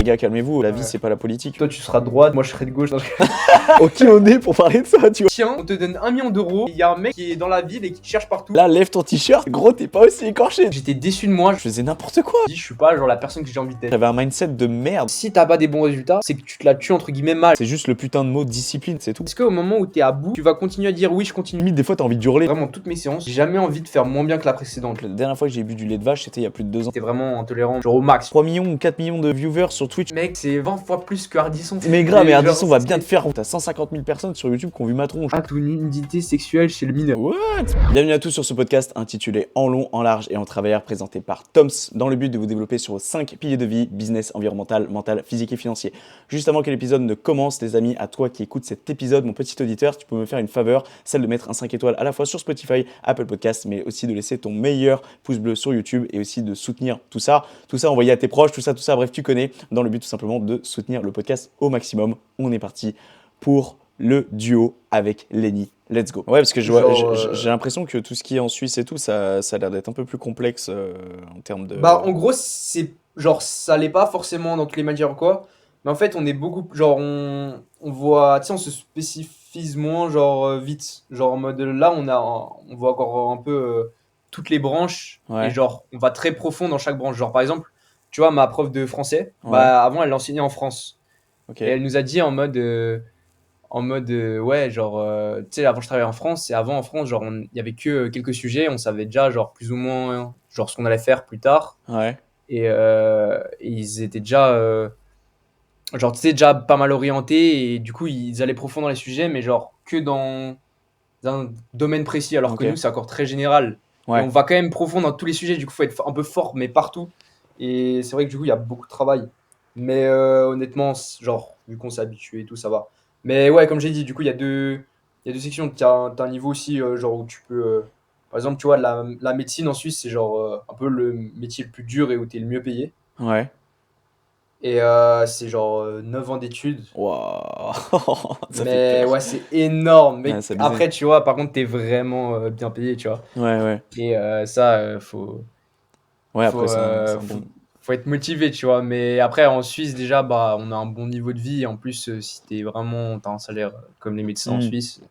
les gars, calmez-vous, la vie Ouais. c'est pas la politique. Toi, tu seras de droite, moi je serai de gauche. Ok, on est pour parler de ça, tu vois. Tiens, on te donne 1 million d'euros. Il y a un mec qui est dans la ville et qui te cherche partout. Là, lève ton t-shirt, gros, t'es pas aussi écorché. J'étais déçu de moi. Je faisais n'importe quoi. Je suis pas genre la personne que j'ai envie d'être. J'avais un mindset de merde. Si t'as pas des bons résultats, c'est que tu te la tues entre guillemets mal. C'est juste le putain de mot discipline, c'est tout. Est-ce qu'au moment où t'es à bout, tu vas continuer à dire oui, je continue? Limite, des fois, t'as envie de hurler. Vraiment, toutes mes séances, j'ai jamais envie de faire moins bien que la précédente. La dernière fois que j'ai bu du lait de vache, c'était il y a plus de 2 ans. C'était vraiment intolérant, genre au max. 3 millions ou 4 millions de viewers sur Twitch. Mec, c'est 20 fois plus que Ardisson. Mais grave, mais genre, Ardisson va c'est- bien te faire. T'as 150 000 personnes sur YouTube qui ont vu ma tronche. Acte ou nudité sexuelle chez le mineur. What? Bienvenue à tous sur ce podcast intitulé En long, en large et en travers, présenté par Toms, dans le but de vous développer sur vos 5 piliers de vie, business, environnemental, mental, physique et financier. Juste avant que l'épisode ne commence, les amis, à toi qui écoutes cet épisode, mon petit auditeur, tu peux me faire une faveur, celle de mettre un 5 étoiles à la fois sur Spotify, Apple Podcast, mais aussi de laisser ton meilleur pouce bleu sur YouTube et aussi de soutenir tout ça envoyé à tes proches, tout ça, bref, tu connais, dans le but tout simplement de soutenir le podcast au maximum. On est parti pour le duo avec Lenny. Let's go. Ouais, parce que j'ai l'impression que tout ce qui est en Suisse et tout, ça a l'air d'être un peu plus complexe en termes de... Bah, en gros, c'est genre, ça l'est pas forcément dans toutes les matières ou quoi. Mais en fait, on est beaucoup. Genre, on voit. Tu sais, on se spécifise moins, genre, vite. Genre, en mode là, on voit encore un peu toutes les branches. Ouais. Et genre, on va très profond dans chaque branche. Genre, par exemple, tu vois, ma prof de français, Ouais. bah, avant, elle enseignait en France. Ok. Et elle nous a dit en mode ouais, genre, tu sais, avant je travaillais en France, et avant en France, genre, il y avait que quelques sujets, on savait déjà, genre, plus ou moins, genre, ce qu'on allait faire plus tard. Ouais. Et ils étaient déjà, genre, tu sais, déjà pas mal orientés, et du coup, ils allaient profond dans les sujets, mais genre, que dans un domaine précis, alors que Ok. nous, c'est encore très général. Et Ouais. on va quand même profond dans tous les sujets, du coup, faut être un peu fort, mais partout. Et c'est vrai que du coup, il y a beaucoup de travail. Mais honnêtement, genre, vu qu'on s'est habitué et tout, ça va. Mais ouais, comme j'ai dit, du coup, il y a deux sections. T'as un niveau aussi, genre, où tu peux. Par exemple, tu vois, la médecine en Suisse, c'est genre un peu le métier le plus dur et où t'es le mieux payé. Ouais. Et c'est genre 9 ans d'études. Waouh. Ça fait Mais peur. ouais, c'est énorme. Mais Ouais, c'est abusé. après, tu vois, par contre, t'es vraiment bien payé, tu vois. Ouais. Et ça, faut. Ouais, après, Faut, c'est un faut, bon... faut être motivé, tu vois. Mais après, en Suisse, déjà, bah, on a un bon niveau de vie. Et en plus, si t'as un salaire comme les médecins en Suisse.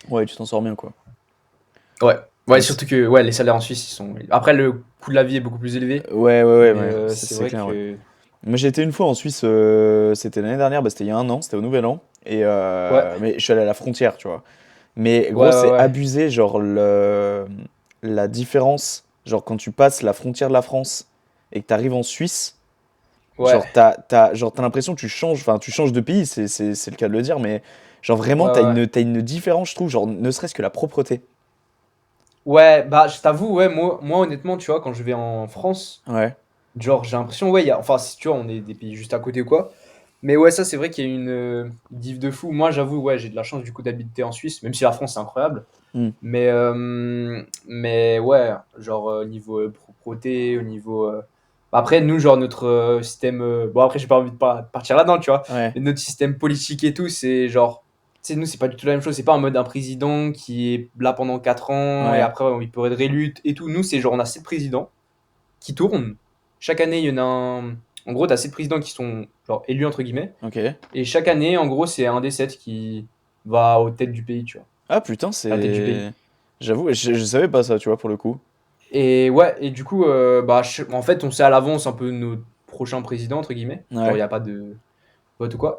Ouais, tu t'en sors bien, quoi. Ouais. Ouais, Ouais, surtout que ouais, les salaires en Suisse, ils sont. Après, le coût de la vie est beaucoup plus élevé. Ouais, Mais ça, c'est c'est vrai clair, ouais. que. Moi j'ai été une fois en Suisse, c'était l'année dernière, bah, c'était il y a 1 an, c'était au Nouvel An. Et Ouais, mais je suis allé à la frontière, tu vois. Mais ouais, gros, ouais, c'est ouais. abusé, genre la différence, genre quand tu passes la frontière de la France et que tu arrives en Suisse, Ouais, genre t'as l'impression que tu changes de pays, c'est le cas de le dire, mais genre vraiment ouais, ouais. t'as une différence, je trouve, genre ne serait-ce que la propreté. Ouais, bah, je t'avoue, ouais, moi, honnêtement, tu vois, quand je vais en France, Ouais, genre, j'ai l'impression, ouais, enfin, si tu vois, on est des pays juste à côté ou quoi. Mais ouais, ça, c'est vrai qu'il y a une diff de fou. Moi, j'avoue, ouais, j'ai de la chance, du coup, d'habiter en Suisse, même si la France, c'est incroyable. Hmm. Mais ouais, genre, niveau propreté, au niveau. Après, nous, genre, notre système. Bon, après, j'ai pas envie de partir là-dedans, tu vois. Ouais, Mais notre système politique et tout, c'est genre. Tu sais, nous, c'est pas du tout la même chose. C'est pas en mode un président qui est là pendant 4 ans et ouais, après, il peut être réélu et tout. Nous, c'est genre, on a 7 présidents qui tournent. Chaque année, il y en a un. En gros, t'as 7 présidents qui sont genre élus, entre guillemets. ok. Et chaque année, en gros, c'est un des 7 qui va aux têtes du pays, tu vois. Ah putain, À la tête du pays. c'est... J'avoue, je savais pas ça, tu vois, pour le coup. Et ouais, et du coup, bah, en fait, on sait à l'avance un peu notre prochain président, entre guillemets. Genre, il Ouais, n'y a pas de vote ou quoi.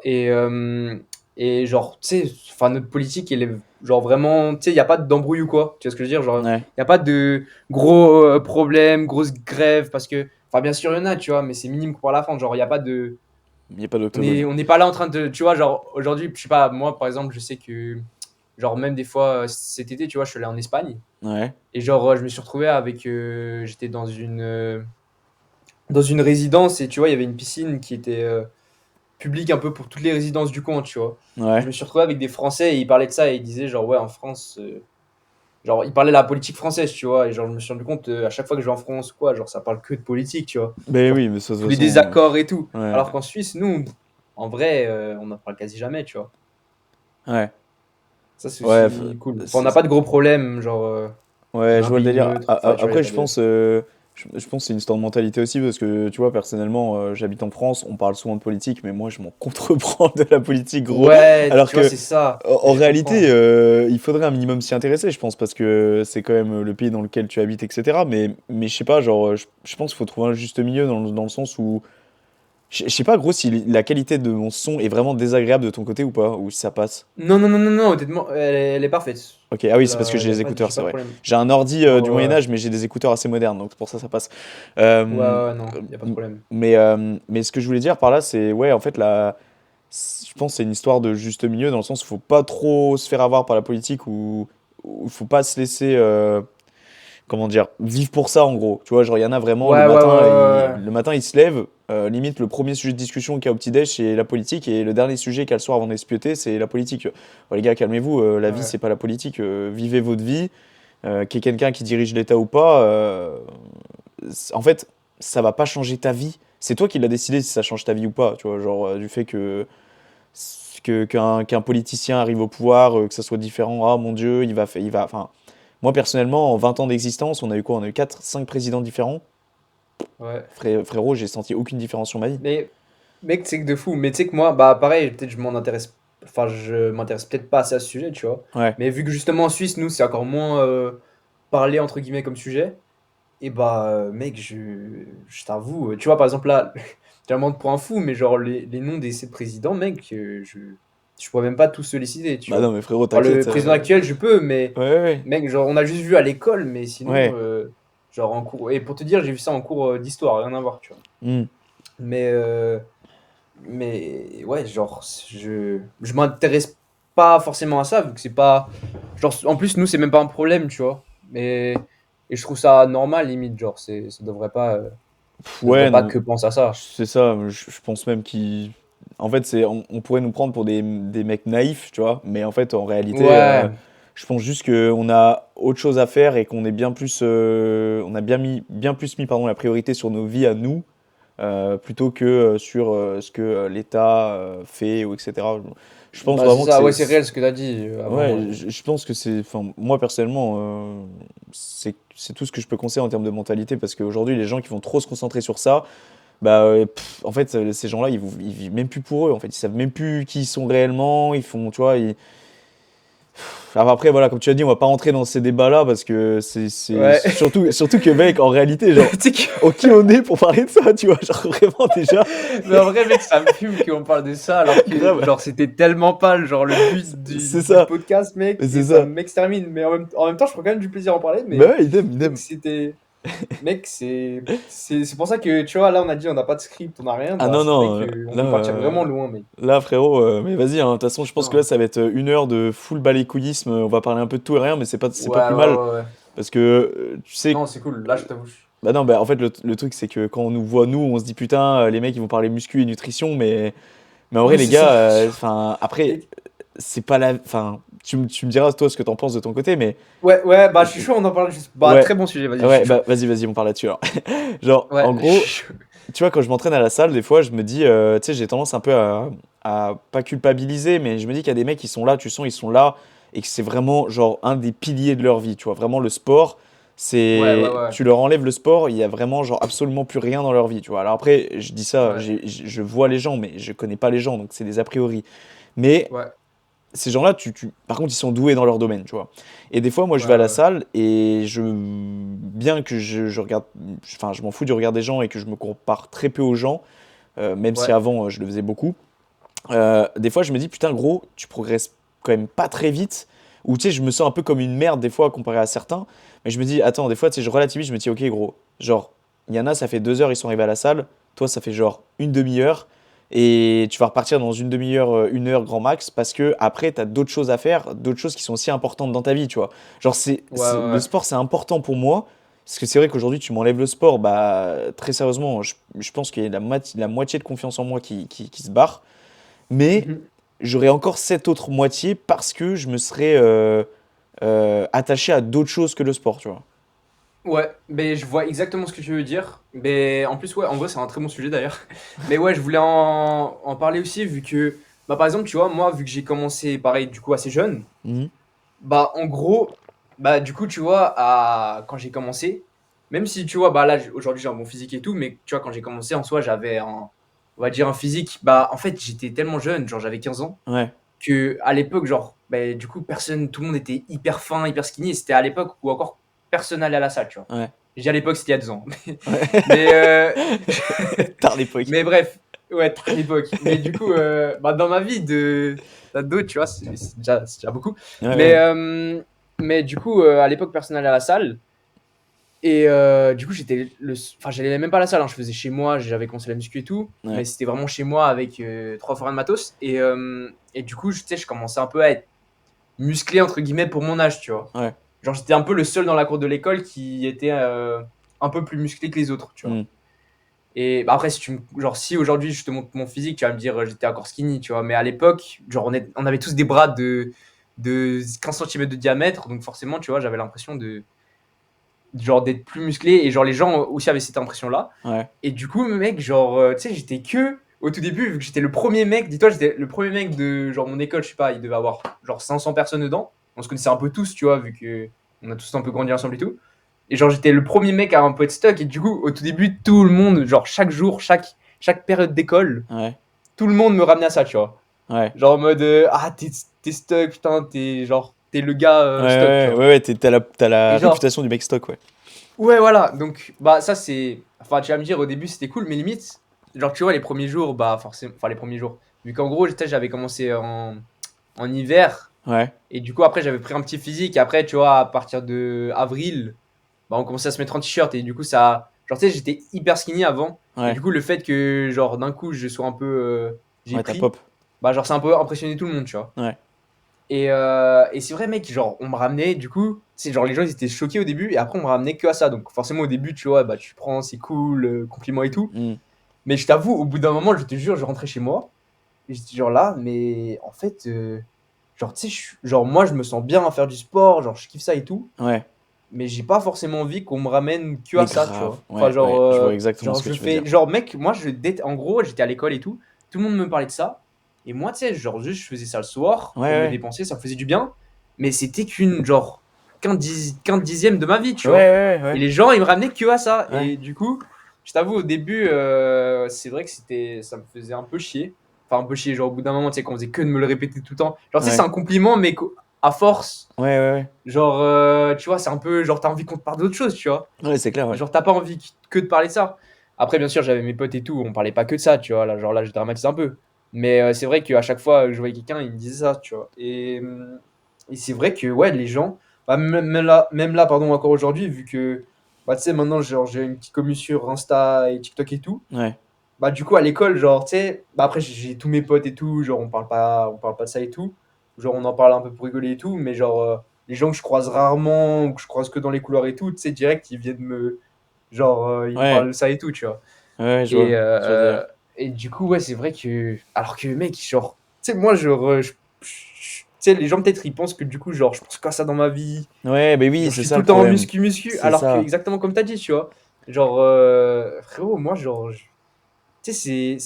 Et genre, tu sais, enfin, notre politique, elle est genre vraiment, tu sais, il n'y a pas d'embrouille ou quoi. Tu vois ce que je veux dire? Genre, il ouais. n'y a pas de gros problèmes, grosses grèves, parce que, enfin, bien sûr, il y en a, tu vois, mais c'est minime pour la fin. Genre, il n'y a pas de. Il y a pas On d'octogone. est, on n'est pas là en train de. Tu vois, genre, aujourd'hui, je sais pas, moi, par exemple, je sais que, genre, même des fois, cet été, tu vois, je suis allé en Espagne. Ouais, Et genre, je me suis retrouvé avec. J'étais dans une résidence et tu vois, il y avait une piscine qui était publique un peu pour toutes les résidences du coin, tu vois. Je ouais. me suis retrouvé avec des Français et ils parlaient de ça et ils disaient, genre, ouais, en France. Genre, ils parlaient de la politique française, tu vois. Et genre, je me suis rendu compte, à chaque fois que je vais en France, quoi, genre, ça parle que de politique, tu vois. Ben Genre, oui, mais ça, de tous toute les façon... désaccords et tout. ouais, Alors qu'en Suisse, nous, en vrai, on n'en parle quasi jamais, tu vois. ouais. Ça, c'est Ouais, aussi cool. Enfin, on n'a pas de gros problèmes, genre, on ouais, est je un vois le pays délire. neutre. Enfin, tu vois, il n'y Après, a pas de. Je pense que c'est une histoire de mentalité aussi, parce que tu vois, personnellement, j'habite en France, on parle souvent de politique, mais moi je m'en contreprends de la politique, gros. Ouais, Alors tu vois, que c'est ça. en Je réalité, comprends. il faudrait un minimum s'y intéresser, je pense, parce que c'est quand même le pays dans lequel tu habites, etc. Mais je sais pas, genre, je pense qu'il faut trouver un juste milieu dans le sens où. Je sais pas, gros, si la qualité de mon son est vraiment désagréable de ton côté ou pas, ou si ça passe. Non, non, non, non, non, honnêtement, elle est parfaite. Ok, ah oui, c'est parce que Là, j'ai y a les pas, écouteurs, j'ai c'est pas de vrai. problème. J'ai un ordi Ouais, du ouais, ouais. Moyen-Âge, mais j'ai des écouteurs assez modernes, donc pour ça passe. Ouais, Euh, ouais, non, y a pas de problème. mais ce que je voulais dire par là, c'est, ouais, en fait, je pense que c'est une histoire de juste milieu, dans le sens où il faut pas trop se faire avoir par la politique, ou il faut pas se laisser, comment dire, vivre pour ça, en gros. Tu vois, genre, il y en a vraiment, Ouais, ouais, ouais, ouais, ouais. le matin, ils se lèvent, limite, le premier sujet de discussion qu'il y a au petit-déj, c'est la politique, et le dernier sujet qu'il y a le soir avant d'aller se pioter, c'est la politique. Oh, les gars, calmez-vous, la vie, Ouais. c'est pas la politique, vivez votre vie, qu'il y ait quelqu'un qui dirige l'État ou pas, en fait, ça va pas changer ta vie. C'est toi qui l'as décidé si ça change ta vie ou pas, tu vois, genre, du fait qu'un politicien arrive au pouvoir, que ça soit différent, ah mon Dieu, enfin, moi personnellement, en 20 ans d'existence, on a eu quoi? On a eu 4 5 présidents différents. Ouais. Frérot, j'ai senti aucune différence sur ma vie. Mais, mec, c'est que de fou. Mais tu sais que moi, bah, pareil, peut-être je m'en intéresse. Enfin, je m'intéresse peut-être pas assez à ce sujet, tu vois. Ouais. Mais vu que justement en Suisse, nous, c'est encore moins parlé, entre guillemets, comme sujet. Et bah, mec, je t'avoue, tu vois, par exemple, là, tu vas me prendre pour un fou, mais genre, les noms des 7 présidents, mec, je pourrais même pas tous les citer, tu Bah non, vois. mais frérot, Alors, le t'inquiète. président actuel, je peux, mais, Ouais, ouais, mec, genre, on a juste vu à l'école, mais sinon, ouais. genre, en cours. Et pour te dire, j'ai vu ça en cours d'histoire, rien à voir, tu vois. Hmm. Mais, ouais, genre, je m'intéresse pas forcément à ça, vu que c'est pas. Genre, en plus, nous, c'est même pas un problème, tu vois. Et je trouve ça normal, limite, genre, ça devrait Ouais, pas non, que penser à ça. c'est ça. Je pense même qu'il. En fait, on pourrait nous prendre pour des mecs naïfs, tu vois. Mais en fait, en réalité, Ouais, je pense juste qu'on a autre chose à faire et qu'on est bien plus, on a bien plus mis, pardon, la priorité sur nos vies à nous, plutôt que sur ce que l'État fait, ou etc. Je pense bah, c'est vraiment que ça, ouais, c'est réel ce que t'as dit avant. ouais, je pense que c'est, enfin, moi personnellement, c'est tout ce que je peux conseiller en termes de mentalité, parce qu'aujourd'hui, les gens qui vont trop se concentrer sur ça, bah, en fait, ces gens-là, ils vivent même plus pour eux, en fait, ils savent même plus qui ils sont réellement, ils font, tu vois, alors après, voilà, comme tu as dit, on va pas rentrer dans ces débats-là, parce que c'est Ouais. surtout que, mec, en réalité, genre, Tu sais que- qui on est pour parler de ça, tu vois, genre, vraiment, déjà, Mais en vrai, mec, ça me fume qu'on parle de ça, alors que, grave, genre, c'était tellement pas genre, le but c'est du ça, podcast, mec, et c'est ça ça. m'extermine. Mais en même temps, je prends quand même du plaisir à en parler, Bah mais ouais, idem, mec, idem. Mec, c'est pour ça que, tu vois, là, on a dit, on n'a pas de script, on n'a rien, Ah bah, non, c'est vrai non, qu'on là, peut partir vraiment loin, mec. là, frérot, mais vas-y, hein, de toute façon, je pense que là, Non. ça va être 1 heure de full balécouillisme. On va parler un peu de tout et rien, mais c'est Ouais, pas plus ouais, mal. ouais, ouais. Parce que, tu sais, Non, c'est cool, là, je t'avoue. bah non, bah en fait, le truc, c'est que quand on nous voit, nous, on se dit putain, les mecs, ils vont parler muscu et nutrition, mais en vrai, Oui, les c'est ça. gars, enfin, après, Mec. c'est pas la. Enfin, tu me diras, toi, ce que t'en penses de ton côté, mais. Ouais, ouais, bah, je suis c'est- chaud, on en parle juste. Bah, Ouais, très bon sujet, vas-y, je ouais, suis chaud. bah vas-y, on parle là-dessus alors. Genre, Ouais, en je suis gros, chaud. tu vois, quand je m'entraîne à la salle, des fois, je me dis, tu sais, j'ai tendance un peu à pas culpabiliser, mais je me dis qu'il y a des mecs qui sont là, tu sens, ils sont là, et que c'est vraiment, genre, un des piliers de leur vie, tu vois. Vraiment, le sport, Ouais, ouais, c'est. ouais. Tu leur enlèves le sport, il y a vraiment, genre, absolument plus rien dans leur vie, tu vois. Alors après, je dis ça, Ouais, je vois les gens, mais je connais pas les gens, donc c'est des a priori. Mais ouais, ces gens-là, par contre, ils sont doués dans leur domaine, tu vois. Et des fois, moi, je ouais, vais à la ouais. salle et bien que je regarde, enfin, je m'en fous du regard des gens et que je me compare très peu aux gens, même si Ouais, avant, je le faisais beaucoup. Des fois, je me dis, putain, gros, tu progresses quand même pas très vite. Ou tu sais, je me sens un peu comme une merde des fois comparé à certains. Mais je me dis, attends, des fois, tu sais, je relativise, je me dis, ok, gros, genre, il y en a, ça fait 2 heures, ils sont arrivés à la salle. Toi, ça fait genre une demi-heure. Et tu vas repartir dans une demi-heure, 1 heure grand max, parce que après, tu as d'autres choses à faire, d'autres choses qui sont aussi importantes dans ta vie, tu vois. Genre, ouais, ouais, le ouais. sport, c'est important pour moi. Parce que c'est vrai qu'aujourd'hui, tu m'enlèves le sport, bah, très sérieusement, je pense qu'il y a la moitié de confiance en moi qui se barre. Mais Mhm. j'aurais encore cette autre moitié parce que je me serais attaché à d'autres choses que le sport, tu vois. Ouais, mais je vois exactement ce que tu veux dire. Mais en plus, ouais, en vrai, c'est un très bon sujet d'ailleurs. Mais ouais, je voulais en parler aussi, vu que, bah, par exemple, tu vois, moi, vu que j'ai commencé, pareil, du coup, assez jeune, Mhm. bah, en gros, bah, du coup, tu vois, quand j'ai commencé, même si tu vois, bah là, aujourd'hui j'ai un bon physique et tout, mais tu vois, quand j'ai commencé en soi, j'avais on va dire un physique, bah en fait, j'étais tellement jeune, genre j'avais 15 ans, Ouais, que à l'époque, genre, bah, du coup, tout le monde était hyper fin, hyper skinny, et c'était à l'époque où encore personne allait à la salle, tu vois. ouais, Je dis à l'époque, c'était il y a 2 ans. Mais, ouais. Tard l'époque. mais bref, ouais, à l'époque. Mais du coup, bah, dans ma vie d'ado, tu vois, c'est déjà beaucoup. Ouais, Mais, ouais, du coup, à l'époque, personne n'allait à la salle. Et du coup, enfin, j'allais même pas à la salle, hein, je faisais chez moi, j'avais commencé la muscu et tout, mais ouais, c'était vraiment chez moi avec 3 fois rien de matos. Et du coup, tu sais, je commençais un peu à être musclé, entre guillemets, pour mon âge, tu vois. ouais. Genre, j'étais un peu le seul dans la cour de l'école qui était un peu plus musclé que les autres, tu vois. Hmm. Et bah, après, genre, si aujourd'hui je te montre mon physique, tu vas me dire j'étais encore skinny, tu vois. Mais à l'époque, genre, on avait tous des bras de 15 centimètres de diamètre, donc forcément, tu vois, j'avais l'impression genre d'être plus musclé, et genre les gens aussi avaient cette impression là. Ouais, Et du coup mec, genre tu sais, j'étais que au tout début, vu que j'étais le premier mec, dis-toi, j'étais le premier mec de genre mon école, je sais pas, il devait avoir genre 500 personnes dedans, on se connaissait un peu tous, tu vois, vu que on a tous un peu grandi ensemble et tout. Et genre j'étais le premier mec à un peu être stock, et du coup au tout début tout le monde, genre chaque jour, chaque période d'école, ouais, tout le monde me ramenait à ça, tu vois. ouais. Genre en mode ah t'es stock, putain, t'es le gars Ouais, stock, tu ouais, vois. ouais, ouais, t'as la Et genre réputation du mec stock, ouais. ouais, voilà. Donc, bah, ça, c'est. Enfin, tu vas me dire, au début, c'était cool, mais limite, genre, tu vois, les premiers jours, bah, forcément. Enfin, les premiers jours. Vu qu'en gros, j'avais commencé en hiver. Ouais, Et du coup, après, j'avais pris un petit physique. Et après, tu vois, à partir de avril, bah, on commençait à se mettre en t-shirt. Et du coup, ça. Genre, tu sais, j'étais hyper skinny avant. Et ouais, du coup, le fait que, genre, d'un coup, je sois un peu. J'ai ouais, t'as pris. pop. Bah, genre, c'est un peu impressionné tout le monde, tu vois. Ouais, Et c'est vrai, mec, genre, on me ramenait, du coup, c'est genre, les gens, ils étaient choqués au début, et après, on me ramenait que à ça. Donc, forcément, au début, tu vois, bah, tu prends, c'est cool, compliment et tout. hmm. Mais je t'avoue, au bout d'un moment, je te jure, je rentrais chez moi, et j'étais genre là, mais en fait, genre, tu sais, genre, moi, je me sens bien à faire du sport, genre, je kiffe ça et tout, Ouais. mais j'ai pas forcément envie qu'on me ramène que Mais à ça, tu grave, vois. Enfin, ouais, ouais, je vois exactement genre, ce que je tu veux fais, dire. genre, mec, moi, en gros, j'étais à l'école et tout le monde me parlait de ça, et moi, tu sais, genre, juste, je faisais ça le soir Ouais, pour me ouais, dépenser, ça me faisait du bien, mais c'était qu'un dixième de ma vie, tu ouais, vois. ouais, Et ouais, les gens, ils me ramenaient que à ça, ouais, et du coup, je t'avoue, au début, c'est vrai que ça me faisait un peu chier. Enfin, un peu chier, genre, au bout d'un moment, tu sais, qu'on faisait que de me le répéter tout le temps. Genre, tu sais, c'est ouais, un compliment, mais à force, ouais, ouais, genre, tu vois, c'est un peu, genre, t'as envie qu'on te parle d'autre chose, tu vois. ouais, c'est clair, ouais. Genre, t'as pas envie que de parler de ça. Après, bien sûr, j'avais mes potes et tout, on parlait pas que de ça, tu vois. Là, genre là, je dramatise un peu. Mais c'est vrai qu'à chaque fois que je voyais quelqu'un, il me disait ça, tu vois. Et c'est vrai que, ouais, les gens, bah, même là, pardon, encore aujourd'hui, vu que, bah, tu sais, maintenant, genre, j'ai une petite commu sur Insta et TikTok et tout. Ouais, Bah, du coup, à l'école, genre, tu sais, bah, après, j'ai tous mes potes et tout, genre, on parle pas de ça et tout. Genre, on en parle un peu pour rigoler et tout, mais genre, les gens que je croise rarement, ou que je croise que dans les couloirs et tout, tu sais, direct, ils viennent genre, ils me parlent ouais, de ça et tout, tu vois. ouais, Et, je vois d'ailleurs. du coup, ouais, c'est vrai que. Alors que, mec, genre, tu sais, moi, tu sais, les gens, peut-être, ils pensent que du coup, genre, je pense qu'à ça dans ma vie. Ouais, mais oui, Genre, je c'est suis ça tout le le temps en problème. muscu, C'est alors que, ça. exactement comme t'as dit, tu vois. Genre, frérot, moi, genre, tu sais,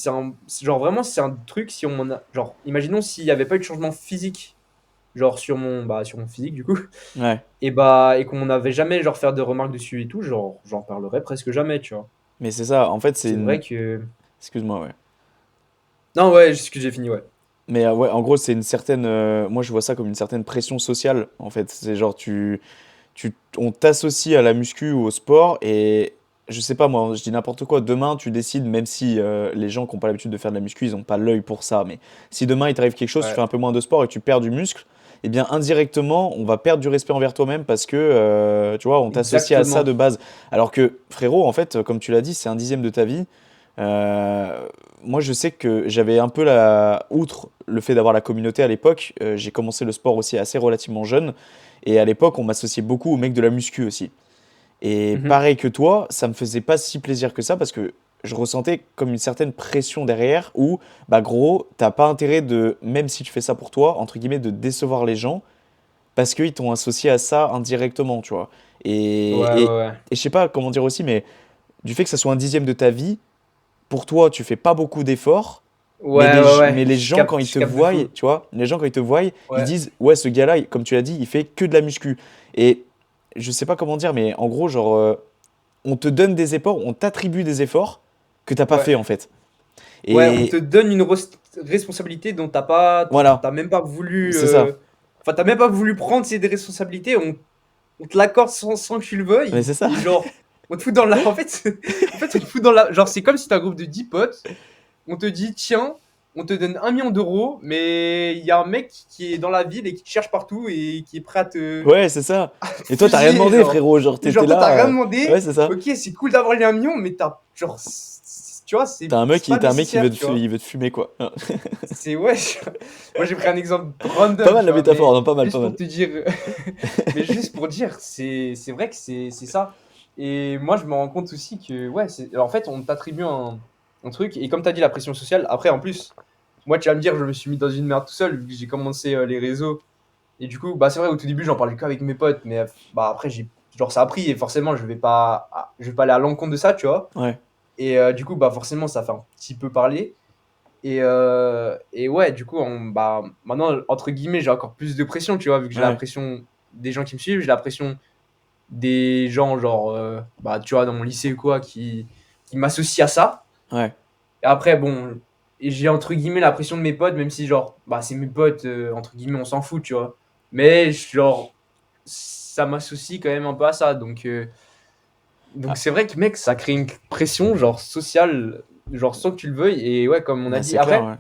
genre, vraiment, c'est un truc, si on genre, imaginons s'il n'y avait pas eu de changement physique, genre, sur mon physique, du coup, Ouais, et qu'on n'avait jamais, genre, faire de remarques dessus et tout, genre, j'en parlerais presque jamais, tu vois. mais c'est ça. En fait, c'est C'est une. vrai que. Excuse-moi, ouais. Non, ouais, ce que j'ai fini, ouais. Mais ouais, en gros, c'est une certaine. Moi, je vois ça comme une certaine pression sociale, en fait. C'est genre, on t'associe à la muscu ou au sport et je sais pas, moi, je dis n'importe quoi. Demain, tu décides, même si les gens qui n'ont pas l'habitude de faire de la muscu, ils n'ont pas l'œil pour ça. Mais si demain, il t'arrive quelque chose, tu fais Ouais, un peu moins de sport et tu perds du muscle, eh bien, indirectement, on va perdre du respect envers toi-même parce que, tu vois, on t'associe à ça exactement. de base. Alors que, frérot, en fait, comme tu l'as dit, c'est un dixième de ta vie. Euh, Moi, je sais que j'avais un peu outre le fait d'avoir la communauté à l'époque, j'ai commencé le sport aussi assez relativement jeune. Et à l'époque, on m'associait beaucoup aux mecs de la muscu aussi. Et Mhm. pareil que toi, ça me faisait pas si plaisir que ça parce que je ressentais comme une certaine pression derrière où, bah gros, t'as pas intérêt de, même si tu fais ça pour toi, entre guillemets, de décevoir les gens parce qu'ils t'ont associé à ça indirectement, tu vois. Ouais, Et, ouais, et, ouais. et je sais pas comment dire aussi, mais du fait que ça soit un dixième de ta vie, pour toi, tu fais pas beaucoup d'efforts, mais Ouais, ouais, ouais. les Je gens, quand capte, ils je te capte de voient, fou. tu vois, les gens, quand ils te voient, ils Ouais. disent, ouais, ce gars-là, comme tu l'as dit, il fait que de la muscu. Et je sais pas comment dire, mais en gros, genre, on te donne des efforts, on t'attribue des efforts que t'as pas Ouais. fait en fait. Ouais, on te Et donne une responsabilité dont voilà, t'as même pas voulu. c'est ça. Enfin, t'as même pas voulu prendre ces responsabilités. On te l'accorde sans que tu le Mais veuilles. c'est ça. Et genre, on te fout dans la. En fait, en fait, on te fout dans la. Genre, c'est comme si t'as un groupe de 10 potes. On te dit, tiens, on te donne 1 million d'euros, mais il y a un mec qui est dans la ville et qui te cherche partout et qui est prêt à te Ouais, c'est ça. Et toi, t'as rien fusiller, demandé, genre. frérot. Genre, Et genre, t'étais toi, t'as rien là. Ouais, demandé. c'est ça. Ok, c'est cool d'avoir les 1 million, mais t'as. Genre, tu vois, c'est pas T'as un mec qui nécessaire, tu vois. il veut te fumer, quoi. C'est ouais. Moi, j'ai pris un exemple Pas random, mal tu la vois, métaphore, mais non, pas mal, pas juste pour mal. te dire. Mais juste pour dire, c'est vrai que c'est ça. Et moi, je me rends compte aussi que, ouais, en fait, on t'attribue un truc. Et comme tu as dit, la pression sociale, après, en plus, moi, tu vas me dire, je me suis mis dans une merde tout seul, vu que j'ai commencé les réseaux. Et du coup, bah, c'est vrai, au tout début, j'en parlais qu'avec mes potes. Mais bah, après, genre, ça a pris. Et forcément, je vais pas aller à l'encontre de ça, tu vois. Ouais, Et du coup, bah, forcément, ça fait un petit peu parler. Et ouais, du coup, bah, maintenant, entre guillemets, j'ai encore plus de pression, tu vois, vu que j'ai la ouais, pression des gens qui me suivent, j'ai la pression des gens, genre, bah, tu vois, dans mon lycée ou quoi, qui m'associent à ça. ouais. Et après, bon, et j'ai entre guillemets la pression de mes potes, même si, genre, bah, c'est mes potes, entre guillemets, on s'en fout, tu vois. Mais, genre, ça m'associe quand même un peu à ça. Donc Ah, c'est vrai que, mec, ça crée une pression, genre, sociale, genre, sans que tu le veuilles. Et ouais, comme on a bah, dit. c'est clair, Après, ouais.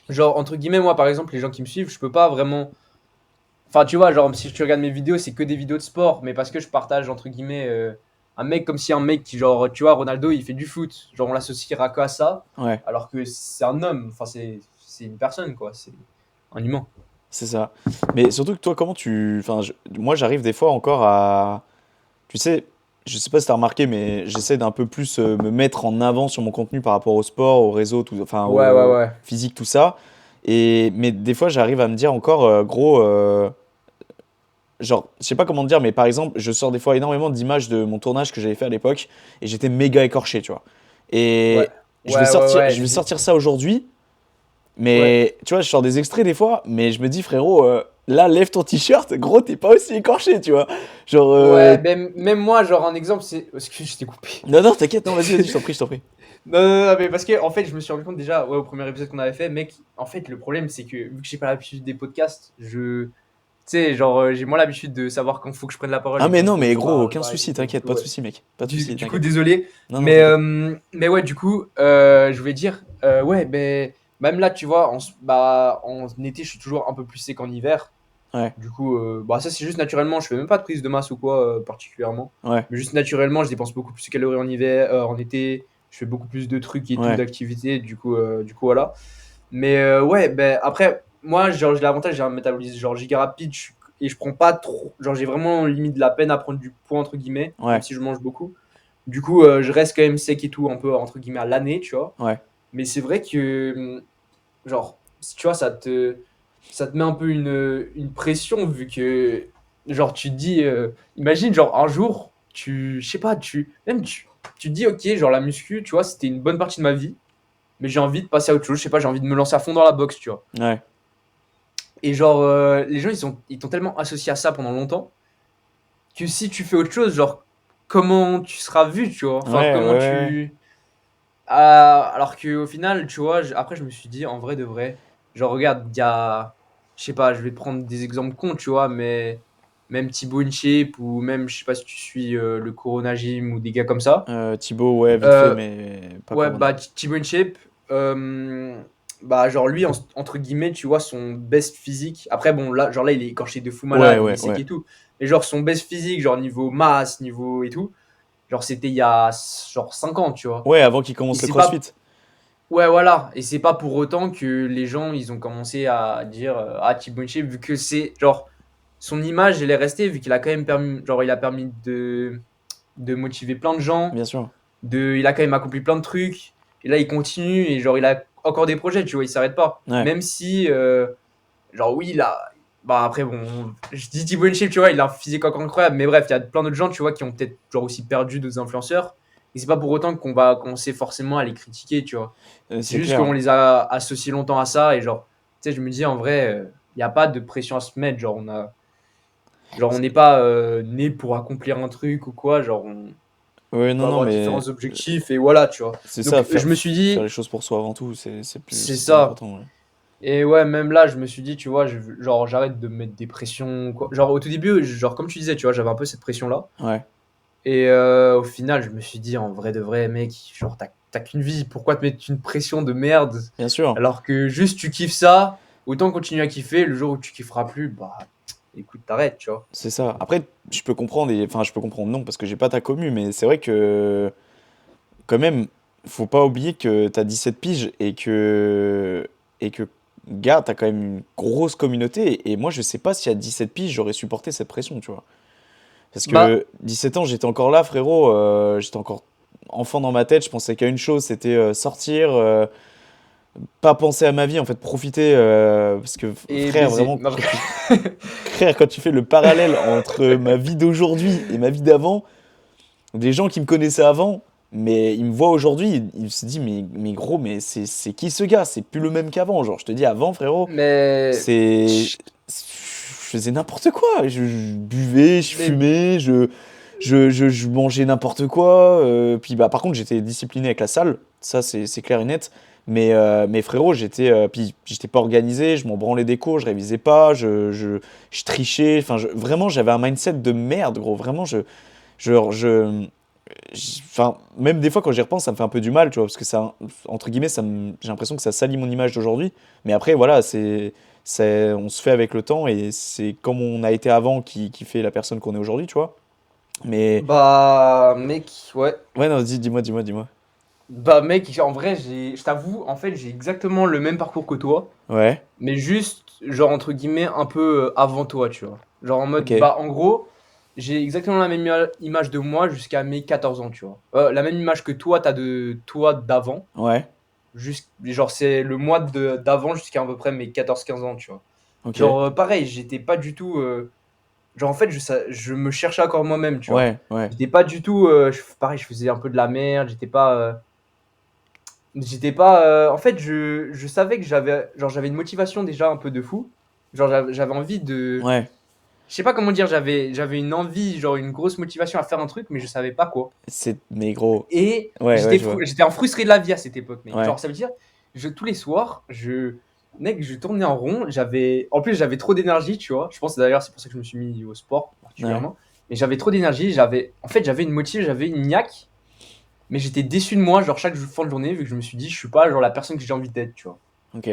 genre, entre guillemets, moi, par exemple, les gens qui me suivent, je peux pas vraiment. Enfin, tu vois, genre, si tu regardes mes vidéos, c'est que des vidéos de sport, mais parce que je partage, entre guillemets, un mec comme si un mec qui, genre, tu vois, Ronaldo, il fait du foot. Genre, on l'associera qu'à ça, Ouais, alors que c'est un homme. Enfin, c'est une personne, quoi. C'est un humain. c'est ça. Mais surtout que toi, comment tu. Enfin, moi, j'arrive des fois encore à. Tu sais, je sais pas si t'as remarqué, mais j'essaie d'un peu plus me mettre en avant sur mon contenu par rapport au sport, au réseau, tout, enfin Ouais, ouais, au ouais. physique, tout ça. Mais des fois, j'arrive à me dire encore, gros, genre, je sais pas comment te dire, mais par exemple, je sors des fois énormément d'images de mon tournage que j'avais fait à l'époque, et j'étais méga écorché, tu vois. Ouais. Et Ouais, ouais, ouais. je vais sortir ça aujourd'hui, Ouais. mais tu vois, je sors des extraits des fois, mais je me dis, frérot, là, lève ton t-shirt, gros, t'es pas aussi écorché, tu vois. Genre, Ouais, même moi, genre, un exemple, c'est. Excuse, je t'ai coupé. non, non, t'inquiète, non, vas-y, vas-y, je t'en prie, je t'en prie. Non, non, non, mais parce que, en fait, je me suis rendu compte déjà, ouais, au premier épisode qu'on avait fait, mec, en fait, le problème, c'est que vu que j'ai pas l'habitude des podcasts, tu sais, genre, j'ai moins l'habitude de savoir quand faut que je prenne la parole Ah, et mais quand il non, faut que mais je gros, parle aucun pas et tout. souci, Donc, du t'inquiète, coup, pas de ouais. souci, mec, pas de Du, souci, du coup, t'inquiète. désolé. Non, non, t'inquiète. Mais ouais, du coup, je voulais dire, ouais, ben, même là, tu vois, bah, en été, je suis toujours un peu plus sec qu'en hiver. Ouais, Du coup, bah, ça, c'est juste naturellement. Je fais même pas de prise de masse ou quoi, particulièrement. ouais, Mais juste naturellement, je dépense beaucoup plus de calories en hiver, en été. Je fais beaucoup plus de trucs et tout, ouais, d'activités. Du coup, voilà. Mais ouais, ben, après, moi, genre, j'ai l'avantage, j'ai un métabolisme genre giga rapide et je prends pas trop. Genre, j'ai vraiment limite de la peine à prendre du poids, entre guillemets, même ouais, si je mange beaucoup. Du coup, je reste quand même sec et tout, un peu, entre guillemets, à l'année, tu vois. ouais. Mais c'est vrai que, genre, tu vois, ça te met un peu une pression vu que, genre, tu te dis, imagine, genre, un jour, je sais pas, tu te dis, ok, genre, la muscu, tu vois, c'était une bonne partie de ma vie, mais j'ai envie de passer à autre chose, je sais pas, j'ai envie de me lancer à fond dans la boxe, tu vois. Ouais. Et genre, les gens, ils t'ont tellement associé à ça pendant longtemps que si tu fais autre chose, genre, comment tu seras vu, tu vois, Ouais, enfin, ouais, comment ouais. tu. Alors qu'au final, tu vois, après, je me suis dit, en vrai de vrai, genre, regarde, il y a. Je sais pas, je vais te prendre des exemples cons, tu vois, mais même Thibaut InShape ou même, je sais pas si tu suis le Corona Gym ou des gars comme ça. Thibaut, ouais, vite fait, Euh, mais pas ouais, Corona. bah, Thibaut InShape, bah, genre, lui, entre guillemets, tu vois, son best physique. Après, bon, là, genre, là, il est écorché de fou Ouais, malade, il est ouais, sec ouais. et tout. Mais genre, son best physique, genre, niveau masse, niveau et tout, genre, c'était il y a, genre, 5 ans, tu vois. Ouais, avant qu'il Et commence le c'est CrossFit. pas. Ouais, voilà. Et c'est pas pour autant que les gens, ils ont commencé à dire ah, Thibaut InShape, vu que c'est genre son image, elle est restée, vu qu'il a quand même permis, genre, il a permis de motiver plein de gens, Bien sûr. il a quand même accompli plein de trucs. Et là, il continue et genre, il a encore des projets, tu vois, il s'arrête pas. Ouais. Même si, genre, oui, là, bah après, bon, je dis Thibaut InShape, tu vois, il a un physique encore incroyable, mais bref, il y a plein d'autres gens, tu vois, qui ont peut-être genre aussi perdu d'autres influenceurs. Et c'est pas pour autant qu'on va commencer forcément à les critiquer, tu vois. C'est C'est juste clair. qu'on les a associés longtemps à ça et genre, tu sais, je me dis en vrai, il n'y a pas de pression à se mettre. Genre, on C'est- n'est pas né pour accomplir un truc ou quoi. Genre, Ouais, On peut non, non, avoir mais différents objectifs et voilà, tu vois. c'est ça, Donc je me suis faire dit, les choses pour soi avant tout, c'est c'est plus ça. important. Ouais. Et ouais, même là, je me suis dit, tu vois, genre j'arrête de me mettre des pressions, quoi. Genre au tout début, genre comme tu disais, tu vois, j'avais un peu cette pression-là. Ouais, Et au final, je me suis dit, en vrai de vrai, mec, genre t'as qu'une vie, pourquoi te mettre une pression de merde bien sûr, alors que juste tu kiffes ça, autant continuer à kiffer, le jour où tu kifferas plus, bah écoute, t'arrêtes, tu vois. c'est ça. Après, je peux comprendre, enfin, je peux comprendre non, parce que j'ai pas ta commu, mais c'est vrai que, quand même, faut pas oublier que t'as 17 piges et que, gars, t'as quand même une grosse communauté. Et moi, je sais pas si à 17 piges, j'aurais supporté cette pression, tu vois. Parce Bah, que 17 ans, j'étais encore là, frérot, j'étais encore enfant dans ma tête, je pensais qu'à une chose, c'était sortir, pas penser à ma vie, en fait, profiter, parce que et frère, baiser. vraiment, Non, frère, quand tu fais le parallèle entre ma vie d'aujourd'hui et ma vie d'avant, des gens qui me connaissaient avant, mais ils me voient aujourd'hui, ils se disent, mais gros, mais c'est qui ce gars? C'est plus le même qu'avant. Genre, je te dis, avant, frérot, mais, c'est. Je faisais n'importe quoi. Je buvais, je mais fumais, je mangeais n'importe quoi. Puis, bah, par contre, j'étais discipliné avec la salle. Ça, c'est clair et net. Mais frérot, puis j'étais pas organisé, je m'en branlais des cours, je révisais pas, je trichais. Enfin, vraiment, j'avais un mindset de merde, gros. Vraiment, enfin, même des fois quand j'y repense, ça me fait un peu du mal, tu vois, parce que ça, entre guillemets, j'ai l'impression que ça salit mon image d'aujourd'hui. Mais après, voilà, on se fait avec le temps et c'est comme on a été avant qui fait la personne qu'on est aujourd'hui, tu vois. Mais bah mec, ouais. ouais, non, dis-moi. Bah mec, en vrai, je t'avoue, en fait, j'ai exactement le même parcours que toi, Ouais, mais juste, genre, entre guillemets, un peu avant toi, tu vois. Genre en mode, ok, bah en gros, j'ai exactement la même image de moi jusqu'à mes 14 ans, tu vois. La même image que toi, t'as de toi d'avant. ouais, Genre, c'est le mois d'avant jusqu'à à peu près mes 14 15 ans, tu vois. ok, Genre, pareil, j'étais pas du tout. Genre, en fait, je me cherchais encore moi-même, tu vois. ouais, J'étais pas du tout. Pareil, je faisais un peu de la merde, j'étais pas. J'étais pas. En fait, je savais que j'avais une motivation déjà un peu de fou. Genre, j'avais envie de. ouais, Je sais pas comment dire, j'avais une envie, genre une grosse motivation à faire un truc, mais je savais pas quoi. mais gros, Et ouais, je vois, j'étais en frustré de la vie à cette époque, mec. ouais, Genre, ça veut dire, tous les soirs, mec, je tournais en rond. En plus, j'avais trop d'énergie, tu vois. Je pense d'ailleurs, c'est pour ça que je me suis mis au sport, ouais. particulièrement. Mais j'avais trop d'énergie. En fait, j'avais une motive, j'avais une niaque, mais j'étais déçu de moi, genre, chaque fin de journée, vu que je me suis dit, je suis pas, genre, la personne que j'ai envie d'être, tu vois. Ok.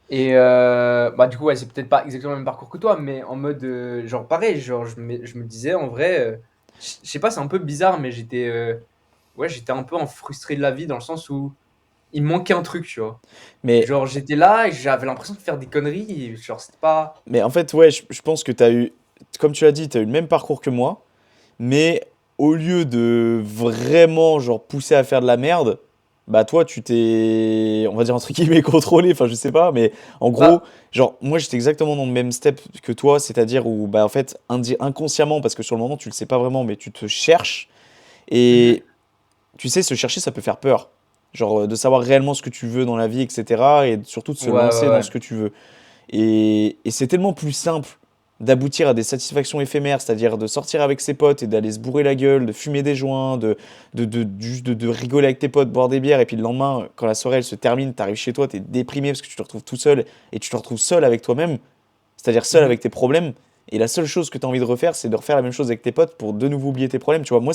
Et bah, du coup, ouais, c'est peut-être pas exactement le même parcours que toi, mais en mode, genre, pareil, genre, je me disais, en vrai, je sais pas, c'est un peu bizarre, mais ouais, j'étais un peu en frustré de la vie dans le sens où il me manquait un truc, tu vois. Mais, Genre, j'étais là et j'avais l'impression de faire des conneries. Et genre, c'était pas. mais en fait, ouais, je pense que t'as eu, comme tu as dit, t'as eu le même parcours que moi. Mais au lieu de vraiment genre pousser à faire de la merde, bah toi tu t'es, on va dire entre guillemets contrôlé, enfin je sais pas, mais en gros, Bah, genre moi j'étais exactement dans le même step que toi, c'est-à-dire où bah en fait inconsciemment, parce que sur le moment tu le sais pas vraiment, mais tu te cherches et mhm. tu sais se chercher ça peut faire peur, genre de savoir réellement ce que tu veux dans la vie, etc. et surtout de se Ouais, ouais, lancer dans ouais. ce que tu veux. Et c'est tellement plus simple d'aboutir à des satisfactions éphémères, c'est-à-dire de sortir avec ses potes et d'aller se bourrer la gueule, de fumer des joints, juste de rigoler avec tes potes, boire des bières, et puis le lendemain, quand la soirée elle se termine, t'arrives chez toi, t'es déprimé parce que tu te retrouves tout seul, et tu te retrouves seul avec toi-même, c'est-à-dire seul Mhm. avec tes problèmes, et la seule chose que tu as envie de refaire, c'est de refaire la même chose avec tes potes pour de nouveau oublier tes problèmes. Tu vois, moi,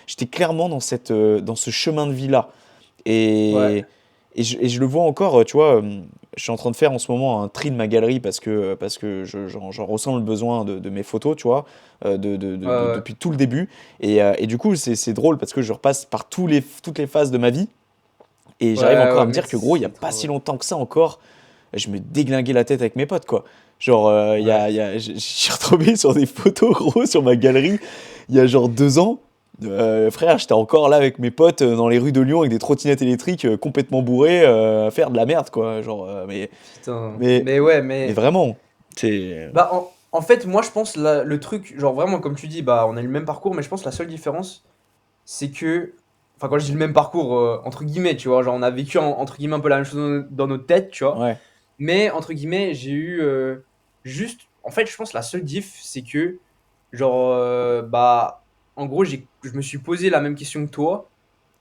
j'étais clairement dans ce chemin de vie-là. Ouais. Et, et je le vois encore, tu vois, je suis en train de faire en ce moment un tri de ma galerie parce que j'en ressens le besoin de mes photos, tu vois, Ouais, ouais. depuis tout le début. Et du coup, c'est drôle parce que je repasse par toutes les phases de ma vie et Ouais, j'arrive encore à ouais, me mec, dire que gros, il n'y a c'est pas si trop. longtemps que ça encore, je me déglinguais la tête avec mes potes, quoi. Genre, Ouais. je suis retombé sur des photos, gros, sur ma galerie, il y a genre 2 ans. Frère, j'étais encore là avec mes potes dans les rues de Lyon avec des trottinettes électriques complètement bourrées à faire de la merde, quoi. Genre, Putain. mais, Mais ouais, mais mais. vraiment, c'est. Bah, en fait, moi, je pense, le truc, genre vraiment, comme tu dis, bah, on a eu le même parcours, mais je pense que la seule différence, c'est que. Enfin, quand je dis le même parcours, entre guillemets, tu vois, genre, on a vécu, entre guillemets, un peu la même chose dans nos têtes, tu vois. Ouais, Mais entre guillemets, j'ai eu juste. En fait, je pense que la seule diff, c'est que, genre, bah, en gros, j'ai je me suis posé la même question que toi,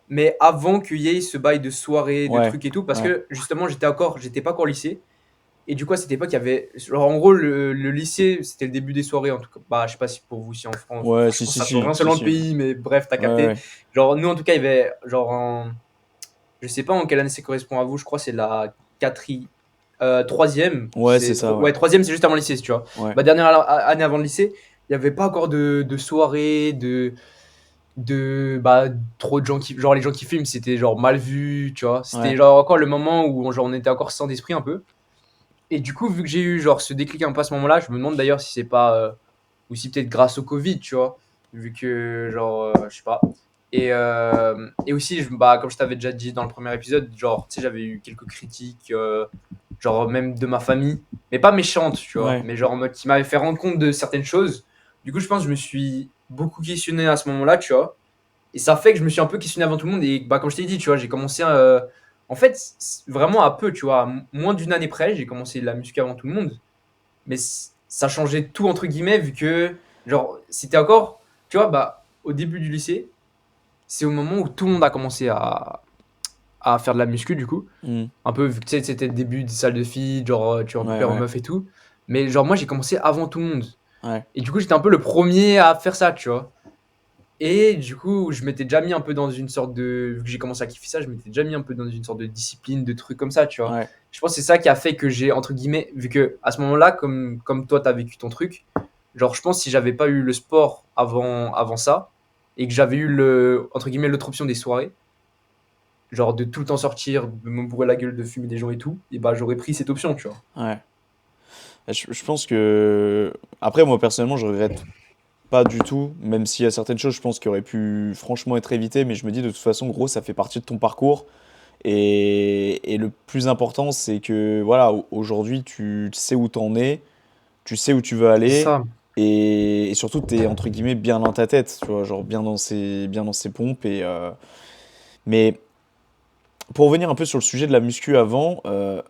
mais avant qu'il y ait ce bail de soirée, de Ouais, trucs et tout, parce ouais. que justement, j'étais pas encore au lycée. Et du coup, à cette époque, il y avait. Genre, en gros, le lycée, c'était le début des soirées, en tout cas. Bah, je sais pas si pour vous, si en France. Ouais, Enfin, je si, pense que si, ça change si, un si, selon le si. pays, mais bref, t'as Ouais, capté. ouais. Genre, nous, en tout cas, il y avait. Genre, je sais pas en quelle année ça correspond à vous, je crois que c'est la quatrième. Troisième, Ouais, c'est ça, ouais. ouais, troisième, c'est juste avant le lycée, tu vois. Ouais, Ma dernière année avant le lycée, il n'y avait pas encore de soirée, bah, trop de gens qui. Genre, les gens qui filment, c'était genre mal vu, tu vois. C'était ouais. genre encore le moment où genre, on était encore sans d'esprit un peu. Et du coup, vu que j'ai eu genre ce déclic un peu à ce moment-là, je me demande d'ailleurs si c'est pas aussi peut-être grâce au Covid, tu vois, vu que genre je sais pas. Et aussi, bah, comme je t'avais déjà dit dans le premier épisode, genre tu sais, j'avais eu quelques critiques, genre même de ma famille, mais pas méchantes, tu vois, Ouais. mais genre en mode qui m'avaient fait rendre compte de certaines choses. Du coup, je pense que je me suis beaucoup questionné à ce moment-là, tu vois. Et ça fait que je me suis un peu questionné avant tout le monde. Et bah, comme je t'ai dit, tu vois, j'ai commencé en fait, vraiment à peu, tu vois, à moins d'une année près, j'ai commencé la muscu avant tout le monde. Mais ça changeait tout, entre guillemets, vu que, genre, c'était encore, tu vois, bah, au début du lycée, c'est au moment où tout le monde a commencé à faire de la muscu, du coup. Hmm. Un peu, vu que tu sais, c'était le début des salles de filles, genre, tu Ouais, rencontrais en ouais. meuf et tout. Mais genre, moi, j'ai commencé avant tout le monde. Ouais. Et du coup, j'étais un peu le premier à faire ça, tu vois. Et du coup, je m'étais déjà mis un peu dans une sorte de. Vu que j'ai commencé à kiffer ça, je m'étais déjà mis un peu dans une sorte de discipline, de trucs comme ça, tu vois. Ouais. Je pense que c'est ça qui a fait que j'ai, entre guillemets, vu que à ce moment-là, comme toi, t'as vécu ton truc, genre, je pense que si j'avais pas eu le sport avant ça, et que j'avais eu, entre guillemets, l'autre option des soirées, genre de tout le temps sortir, de me bourrer la gueule, de fumer des gens et tout, et bah, j'aurais pris cette option, tu vois. Ouais. Je pense que. Après, moi, personnellement, je regrette pas du tout, même s'il y a certaines choses, je pense, qui auraient pu franchement être évitées, mais je me dis, de toute façon, gros, ça fait partie de ton parcours. Et le plus important, c'est que, voilà, aujourd'hui, tu sais où t'en es, tu sais où tu veux C'est aller, ça. et surtout, t'es, entre guillemets, bien dans ta tête, tu vois, genre bien dans ses pompes. Mais pour revenir un peu sur le sujet de la muscu avant,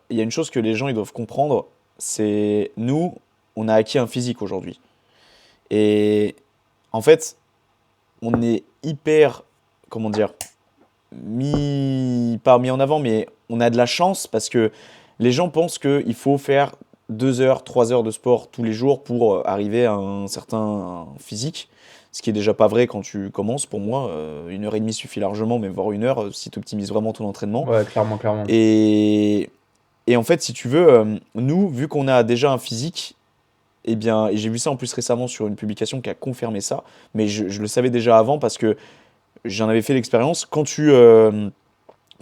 il y a une chose que les gens ils doivent comprendre, c'est nous, on a acquis un physique aujourd'hui. Et en fait, on est hyper, comment dire, pas mis en avant, mais on a de la chance parce que les gens pensent qu'il faut faire 2 heures, 3 heures de sport tous les jours pour arriver à un certain physique. Ce qui est déjà pas vrai quand tu commences. Pour moi, 1 heure et demie suffit largement, mais voire 1 heure si tu optimises vraiment ton entraînement. Ouais, clairement, clairement. Et, et en fait, si tu veux, nous, vu qu'on a déjà un physique, eh bien, et j'ai vu ça en plus récemment sur une publication qui a confirmé ça, mais je le savais déjà avant parce que j'en avais fait l'expérience. Quand tu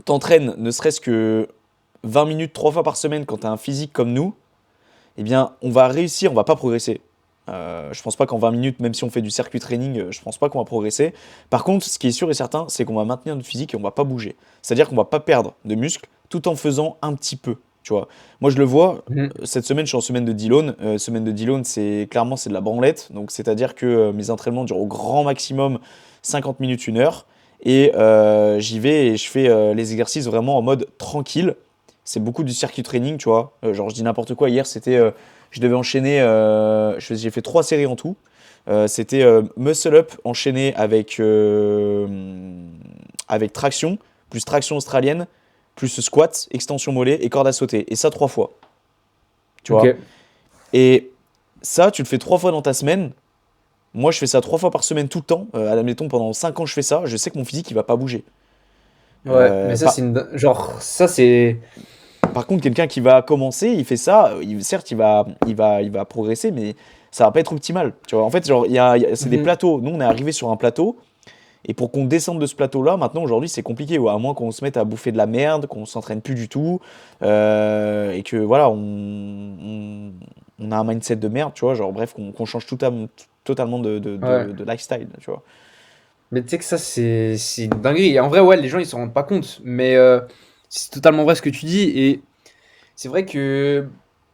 t'entraînes ne serait-ce que 20 minutes 3 fois par semaine quand tu as un physique comme nous, eh bien, on va réussir, on va pas progresser. Je pense pas qu'en 20 minutes, même si on fait du circuit training, je pense pas qu'on va progresser. Par contre, ce qui est sûr et certain, c'est qu'on va maintenir notre physique et on va pas bouger. C'est-à-dire qu'on va pas perdre de muscle tout en faisant un petit peu. Tu vois. Moi, je le vois. Mhm. Cette semaine, je suis en semaine de deload. Semaine de deload, c'est clairement c'est de la branlette. Donc, c'est-à-dire que mes entraînements durent au grand maximum 50 minutes, 1 heure. Et j'y vais et je fais les exercices vraiment en mode tranquille. C'est beaucoup du circuit training, tu vois. Genre, je dis n'importe quoi. Hier, c'était je devais enchaîner, j'ai fait 3 séries en tout. C'était muscle up enchaîné avec traction, plus traction australienne, plus squat, extension mollet et corde à sauter. Et ça 3 fois, tu vois. Ok. Et ça, tu le fais 3 fois dans ta semaine. Moi, je fais ça 3 fois par semaine tout le temps. Admettons, pendant 5 ans, je fais ça. Je sais que mon physique, il va pas bouger. Ouais, mais ça, Pas, c'est genre, ça, c'est. Par contre, quelqu'un qui va commencer, il fait ça, certes, il va progresser, mais ça va pas être optimal. Tu vois, en fait, genre, c'est des Mhm. plateaux. Nous, on est arrivé sur un plateau, et pour qu'on descende de ce plateau-là, maintenant, aujourd'hui, c'est compliqué. Ouais, à moins qu'on se mette à bouffer de la merde, qu'on s'entraîne plus du tout, et que voilà, on a un mindset de merde, tu vois. Genre, bref, qu'on change totalement Ouais. de lifestyle, tu vois. Mais tu sais que ça, c'est une dinguerie. Et en vrai, ouais, les gens, ils s'en rendent pas compte. Mais c'est totalement vrai ce que tu dis. Et c'est vrai que,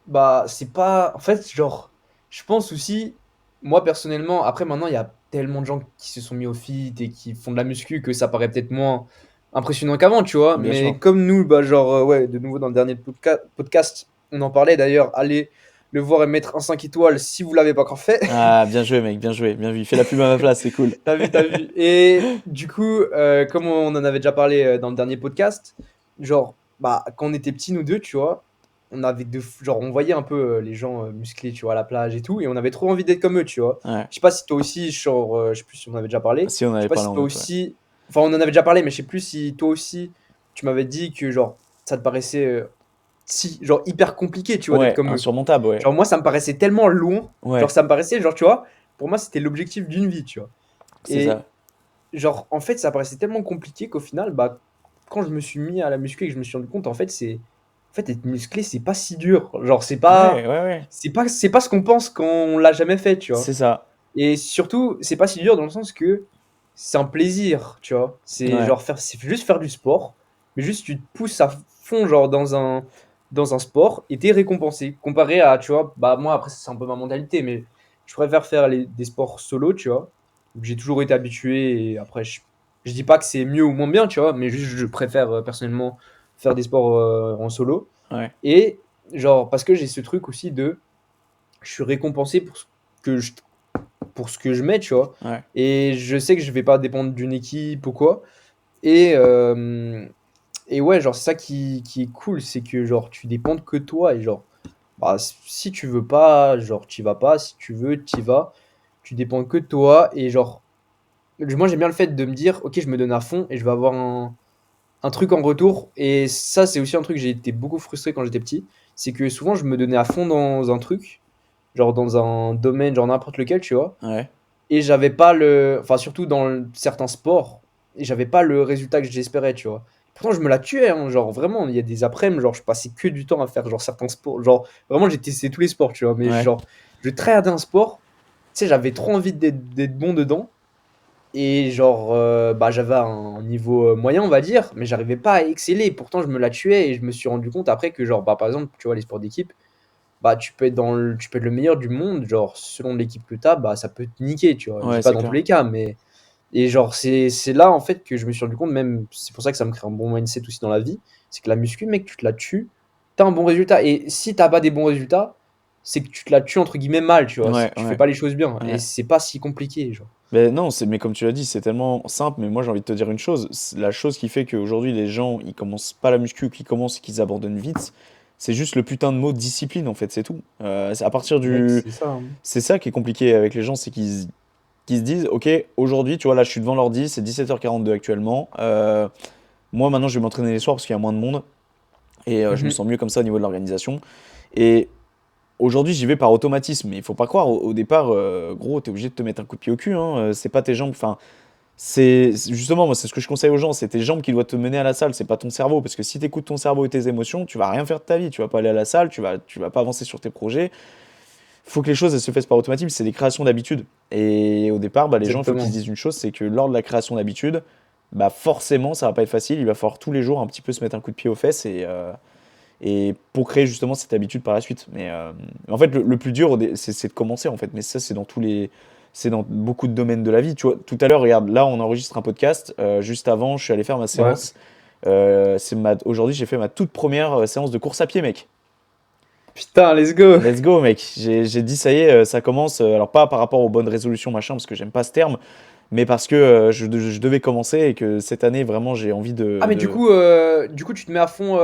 bah, c'est pas. En fait, genre, je pense aussi, moi, personnellement, après, maintenant, il y a tellement de gens qui se sont mis au fit et qui font de la muscu que ça paraît peut-être moins impressionnant qu'avant, tu vois. Bien Mais sûr. comme nous, bah, genre, ouais, de nouveau, dans le dernier podcast, on en parlait d'ailleurs. Allez. le voir et mettre un 5 étoiles si vous l'avez pas encore fait. Ah, bien joué, mec, bien joué, bien vu. Fais la pub à ma place, c'est cool. T'as vu. Et du coup, comme on en avait déjà parlé dans le dernier podcast, genre, bah, quand on était petits, nous deux, tu vois, on avait genre, on voyait un peu les gens musclés, tu vois, à la plage et tout, et on avait trop envie d'être comme eux, tu vois. Ouais. Je sais pas si toi aussi, genre, je sais plus si on en avait déjà parlé, Si on je sais avait pas parlé si en toi off, ouais. aussi, enfin, on en avait déjà parlé, mais je sais plus si toi aussi, tu m'avais dit que, genre, ça te paraissait, si, genre, hyper compliqué, tu vois, d'être Ouais, comme eux. insurmontable, ouais. Genre, moi, ça me paraissait tellement loin, genre, Ouais, ça me paraissait, genre, tu vois, pour moi, c'était l'objectif d'une vie, tu vois. c'est Et ça. genre, en fait, ça paraissait tellement compliqué qu'au final, bah, quand je me suis mis à la muscu et que je me suis rendu compte, en fait, être musclé, c'est pas si dur. Genre, Ouais, ouais, ouais. c'est pas ce qu'on pense quand on l'a jamais fait, tu vois. C'est ça. Et surtout, c'est pas si dur dans le sens que c'est un plaisir, tu vois. Ouais, C'est juste faire du sport, mais juste tu te pousses à fond, genre, dans un sport et t'es récompensé. Comparé à, tu vois, bah, moi, après, c'est un peu ma mentalité, mais je préfère faire des sports solo, tu vois. J'ai toujours été habitué et après, je dis pas que c'est mieux ou moins bien, tu vois, mais juste, je préfère personnellement faire des sports en solo. ouais, Et, genre, parce que j'ai ce truc aussi de, je suis récompensé que je pour ce que je mets, tu vois. ouais. Et je sais que je vais pas dépendre d'une équipe ou quoi. Et, euh, et ouais, genre, c'est ça qui est cool, c'est que genre, tu dépends que de toi. Et genre, bah, si tu veux pas, genre, t'y vas pas. Si tu veux, t'y vas. Tu dépends que de toi. Et genre, moi, j'aime bien le fait de me dire, ok, je me donne à fond et je vais avoir un truc en retour. Et ça, c'est aussi un truc, j'ai été beaucoup frustré quand j'étais petit. C'est que souvent, je me donnais à fond dans un truc, genre dans un domaine, genre n'importe lequel, tu vois. Ouais. Et j'avais pas le. Enfin, surtout dans certains sports, et j'avais pas le résultat que j'espérais, tu vois. Pourtant, je me la tuais, hein, genre vraiment, il y a des après-midi, genre je passais que du temps à faire genre certains sports. Genre vraiment, j'ai testé tous les sports, tu vois. Mais Ouais. genre, je tryhardais un sport, tu sais, j'avais trop envie d'être bon dedans. Et genre, bah, j'avais un niveau moyen, on va dire, mais j'arrivais pas à exceller. Pourtant, je me la tuais et je me suis rendu compte après que, genre, bah, par exemple, tu vois, les sports d'équipe, bah, tu peux être le meilleur du monde, genre, selon l'équipe que tu as, bah, ça peut te niquer, tu vois. Je dis Ouais, pas c'est dans tous clair. les cas, mais. Et genre, c'est là, en fait, que je me suis rendu compte, même, c'est pour ça que ça me crée un bon mindset aussi dans la vie, c'est que la muscu, mec, tu te la tues, t'as un bon résultat. Et si t'as pas des bons résultats, c'est que tu te la tues, entre guillemets, mal, tu vois. C'est Ouais, que tu fais ouais, pas les choses bien. Et ouais. c'est pas si compliqué, genre. Mais non, mais comme tu l'as dit, c'est tellement simple. Mais moi, j'ai envie de te dire une chose. La chose qui fait qu'aujourd'hui, les gens, ils commencent pas la muscu, ou qu'ils commencent et qu'ils abandonnent vite, c'est juste le putain de mot discipline, en fait, c'est tout. C'est à partir Mec, du. c'est ça, hein. C'est ça qui est compliqué avec les gens, c'est qu'ils se disent, ok, aujourd'hui, tu vois, là, je suis devant l'ordi, c'est 17h42 actuellement. Moi, maintenant, je vais m'entraîner les soirs parce qu'il y a moins de monde. Et je me Mhm. sens mieux comme ça au niveau de l'organisation. Et aujourd'hui, j'y vais par automatisme, mais il faut pas croire, au départ, gros, t'es obligé de te mettre un coup de pied au cul, hein, c'est pas tes jambes, enfin, justement, moi, c'est ce que je conseille aux gens, c'est tes jambes qui doivent te mener à la salle, c'est pas ton cerveau, parce que si t'écoutes ton cerveau et tes émotions, tu vas rien faire de ta vie, tu vas pas aller à la salle, tu vas pas avancer sur tes projets. Faut que les choses elles se fassent par automatisme, c'est des créations d'habitude. Et au départ, bah, les gens, il faut qu'ils se Exactement. disent une chose, c'est que lors de la création d'habitude, bah forcément, ça va pas être facile, il va falloir tous les jours un petit peu se mettre un coup de pied aux fesses et pour créer justement cette habitude par la suite. Mais en fait, le plus dur, c'est de commencer en fait. Mais ça, c'est dans beaucoup de domaines de la vie. Tu vois, tout à l'heure, regarde, là, on enregistre un podcast. Juste avant, je suis allé faire ma Ouais. séance. Aujourd'hui, j'ai fait ma toute première séance de course à pied, mec. Putain, let's go. Let's go, mec. J'ai dit, ça y est, ça commence. Alors, pas par rapport aux bonnes résolutions, machin, parce que j'aime pas ce terme, mais parce que je devais commencer et que cette année, vraiment, j'ai envie Ah, mais du coup, tu te mets à fond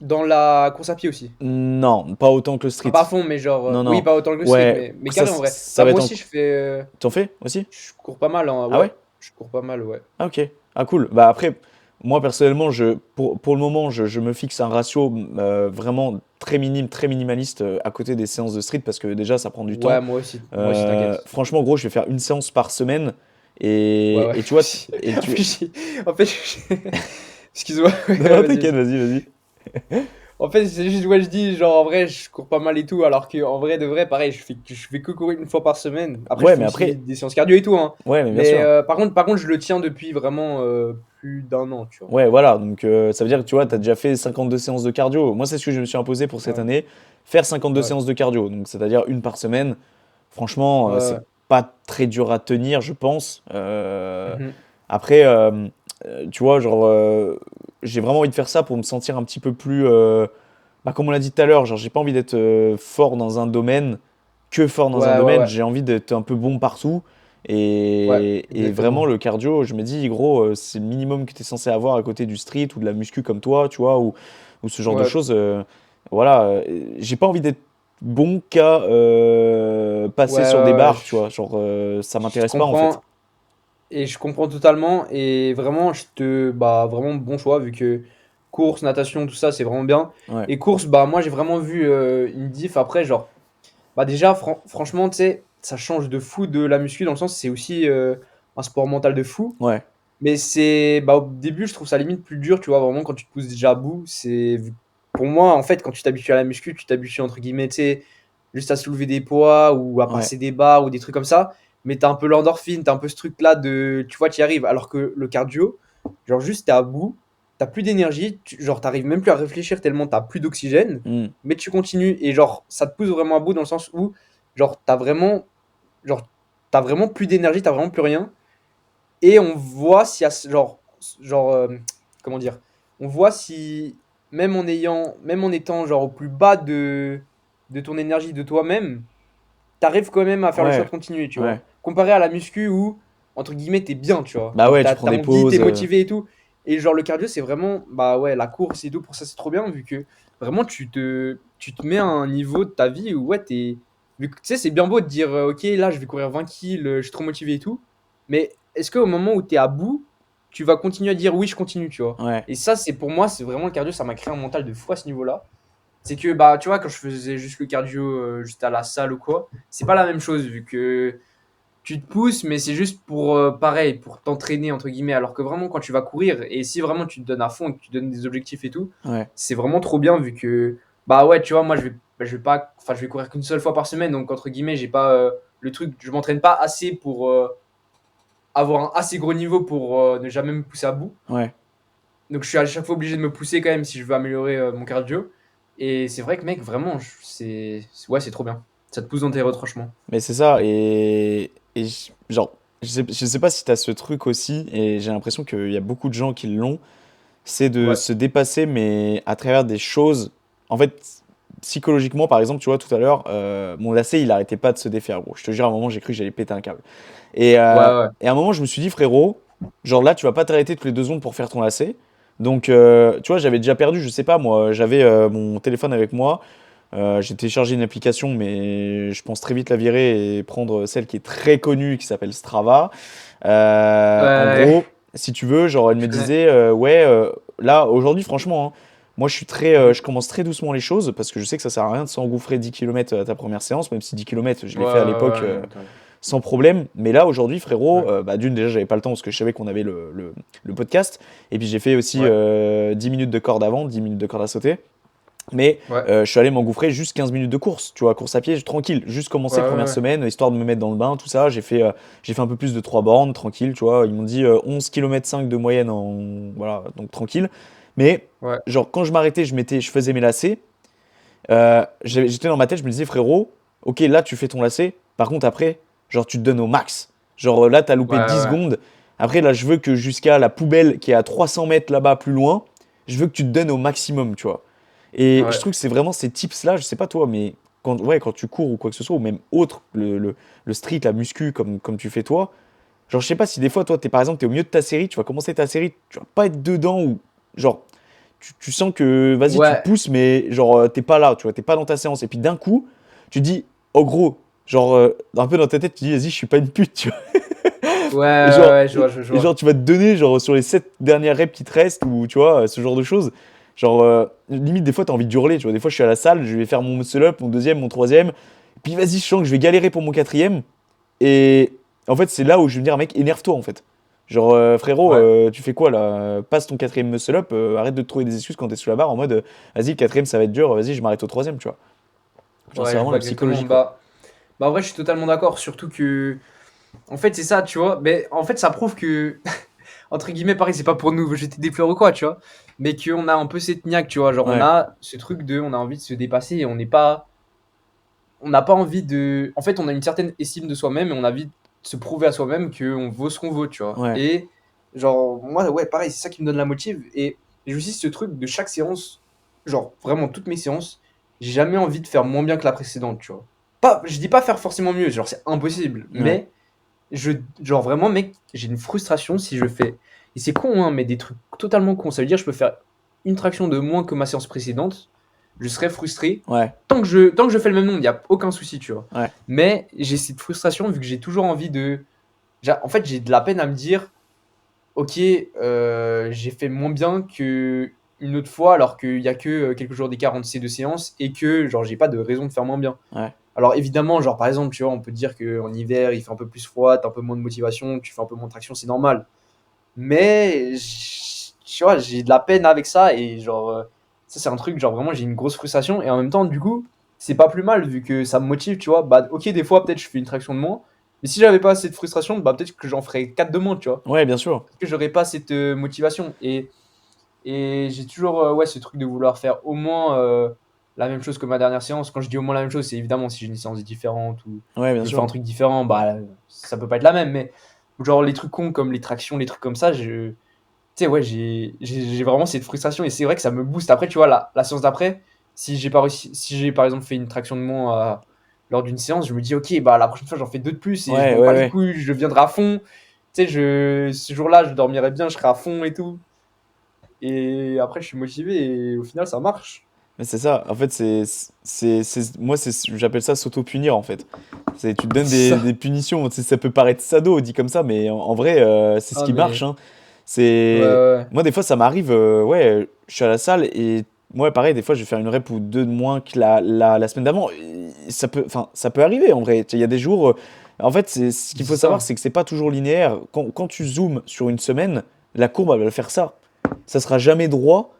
dans la course à pied aussi. Non, pas autant que le Enfin, street. pas à fond, mais genre. Non, Oui, non. pas autant que le street, Ouais, mais ça, carré en vrai. ça Bah, va moi être aussi, T'en fais aussi? je cours pas mal, hein, Ah ouais. ouais? Je cours pas mal, ouais. Ah ok. Ah cool. Bah après, moi personnellement, pour le moment, je me fixe un ratio vraiment très minime, très minimaliste à côté des séances de street parce que déjà ça prend du temps. Ouais, moi aussi, t'inquiète. Franchement, gros, je vais faire une séance par semaine Ouais, ouais, et tu moi vois, aussi. et En tu. plus, excuse-moi, ouais, Non, non, vas-y, t'inquiète, vas-y. vas-y, vas-y. En fait, c'est juste, ouais, je dis, genre, en vrai, je cours pas mal et tout, alors que en vrai, de vrai, pareil, je fais que courir une fois par semaine. Après, je Ouais, fais mais aussi après, des séances cardio et tout, hein. ouais, mais bien Mais sûr. par contre, je le tiens depuis vraiment plus d'un an, tu vois. Ouais, voilà. Donc, ça veut dire que tu vois, tu as déjà fait 52 séances de cardio. Moi, c'est ce que je me suis imposé pour cette Ouais, année. Faire 52 ouais, séances de cardio. Donc, c'est-à-dire une par semaine. Franchement, ouais, c'est ouais. pas très dur à tenir, je pense. Mhm. Après, tu vois, genre, j'ai vraiment envie de faire ça pour me sentir un petit peu plus bah, comme on l'a dit tout à l'heure, genre j'ai pas envie d'être fort dans un domaine, que fort dans un Ouais, ouais, domaine, ouais. j'ai envie d'être un peu bon partout. Ouais, Et vraiment, exactement. le cardio, je me dis, gros, c'est le minimum que tu es censé avoir à côté du street ou de la muscu comme toi, tu vois, ou ce genre de Ouais, choses. Voilà, j'ai pas envie d'être bon qu'à ouais, passer sur des ouais, ouais. barres, tu vois. Genre, ça Je m'intéresse pas en fait. comprends. Et je comprends totalement. Et vraiment, bah, vraiment bon choix, vu que course, natation, tout ça, c'est vraiment bien. Ouais, Et course, bah, moi, j'ai vraiment vu une diff après, genre, bah, déjà, franchement, tu sais, ça change de fou de la muscu, dans le sens, c'est aussi un sport mental de fou. ouais, Mais bah, au début, je trouve ça limite plus dur, tu vois, vraiment, quand tu te pousses déjà à bout. Pour moi, en fait, quand tu t'habitues à la muscu, tu t'habitues, entre guillemets, tu sais, juste à soulever des poids ou à ouais, passer des barres ou des trucs comme ça. Mais t'as un peu l'endorphine, t'as un peu ce truc-là de, tu vois, tu y arrives. Alors que le cardio, genre, juste t'es à bout, t'as plus d'énergie, genre, t'arrives même plus à réfléchir tellement t'as plus d'oxygène, hmm, mais tu continues. Et genre, ça te pousse vraiment à bout dans le sens où, genre, genre, t'as vraiment plus d'énergie, t'as vraiment plus rien. Et on voit s'il y a comment dire, on voit si même en étant genre au plus bas de ton énergie de toi-même, t'arrives quand même à faire le choix ouais, de continuer, tu vois. ouais. Comparé à la muscu où, entre guillemets, t'es bien, tu vois. Bah Genre, ouais, tu prends t'as des envie, t'es pauses. motivé et tout. Et genre, le cardio, c'est vraiment, bah ouais, la course et tout, pour ça, c'est trop bien, vu que vraiment, tu te mets à un niveau de ta vie où, ouais, tu sais, c'est bien beau de dire, ok, là, je vais courir 20 kills, je suis trop motivé et tout. Mais est-ce qu'au moment où t'es à bout, tu vas continuer à dire, oui, je continue, tu vois. Ouais, Et ça, c'est pour moi, c'est vraiment le cardio, ça m'a créé un mental de fou à ce niveau-là. C'est que, bah, tu vois, quand je faisais juste le cardio, juste à la salle ou quoi, c'est pas la même chose, vu que tu te pousses, mais c'est juste pour, pareil, pour t'entraîner, entre guillemets. Alors que vraiment, quand tu vas courir, et si vraiment tu te donnes à fond et que tu donnes des objectifs et tout, ouais. c'est vraiment trop bien, vu que, bah ouais, tu vois, moi, je vais pas, enfin, je vais courir qu'une seule fois par semaine, donc, entre guillemets, j'ai pas le truc, je m'entraîne pas assez pour avoir un assez gros niveau pour ne jamais me pousser à bout. Ouais. Donc, je suis à chaque fois obligé de me pousser quand même si je veux améliorer mon cardio. Et c'est vrai que, mec, vraiment, ouais, c'est trop bien. Ça te pousse dans tes retranchements. Mais c'est ça, genre, je sais pas si t'as ce truc aussi, et j'ai l'impression qu'il y a beaucoup de gens qui l'ont, c'est de Ouais, se dépasser, mais à travers des choses. En fait, psychologiquement, par exemple, tu vois, tout à l'heure, mon lacet, il arrêtait pas de se défaire, gros. Je te jure, à un moment, j'ai cru que j'allais péter un câble. ouais, ouais. Et à un moment, je me suis dit, frérot, genre là, tu vas pas t'arrêter toutes les 2 secondes pour faire ton lacet. Donc, tu vois, j'avais déjà perdu, je sais pas, moi, j'avais mon téléphone avec moi. J'ai téléchargé une application, mais je pense très vite la virer et prendre celle qui est très connue, qui s'appelle Strava. En Ouais, gros, si tu veux, genre, elle me je connais. disait, ouais, là, aujourd'hui, franchement, hein, moi, je Mhm. commence très doucement les choses parce que je sais que ça sert à rien de s'engouffrer 10 km à ta première séance, même si 10 km, je Ouais, l'ai fait à l'époque ouais, non, t'as- sans problème. Mais là, aujourd'hui, frérot, ouais, bah, d'une, déjà, j'avais pas le temps parce que je savais qu'on avait le podcast. Et puis, j'ai fait aussi ouais, 10 minutes de corde avant, 10 minutes de corde à sauter. Mais ouais, je suis allé m'engouffrer juste 15 minutes de course, tu vois, course à pied, tranquille, juste ouais, commencer première ouais, semaine, histoire de me mettre dans le bain, tout ça. J'ai fait un peu plus de 3 bornes, tranquille, tu vois. Ils m'ont dit 11 km 5 de moyenne voilà, donc tranquille. Mais, ouais, genre, quand je m'arrêtais, je faisais mes lacets. J'étais dans ma tête, je me disais, frérot, ok, là, tu fais ton lacet. Par contre, après, genre, tu te donnes au max. Genre, là, t'as ouais, loupé 10 ouais, secondes. Après, là, je veux que jusqu'à la poubelle qui est à 300 mètres là-bas, plus loin, je veux que tu te donnes au maximum, tu vois. Et je ouais, trouve que c'est vraiment ces tips-là, je sais pas toi, mais ouais, quand tu cours ou quoi que ce soit, ou même autre, le street, la muscu, comme tu fais toi, genre, je sais pas si des fois, toi, par exemple, t'es au milieu de ta série, tu vas commencer ta série, tu vas pas être dedans, ou genre, tu sens que, vas-y, tu ouais, pousses, mais genre, t'es pas là, tu vois, t'es pas dans ta séance. Et puis d'un coup, tu dis, oh gros, genre, un peu dans ta tête, tu dis, vas-y, je suis pas une pute, tu vois. ouais, Et genre, ouais, je vois, je et genre, vois. tu vas te donner, genre, sur les 7 dernières reps qui te restent, ou tu vois, ce genre de choses. Genre, limite, des fois, t'as envie de hurler, tu vois. Des fois, je suis à la salle, je vais faire mon muscle-up, mon deuxième, mon troisième. Puis vas-y, je sens que je vais galérer pour mon quatrième. Et en fait, c'est là où je vais me dire, mec, énerve-toi, en fait. Genre, frérot, Ouais, tu fais quoi là? Passe ton quatrième muscle-up, arrête de te trouver des excuses quand t'es sous la barre en mode, vas-y, le quatrième, ça va être dur, vas-y, je m'arrête au troisième, tu vois. Genre, c'est ouais, je vraiment vois la exactement. psychologie, quoi. Bah, en vrai, je suis totalement d'accord. Surtout que, en fait, c'est ça, tu vois. Mais en fait, ça prouve que, entre guillemets, pareil, c'est pas pour nous jeter des fleurs ou quoi, tu vois. Mais qu'on a un peu cette niaque, tu vois. Genre, on Ouais, a ce truc on a envie de se dépasser et on n'a pas envie de. En fait, on a une certaine estime de soi-même et on a envie de se prouver à soi-même qu'on vaut ce qu'on vaut, tu vois. ouais, Et genre, moi, ouais, pareil, c'est ça qui me donne la motive. Et j'ai aussi ce truc de chaque séance. genre vraiment toutes mes séances, j'ai jamais envie de faire moins bien que la précédente, tu vois. Pas, je dis pas faire forcément mieux, genre c'est impossible, Ouais, mais genre vraiment, mec, j'ai une frustration si je fais. Et c'est con, hein, mais des trucs totalement cons. Ça veut dire que je peux faire une traction de moins que ma séance précédente, je serais frustré. ouais, Tant que je fais le même nombre, il n'y a aucun souci, tu vois. ouais, Mais j'ai cette frustration vu que j'ai toujours envie de. En fait, j'ai de la peine à me dire, ok, j'ai fait moins bien que une autre fois, alors qu'il y a que quelques jours d'écart entre ces deux séances et que genre j'ai pas de raison de faire moins bien. ouais. Alors évidemment, genre par exemple, tu vois, on peut dire qu'en hiver, il fait un peu plus froid, t'as un peu moins de motivation, tu fais un peu moins de traction, c'est normal. Mais tu vois, j'ai de la peine avec ça et genre ça c'est un truc genre vraiment j'ai une grosse frustration et en même temps du coup, c'est pas plus mal vu que ça me motive, tu vois. Bah OK, des fois peut-être je fais une traction de moins, mais si j'avais pas cette frustration, bah peut-être que j'en ferais 4 de moins, tu vois. Ouais, bien sûr. Parce que j'aurais pas cette motivation et j'ai toujours ouais, ce truc de vouloir faire au moins la même chose que ma dernière séance. Quand je dis au moins la même chose, c'est évidemment si j'ai une séance différente ou Ouais, bien je fais un sûr. truc différent, bah ça peut pas être la même. Mais genre les trucs cons comme les tractions, les trucs comme ça, tu sais, ouais, j'ai vraiment cette frustration et c'est vrai que ça me booste. Après, tu vois, la séance d'après, si j'ai pas réussi, si j'ai par exemple fait une traction de moins lors d'une séance, je me dis, ok, bah la prochaine fois j'en fais deux de plus et je Ouais, m'en ouais, bats les ouais. couilles, je viendrai à fond. Tu sais, ce jour-là, je dormirai bien, je serai à fond et tout. Et après, je suis motivé et au final, ça marche. Mais c'est ça. En fait, moi, j'appelle ça s'auto-punir, en fait. Tu te donnes C'est des ça. punitions. Tu sais, ça peut paraître sado dit comme ça, mais en vrai, c'est ce Ah, qui marche, mais. hein. Ouais, C'est... ouais. Moi, des fois, ça m'arrive, ouais, je suis à la salle et moi, pareil, des fois, je vais faire une rep ou deux de moins que la semaine d'avant. Et ça peut arriver, en vrai. Il y a des jours... en fait, ce qu'il C'est faut savoir, ça. c'est que c'est pas toujours linéaire. Quand tu zoomes sur une semaine, la courbe, elle va faire ça. Ça sera jamais droit.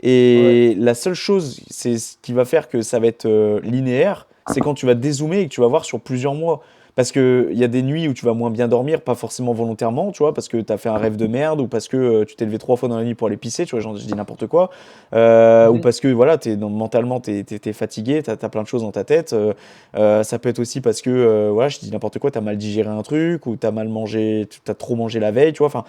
Ouais. Et la seule chose, c'est ce qui va faire que ça va être linéaire, c'est quand tu vas dézoomer et que tu vas voir sur plusieurs mois. Parce qu'il y a des nuits où tu vas moins bien dormir, pas forcément volontairement, tu vois, parce que tu as fait un rêve de merde, ou parce que tu t'es levé 3 fois dans la nuit pour aller pisser, tu vois, genre, je dis n'importe quoi. Ou Mhm. parce que, voilà, mentalement, t'es fatigué, t'as plein de choses dans ta tête. Ça peut être aussi parce que, voilà, je dis n'importe quoi, t'as mal digéré un truc, ou t'as mal mangé, t'as trop mangé la veille, tu vois. Enfin,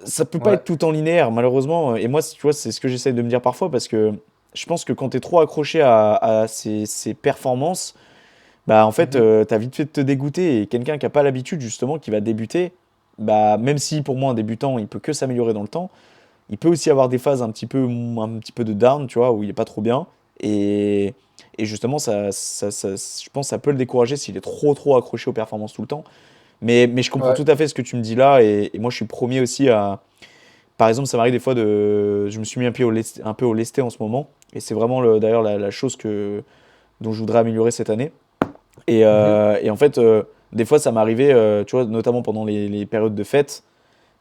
ça peut pas être Ouais. tout en linéaire, malheureusement. Et moi, tu vois, c'est ce que j'essaie de me dire parfois parce que je pense que quand tu es trop accroché à ces performances, bah en fait, Mhm. t'as vite fait de te dégoûter. Et quelqu'un qui a pas l'habitude, justement, qui va débuter, bah même si pour moi, un débutant, il peut que s'améliorer dans le temps, il peut aussi avoir des phases un petit peu de down, tu vois, où il est pas trop bien. Et, et justement, je pense que ça peut le décourager s'il est trop accroché aux performances tout le temps. Mais je comprends tout Ouais. à fait ce que tu me dis là. Et moi, je suis premier aussi à par exemple, ça m'arrive des fois de. Je me suis mis un peu au lesté en ce moment. Et c'est vraiment d'ailleurs la chose dont je voudrais améliorer cette année. Mhm. Et en fait, des fois, ça m'arrivait, tu vois, notamment pendant les périodes de fête.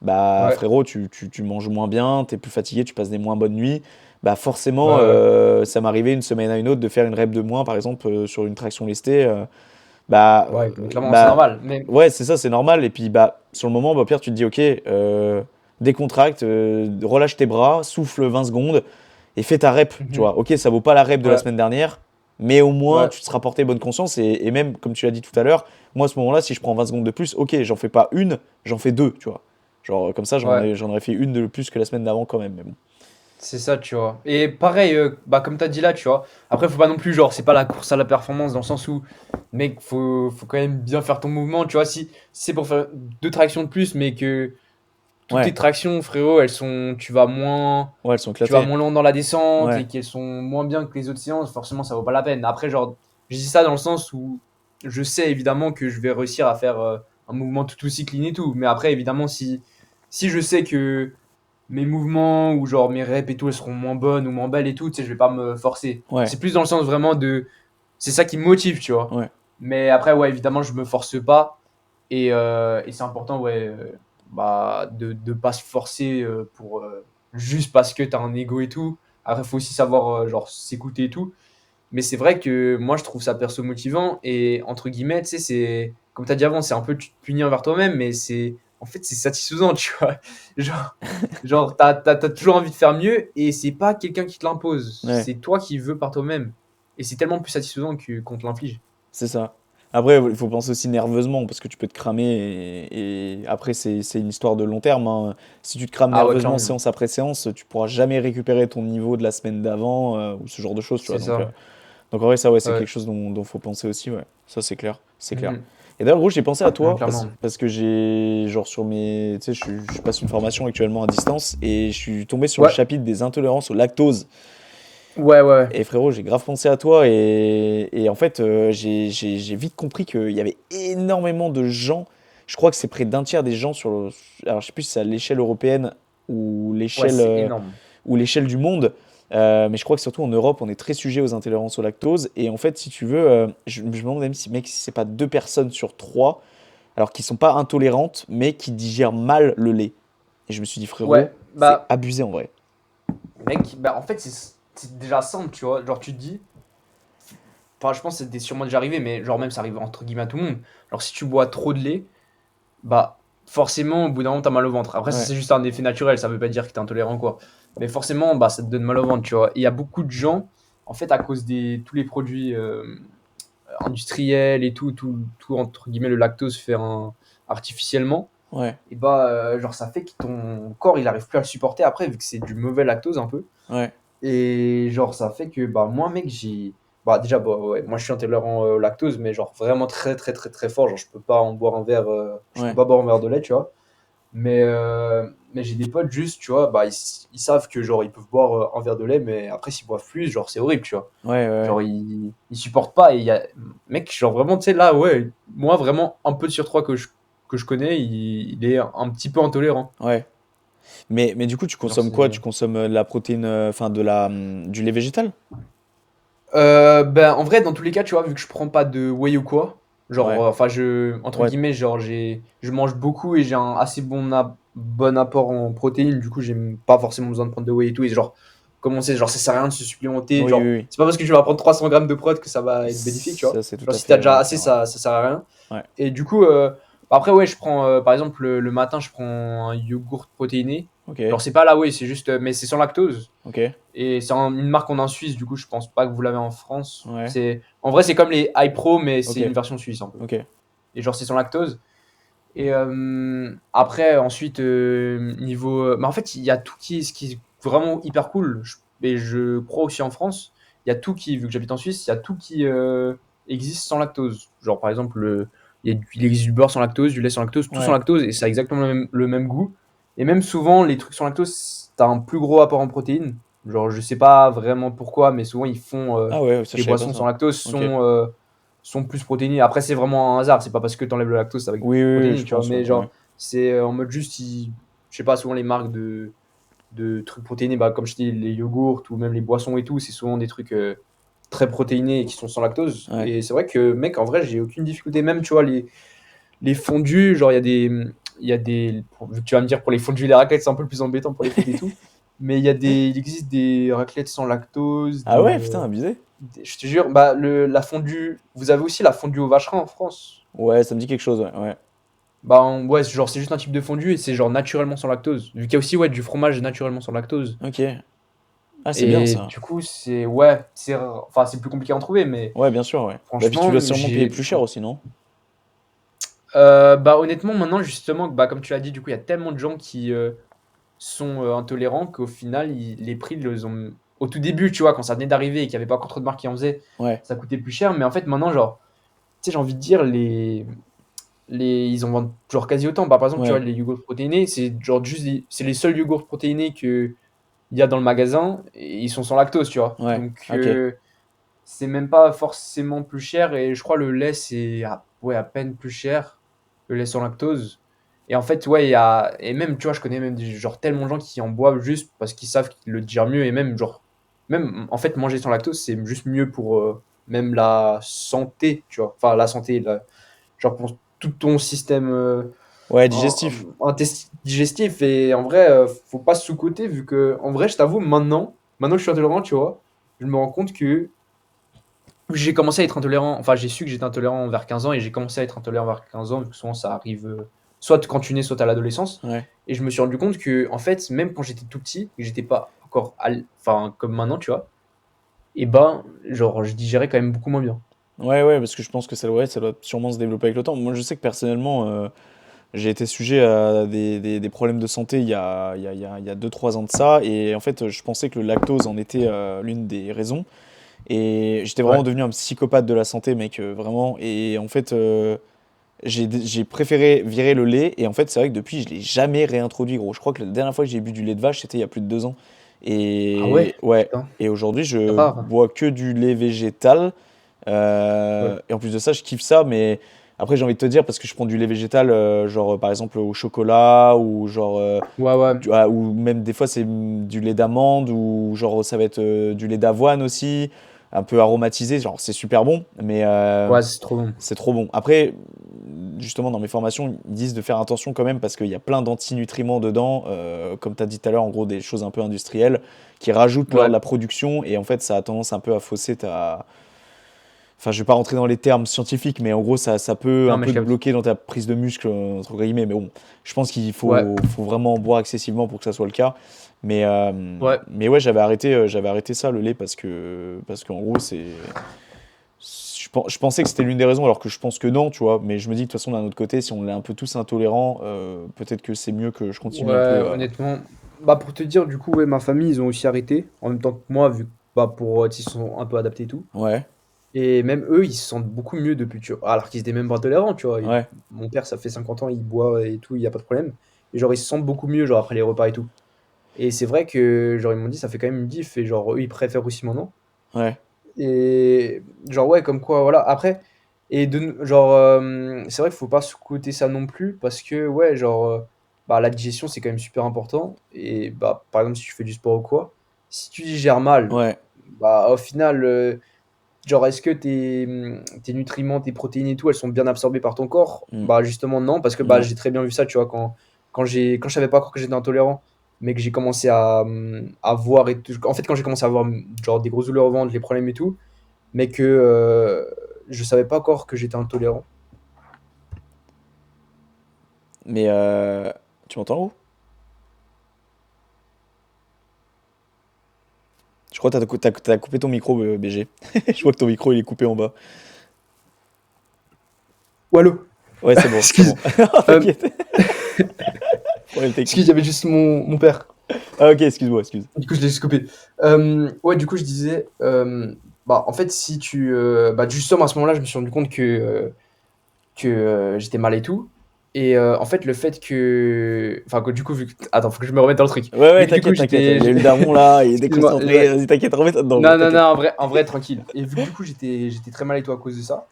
Bah, Ouais. frérot, tu manges moins bien, t'es plus fatigué, tu passes des moins bonnes nuits. Bah, Ouais. forcément, Ouais. ça m'arrivait une semaine à une autre de faire une rep de moins, par exemple, sur une traction lestée. Bah, Ouais, mais clairement, c'est bah, normal. Mais. ouais, c'est ça, c'est normal. Et puis, bah, sur le moment, bah, Pierre, tu te dis, ok, décontracte, relâche tes bras, souffle 20 secondes et fais ta rep. Tu Mhm. vois, ok, ça vaut pas la rep de la Ouais. semaine dernière, mais au moins, Ouais. tu te seras porté bonne conscience. Et même, comme tu l'as dit tout à l'heure, moi, à ce moment-là, si je prends 20 secondes de plus, ok, j'en fais pas une, j'en fais deux, tu vois. Genre, comme ça, Ouais. j'en aurais fait une de plus que la semaine d'avant quand même. Mais bon. C'est ça, tu vois. Et pareil, bah, comme tu as dit là, tu vois. Après, faut pas non plus, genre, c'est pas la course à la performance dans le sens où, mec, faut quand même bien faire ton mouvement, tu vois. Si c'est pour faire deux tractions de plus, mais que toutes tes Ouais, tractions, frérot, ouais, elles sont tu vas éclatées. moins loin dans la descente Ouais, et qu'elles sont moins bien que les autres séances, forcément, ça vaut pas la peine. Après, genre, je dis ça dans le sens où je sais évidemment que je vais réussir à faire un mouvement tout aussi clean et tout. Mais après, évidemment, si je sais que mes mouvements ou genre mes reps et tout, elles seront moins bonnes ou moins belles et tout, tu sais, je vais pas me forcer. ouais, C'est plus dans le sens vraiment de. C'est ça qui me motive, tu vois. ouais. Mais après, ouais, évidemment, je me force pas. Et c'est important, ouais, bah, de pas se forcer pour juste parce que t'as un ego et tout. Après, il faut aussi savoir genre s'écouter et tout. Mais c'est vrai que moi, je trouve ça perso motivant. Et entre guillemets, tu sais, c'est comme tu as dit avant, c'est un peu tu te punir envers toi-même, mais c'est en fait, c'est satisfaisant, tu vois. Genre, t'as toujours envie de faire mieux et c'est pas quelqu'un qui te l'impose. Ouais. C'est toi qui veux par toi-même. Et c'est tellement plus satisfaisant qu'on te l'inflige. C'est ça. Après, il faut penser aussi nerveusement parce que tu peux te cramer et après, c'est une histoire de long terme, hein. Si tu te crames Ah ouais, nerveusement clairement. séance après séance, tu pourras jamais récupérer ton niveau de la semaine d'avant ou ce genre de choses, tu vois. C'est ça. Donc en vrai, ça, ouais, c'est Ouais. quelque chose dont faut penser aussi, ouais. Ça, c'est clair, c'est clair. Mhm. Et d'ailleurs, gros, j'ai pensé à Ouais, toi clairement. parce que j'ai, genre, sur mes. Tu sais, je passe une formation actuellement à distance et je suis tombé sur le Ouais. chapitre des intolérances au lactose. Ouais, ouais. Et frérot, j'ai grave pensé à toi et en fait, j'ai vite compris qu'il y avait énormément de gens. Je crois que c'est près d'un tiers des gens sur. Alors, je sais plus si c'est à l'échelle européenne ou Ouais, c'est énorme. l'échelle du monde. Mais je crois que surtout en Europe, on est très sujet aux intolérances au lactose. Et en fait, si tu veux, je me demande même si, mec, si c'est pas 2 personnes sur 3, alors qui sont pas intolérantes, mais qui digèrent mal le lait. Et je me suis dit, frérot, Ouais, c'est bah, abusé en vrai. mec, bah, en fait, c'est déjà simple, tu vois. Genre, tu te dis, enfin, je pense que c'était sûrement déjà arrivé, mais genre, même ça arrive entre guillemets à tout le monde. Alors, si tu bois trop de lait, bah, forcément, au bout d'un moment, t'as mal au ventre. Après, ça, Ouais, c'est juste un effet naturel, ça veut pas dire que t'es intolérant, quoi. Mais forcément, bah, ça te donne mal au ventre, tu vois. Et il y a beaucoup de gens, en fait, à cause des tous les produits industriels et tout, entre guillemets, le lactose fait artificiellement. ouais, Et bah, genre, ça fait que ton corps, il arrive plus à le supporter après, vu que c'est du mauvais lactose un peu. ouais, Et genre, ça fait que, bah, moi, mec, j'ai. Bah, déjà, bah, ouais, moi, je suis intolérant lactose, mais genre, vraiment très, très, très, très fort. Genre, je peux pas en boire un verre. Je peux ouais, pas boire un verre de lait, tu vois. Mais j'ai des potes, juste, tu vois, bah, ils savent que, genre, ils peuvent boire un verre de lait, mais après, s'ils boivent plus, genre, c'est horrible, tu vois. ouais, ouais. Genre, ils supportent pas. Et il y a. Mec, genre, vraiment, tu sais, là, ouais, moi, vraiment, un peu sur trois que je connais, il est un petit peu intolérant. Ouais. Mais du coup, tu Genre, consommes quoi? Tu c'est. consommes de la protéine, enfin du lait végétal? Ben, en vrai, dans tous les cas, tu vois, vu que je prends pas de whey ou quoi, genre, Ouais, enfin, entre ouais, guillemets, genre, je mange beaucoup et j'ai un assez bon apport en protéines, du coup, j'ai pas forcément besoin de prendre de whey et tout, et genre, comme on sait, genre, ça sert à rien de se supplémenter, oui, oui, genre, oui. c'est pas parce que tu vas prendre 300 grammes de prot que ça va être bénéfique, tu vois. Ça, c'est tout Genre, à si t'as fait déjà assez, clair, ouais. ça sert à rien. Ouais, Et du coup, bah, après, ouais, je prends, par exemple, le matin, je prends un yogourt protéiné. ok, Genre, c'est pas là, whey, c'est juste, mais c'est sans lactose. ok, Et c'est une marque qu'on a en Suisse, du coup, je pense pas que vous l'avez en France. ouais, En vrai, c'est comme les iPro, mais ok, c'est une version suisse un peu. ok, Et genre, c'est sans lactose. Et après, ensuite, bah, en fait, il y a tout ce qui est vraiment hyper cool. Et je crois aussi en France, il y a tout qui, vu que j'habite en Suisse, il y a tout qui existe sans lactose. Genre, par exemple, il existe du beurre sans lactose, du lait sans lactose, tout sans ouais, lactose, et ça a exactement le même goût. Et même souvent, les trucs sans lactose, t'as un plus gros apport en protéines. Genre, je sais pas vraiment pourquoi, mais souvent, ils font ah ouais, ça, je les savais pas boissons sans ça. lactose Ok, sont plus protéinées. Après, c'est vraiment un hasard. C'est pas parce que tu enlèves le lactose avec oui, oui, oui, protéines, je tu vois. pense, ouais, Mais ouais, genre, c'est en mode juste, je sais pas, souvent les marques de trucs protéinés, bah, comme je dis, les yogourts ou même les boissons et tout, c'est souvent des trucs très protéinés et qui sont sans lactose. ouais, Et c'est vrai que, mec, en vrai, j'ai aucune difficulté. Même, tu vois, les fondus, genre, vu que tu vas me dire, pour les fondus et les raclettes, c'est un peu plus embêtant pour les fêtes et tout. Mais il existe des raclettes sans lactose, ah ouais, putain, abusé. je te jure, bah, la fondue. Vous avez aussi la fondue au vacherin en France. Ouais, ça me dit quelque chose, ouais, ouais, Bah, ouais, genre, c'est juste un type de fondue et c'est genre naturellement sans lactose. Vu qu'il y a aussi, ouais, du fromage naturellement sans lactose. ok, ah, c'est bien Et ça. du coup, ouais, enfin, c'est plus compliqué à en trouver, mais Ouais, bien sûr, ouais. Bah, puis tu franchement, dois sûrement payer plus cher aussi, non? bah, honnêtement, maintenant, justement, bah, comme tu l'as dit, du coup, il y a tellement de gens qui sont intolérants qu'au final, les prix, ils ont. Au tout début, tu vois, quand ça venait d'arriver et qu'il n'y avait pas encore trop de marques qui en faisaient, Ouais, ça coûtait plus cher. Mais en fait, maintenant, genre, tu sais, j'ai envie de dire, ils en vendent genre quasi autant. Bah, par exemple, tu vois, ouais, les yogourts protéinés, c'est genre juste, c'est les seuls yogourts protéinés qu'il y a dans le magasin et ils sont sans lactose, tu vois. ouais, Donc, ok, c'est même pas forcément plus cher. Et je crois le lait, c'est ouais, à peine plus cher, le lait sans lactose. Et en fait, ouais, et même, tu vois, je connais même genre tellement de gens qui en boivent juste parce qu'ils savent qu'ils le digèrent mieux. Et même, genre, même, en fait, manger sans lactose, c'est juste mieux pour même la santé, tu vois. Enfin, la santé, genre pour tout ton système ouais, digestif. digestif. Et en vrai, faut pas se sous-coter vu que, en vrai, je t'avoue, maintenant que je suis intolérant, tu vois, je me rends compte que j'ai commencé à être intolérant, enfin, j'ai su que j'étais intolérant vers 15 ans et j'ai commencé à être intolérant vers 15 ans, vu que souvent ça arrive soit quand tu nais, soit à l'adolescence. Ouais, Et je me suis rendu compte que, en fait, même quand j'étais tout petit, que j'étais pas encore, enfin, comme maintenant, tu vois, et ben, genre, je digérais quand même beaucoup moins bien. Ouais, parce que je pense que ça doit sûrement se développer avec le temps. Moi, je sais que personnellement, j'ai été sujet à des problèmes de santé il y a 2-3 ans de ça. Et en fait, je pensais que le lactose en était l'une des raisons. Et j'étais vraiment Ouais. devenu un psychopathe de la santé, mec, vraiment. Et en fait, j'ai préféré virer le lait. Et en fait, c'est vrai que depuis, je l'ai jamais réintroduit, gros. Je crois que la dernière fois que j'ai bu du lait de vache, c'était il y a plus de 2 ans. Ah ouais? Et ouais. Putain. Et aujourd'hui, C'est je rare. bois que du lait végétal. Ouais. Et en plus de ça, je kiffe ça. Mais après, j'ai envie de te dire, parce que je prends du lait végétal, genre par exemple au chocolat, ou genre. Ouais, ouais. Ou même des fois, c'est du lait d'amande, ou genre ça va être du lait d'avoine aussi, un peu aromatisé. Genre, c'est super bon, mais Ouais, c'est trop bon. c'est trop bon. Après, justement, dans mes formations, ils disent de faire attention quand même parce qu'il y a plein d'antinutriments dedans, comme tu as dit tout à l'heure, en gros, des choses un peu industrielles qui rajoutent lors Ouais. de la production et en fait, ça a tendance un peu à fausser ta. Enfin, je vais pas rentrer dans les termes scientifiques, mais en gros, ça peut Non, un mais peu je te capte. bloquer dans ta prise de muscle, entre guillemets. Mais bon, je pense qu'il Ouais. faut vraiment boire excessivement pour que ça soit le cas. Ouais. Mais ouais, j'avais arrêté ça, le lait, parce qu'en gros, je pensais que c'était l'une des raisons, alors que je pense que non, tu vois. Mais je me dis, de toute façon, d'un autre côté, si on est un peu tous intolérants, peut-être que c'est mieux que je continue un Ouais, peu à. honnêtement. Bah, pour te dire, du coup, ouais, ma famille, ils ont aussi arrêté. En même temps que moi, vu que, bah, ils se sont un peu adaptés et tout. Ouais, Et même eux, ils se sentent beaucoup mieux depuis, tu vois. Alors qu'ils étaient même pas tolérants, tu vois. ouais, Mon père, ça fait 50 ans, il boit et tout, il y a pas de problème. Et genre, ils se sentent beaucoup mieux, genre, après les repas et tout. Et c'est vrai que, genre, ils m'ont dit, ça fait quand même une diff. Et genre, eux, ils préfèrent aussi maintenant. ouais, Et genre, ouais, comme quoi, voilà. Après, genre, c'est vrai qu'il faut pas sous-coter ça non plus, parce que, ouais, genre, bah, la digestion, c'est quand même super important. Et bah, par exemple, si tu fais du sport ou quoi, si tu digères mal, ouais. bah, au final, genre, est-ce que tes nutriments, tes protéines et tout, elles sont bien absorbées par ton corps? Mm, Bah, justement, non, parce que bah, non. j'ai très bien vu ça, tu vois, quand je savais pas encore que j'étais intolérant, mais que j'ai commencé à voir et tout. En fait, quand j'ai commencé à avoir genre des grosses douleurs au ventre, les problèmes et tout, mais que je savais pas encore que j'étais intolérant. Mais tu m'entends, gros? Je crois que t'as coupé ton micro, BG. Je crois que ton micro il est coupé en bas. Oh, allô? Ouais, c'est bon, c'est Excuse. bon. Euh, T'inquiète. Problème excuse, il y technique. avait juste mon père. Ah, ok, excuse-moi, excuse. Du coup, je l'ai juste coupé. Ouais, du coup, je disais, bah, en fait, si tu. Bah, justement, à ce moment-là, je me suis rendu compte que j'étais mal et tout. Et en fait, le fait que. Enfin, que du coup, vu que. Attends, faut que je me remette dans le truc. Ouais, Vu que du coup, t'inquiète. Il y a eu le daron là, il est Excuse-moi. déconcentré. Vas-y, t'inquiète, remets-toi dedans, gros, Non, non, non, t'inquiète. en vrai, tranquille. Et vu que du coup, j'étais très mal et tout à cause de ça.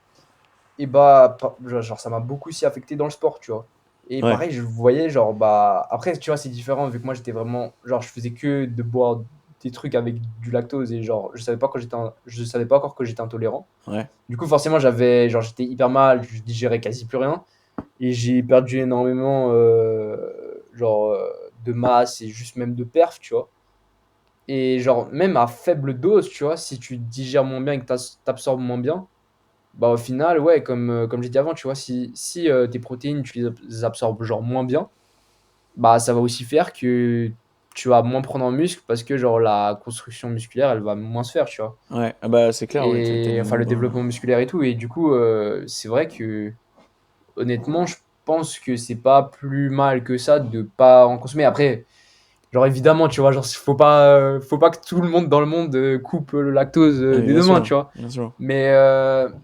Et bah, genre, ça m'a beaucoup aussi affecté dans le sport, tu vois. Et Ouais, pareil, je voyais, genre, bah, après, tu vois, c'est différent, vu que moi, j'étais vraiment, genre, je faisais que de boire des trucs avec du lactose, et genre, je savais pas encore que j'étais intolérant. ouais, Du coup, forcément, genre, j'étais hyper mal, je digérais quasi plus rien, et j'ai perdu énormément, genre, de masse, et juste même de perf, tu vois. Et genre, même à faible dose, tu vois, si tu digères moins bien et que t'absorbes moins bien, bah, au final, ouais, comme j'ai dit avant, tu vois, si tes protéines, tu les absorbes genre moins bien, bah, ça va aussi faire que tu vas moins prendre en muscle parce que genre la construction musculaire, elle va moins se faire, tu vois. ouais. Ah bah, c'est clair, ouais, t'as Et mis le enfin, mot le dans. développement musculaire et tout. Et du coup, c'est vrai que honnêtement, je pense que c'est pas plus mal que ça de pas en consommer. Après, genre évidemment, tu vois, genre faut pas que tout le monde dans le monde coupe le lactose Ah, mais des bien deux mains, sûr, tu vois. bien sûr. Mais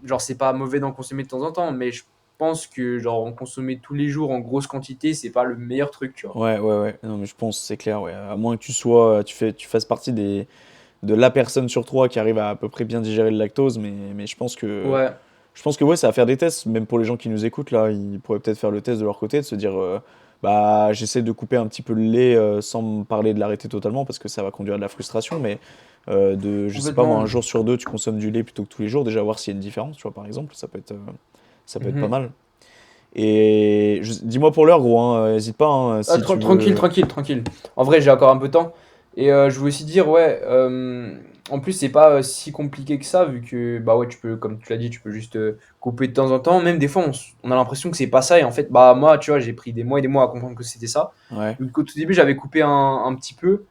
genre c'est pas mauvais d'en consommer de temps en temps, mais je pense que genre en consommer tous les jours en grosse quantité, c'est pas le meilleur truc, tu vois. Ouais. Non, mais je pense, c'est clair, ouais. À moins que tu sois, tu fasses partie de la personne sur trois qui arrive à peu près bien digérer le lactose, mais Ouais. je pense que ouais, ça va faire des tests, même pour les gens qui nous écoutent là, ils pourraient peut-être faire le test de leur côté, de se dire, bah, j'essaie de couper un petit peu le lait sans me parler de l'arrêter totalement parce que ça va conduire à de la frustration, mais je sais pas moi, un Complètement. jour sur deux, tu consommes du lait plutôt que tous les jours, déjà voir s'il y a une différence, tu vois, par exemple, ça peut être pas Mhm. mal. Et dis-moi pour l'heure, gros, hein, hésite pas, hein, Ah, si tu tranquille, veux. tranquille, tranquille. En vrai, j'ai encore un peu de temps. Et je voulais aussi dire, ouais, en plus, c'est pas si compliqué que ça, vu que, bah ouais, tu peux, comme tu l'as dit, tu peux juste couper de temps en temps. Même des fois, on a l'impression que c'est pas ça. Et en fait, bah moi, tu vois, j'ai pris des mois et des mois à comprendre que c'était ça. Ouais, Donc, au tout début, j'avais coupé un petit peu.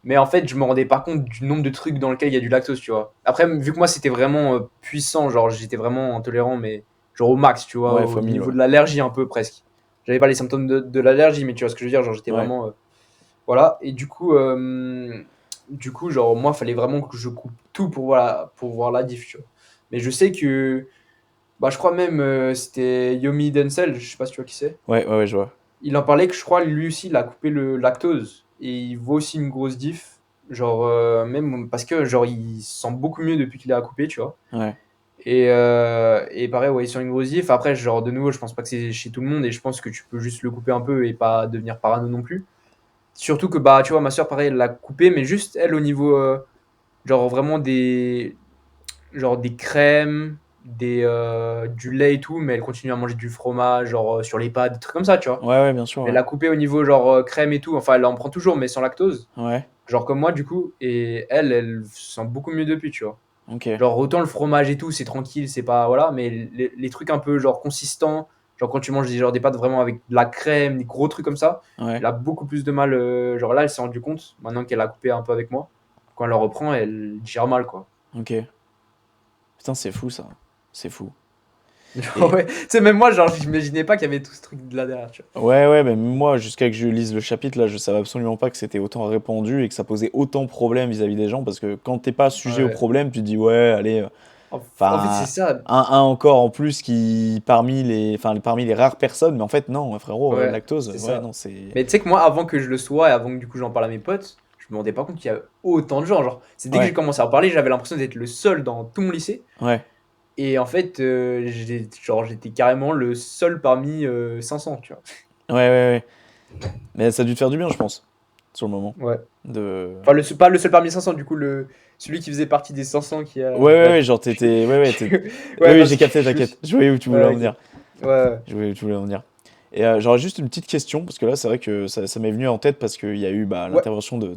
Mais en fait, je me rendais pas compte du nombre de trucs dans lesquels il y a du lactose, tu vois. Après, vu que moi, c'était vraiment puissant, genre, j'étais vraiment intolérant, mais genre au max, tu vois, Ouais, au fois 1000, niveau ouais. de l'allergie, un peu presque. J'avais pas les symptômes de l'allergie, mais tu vois ce que je veux dire, genre, j'étais Ouais. vraiment. Voilà. Et du coup, genre, moi, fallait vraiment que je coupe tout pour voir la diff, tu vois. Mais je sais que. Bah, je crois même, c'était Yomi Denzel, je sais pas si tu vois qui c'est. Ouais, ouais, ouais, je vois. Il en parlait que je crois lui aussi il a coupé le lactose et il voit aussi une grosse diff, genre même parce que genre il se sent beaucoup mieux depuis qu'il a coupé, tu vois. Ouais. Et pareil, ouais, il sent une grosse diff. Après, genre de nouveau, je pense pas que c'est chez tout le monde et je pense que tu peux juste le couper un peu et pas devenir parano non plus. Surtout que bah tu vois, ma soeur pareil, elle l'a coupé, mais juste elle au niveau genre vraiment des crèmes, du lait et tout, mais elle continue à manger du fromage, genre sur les pâtes, des trucs comme ça, tu vois. Ouais, ouais, bien sûr, Mais ouais. elle a coupé au niveau genre crème et tout. Enfin, elle en prend toujours, mais sans lactose. Ouais. Genre comme moi, du coup. Et elle se sent beaucoup mieux depuis, tu vois. Ok. Genre autant le fromage et tout, c'est tranquille, c'est pas. Voilà. Mais les trucs un peu genre consistants, genre quand tu manges genre, des pâtes vraiment avec de la crème, des gros trucs comme ça, Ouais. elle a beaucoup plus de mal. Genre là, elle s'est rendue compte, maintenant qu'elle a coupé un peu avec moi. Quand elle le reprend, elle gère mal, quoi. Ok. Putain, c'est fou ça. C'est fou. Genre, Et ouais. Tu sais, même moi, genre, j'imaginais pas qu'il y avait tout ce truc de là derrière, tu ouais, ouais, mais moi, jusqu'à que je lise le chapitre, là, je savais absolument pas que c'était autant répandu et que ça posait autant de problèmes vis-à-vis des gens parce que quand t'es pas vois. sujet au Ouais. problème, tu te dis, ouais, allez, En fait, c'est enfin, ça. un encore en plus qui, parmi les rares personnes, mais en fait, non, frérot, Ouais, lactose, c'est ouais, ça. non, c'est. Mais tu sais que moi, avant que je le sois et avant que du coup j'en parle à mes potes, je me rendais pas compte qu'il y a autant de gens. Genre, c'est dès que j'ai Ouais, commencé à en parler, j'avais l'impression d'être le seul dans tout mon lycée. ouais, Et en fait, j'étais carrément le seul parmi 500, tu vois. ouais, ouais, ouais. Mais ça a dû te faire du bien, je pense, sur le moment. Ouais. De. Enfin, pas le seul parmi 500, du coup, celui qui faisait partie des 500 qui Ouais, a. ouais, ouais, Bref. genre t'étais. Ouais, ouais, Ouais, oui, oui, parce j'ai que capté, t'inquiète. Je voyais où tu voulais Ouais, en ok. venir. Ouais, ouais. Je voulais où tu voulais en venir. Et j'aurais juste une petite question, parce que là, c'est vrai que ça m'est venu en tête parce qu'il y a eu bah, Ouais, l'intervention de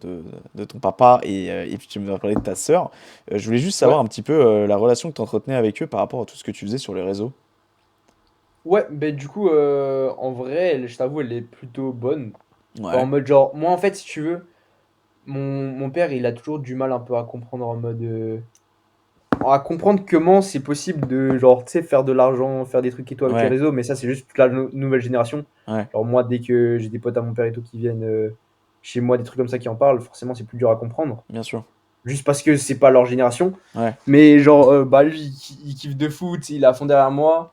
ton papa et puis tu m'as parlé de ta sœur. Je voulais juste savoir ouais. un petit peu la relation que tu entretenais avec eux par rapport à tout ce que tu faisais sur les réseaux. Ouais, ben du coup, en vrai, je t'avoue, elle est plutôt bonne. Enfin, en Ouais, mode genre, moi en fait, si tu veux. Mon père, il a toujours du mal un peu à comprendre en mode. À comprendre comment c'est possible de, genre, tu sais, faire de l'argent, faire des trucs et tout avec les ouais, réseaux, mais ça, c'est juste toute la nouvelle génération. ouais, Genre, moi, dès que j'ai des potes à mon père et tout qui viennent chez moi, des trucs comme ça qui en parlent, forcément, c'est plus dur à comprendre. bien sûr. Juste parce que c'est pas leur génération. Ouais, Mais genre, bah lui, il kiffe de foot, il est à fond derrière moi.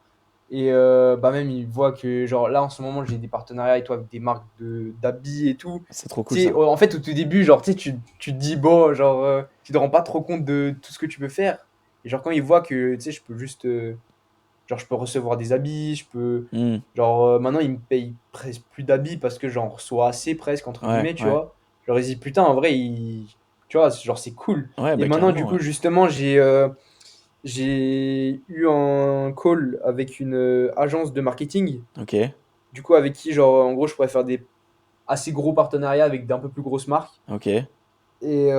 Et bah même, il voit que, genre, là, en ce moment, j'ai des partenariats et tout avec des marques d'habits et tout. c'est trop cool Tu sais, ça. en fait, au tout début, genre, tu sais, tu te dis, bon, genre, tu te rends pas trop compte de tout ce que tu peux faire. Et genre, quand il voit que, tu sais, je peux juste, genre, je peux recevoir des habits, je peux, Hmm. genre, maintenant, il me paye presque plus d'habits parce que j'en reçois assez, presque, entre Ouais, guillemets, tu ouais, vois. Genre, il se dit, putain, en vrai, tu vois, genre, c'est cool. ouais, Et bah maintenant, du carrément, coup, ouais. justement, j'ai eu un call avec une agence de marketing, Ok, du coup, avec qui, genre, en gros, je pourrais faire des assez gros partenariats avec d'un peu plus grosses marques ok, et